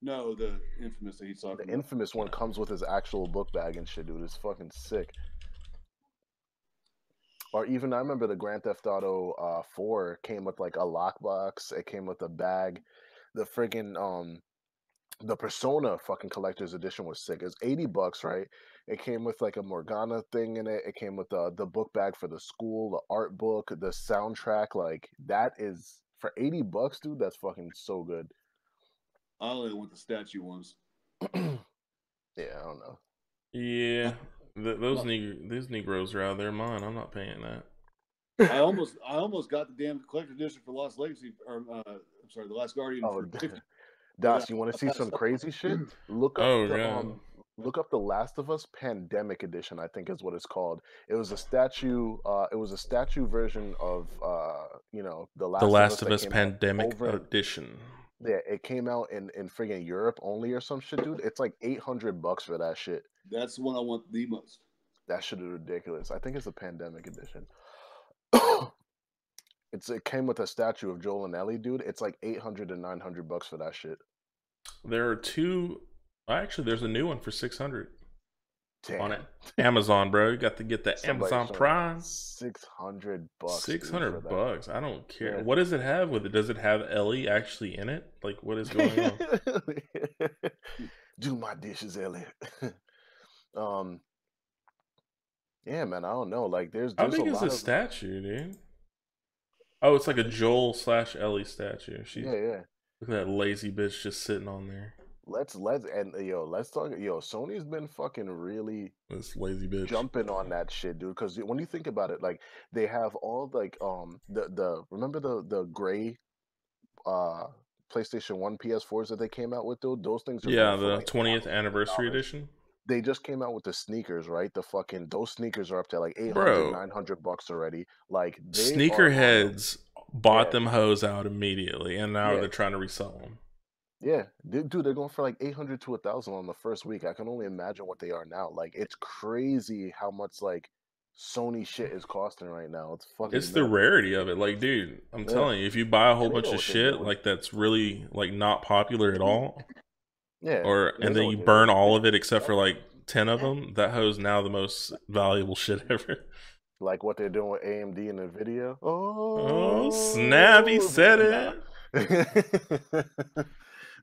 No, the Infamous that he's talking The about. Infamous one comes with his actual book bag and shit, dude. It's fucking sick. Or even I remember the Grand Theft Auto 4 came with like a lockbox. It came with a bag. The friggin' the Persona fucking collector's edition was sick. It was $80, right? It came with like a Morgana thing in it. It came with the book bag for the school, the art book, the soundtrack. Like that is for $80, dude. That's fucking so good. I only want the statue ones. Yeah, I don't know. Yeah, those Negroes are out of their mind. I'm not paying that. I almost got the damn collector edition for Lost Legacy, or I'm sorry, The Last Guardian Oh, for 50. Das, you want to see some crazy shit? Look up look up the Last of Us Pandemic Edition, I think is what it's called. It was a statue version of the Last of Us that came out Pandemic over- Edition. Yeah, it came out in friggin' Europe only or some shit, dude. It's like $800 for that shit. That's the one I want the most. That shit is ridiculous. I think it's a Pandemic Edition. It came with a statue of Joel and Ellie, dude. It's like $800 to $900 for that shit. There are two. Actually, there's a new one for $600 Damn. on it. Amazon, bro. You got to get the Somebody Amazon showed Prime. $600. $600. I don't care. Yeah. What does it have with it? Does it have Ellie actually in it? Like, what is going on? Do my dishes, Ellie. Yeah, man. I don't know. Like, there's How a big is lot the of statue, dude? Oh, it's like a Joel / Ellie statue. yeah. Look at that lazy bitch just sitting on there. Let's talk. Sony's been fucking really This lazy bitch. jumping on that shit, dude. Because when you think about it, like they have all like remember the gray PlayStation 1 PS4s that they came out with, dude? Those things are Yeah, going for, the like, 20th anniversary $1,000. edition. They just came out with the sneakers, right? Those sneakers are up to like $800, Bro. $900 already. Like Sneakerheads bought Yeah. them hoes out immediately, and now Yeah. they're trying to resell them. Yeah, dude, they're going for like 800 to 1,000 on the first week. I can only imagine what they are now. Like, it's crazy how much like Sony shit is costing right now. It's fucking. It's the rarity of it. Like, dude, I'm telling you, if you buy a whole bunch of shit doing. like that's really like not popular at all, Yeah, and then you burn all of it except for like 10 of them, that hoe's now the most valuable shit ever. Like what they're doing with AMD and NVIDIA. Oh, snap! He said it.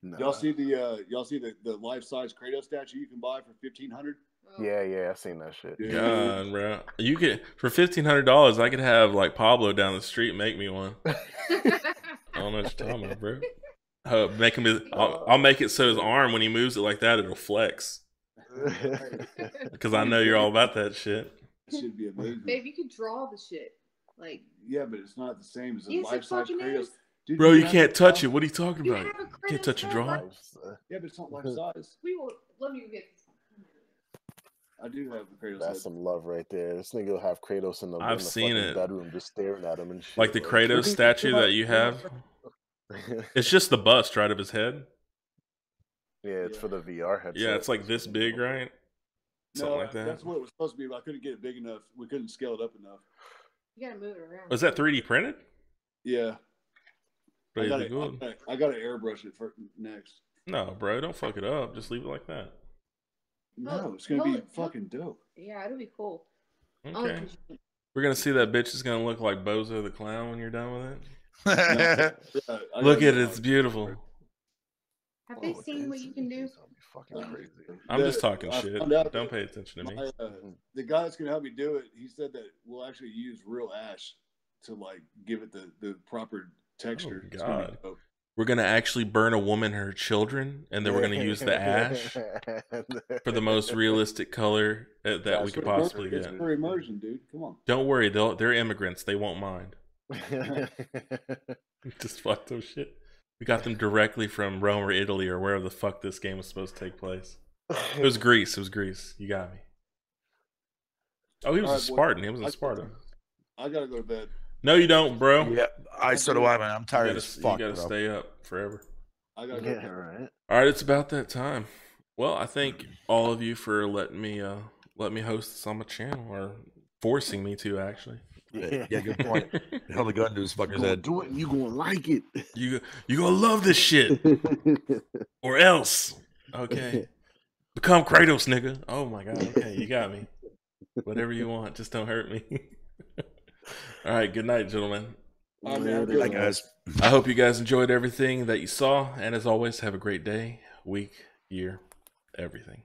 Nah. Y'all see the life size Kratos statue you can buy for $1,500? Yeah, I seen that shit. God, bro, you could for $1,500. I could have like Pablo down the street make me one. I don't know what you're talking about, bro. Make him. I'll make it so his arm when he moves it like that, it'll flex. Because I know you're all about that shit. That should be amazing. Babe, you can draw the shit. Like, yeah, but it's not the same as a yes, it life-size fucking Kratos. is. Dude, Bro, you can't touch it. What are you talking You about? have a You can't touch a Kratos drawing. head. Yeah, but it's not life-size. We will. Let me get this. I do have the Kratos. That's head. some love right there. This nigga will have Kratos in the, I've in the seen fucking it. bedroom just staring at him and shit. Like the Kratos statue that you have. It's just the bust, right, of his head. Yeah, it's for the VR headset. Yeah, it's like this big, right? Something No, like that. that's what it was supposed to be, but I couldn't get it big enough. We couldn't scale it up enough. You gotta move it around. Was that 3D printed? Yeah. Pretty I good. got to airbrush it for next. No, bro, don't fuck it up. Just leave it like that. No, it's gonna be fucking dope. Yeah, it'll be cool. Okay. We're gonna see that bitch is gonna look like Bozo the Clown when you're done with it. Look at it, it's beautiful. Have they seen what you can do? Fucking crazy. I'm just talking I shit. found out Don't that pay attention to me. the guy that's gonna help me do it, he said that we'll actually use real ash to like give it the proper texture. Oh, It's gonna be God. dope. We're gonna actually burn a woman and her children, and then we're gonna use the ash for the most realistic color that we could possibly It's get. for immersion, dude. Come on. Don't worry, they're immigrants. They won't mind. Just fuck those shit. We got them directly from Rome or Italy or wherever the fuck this game was supposed to take place. It was Greece. It was Greece. You got me. Oh, he was a Spartan. He was in Sparta. I gotta go to bed. No, you don't, bro. Yeah, so do I, man. I'm tired as fuck. You gotta bro. stay up forever. I gotta go. Yeah, right. All right, it's about that time. Well, I thank all of you for letting me host this on my channel, or forcing me to actually. Yeah, good point. Held a gun to his fucker's head. Do it, and you gonna like it. You gonna love this shit, or else. Okay, become Kratos, nigga. Oh my god. Okay, you got me. Whatever you want, just don't hurt me. All right, good night, gentlemen. Bye, guys. I hope you guys enjoyed everything that you saw, and as always, have a great day, week, year, everything.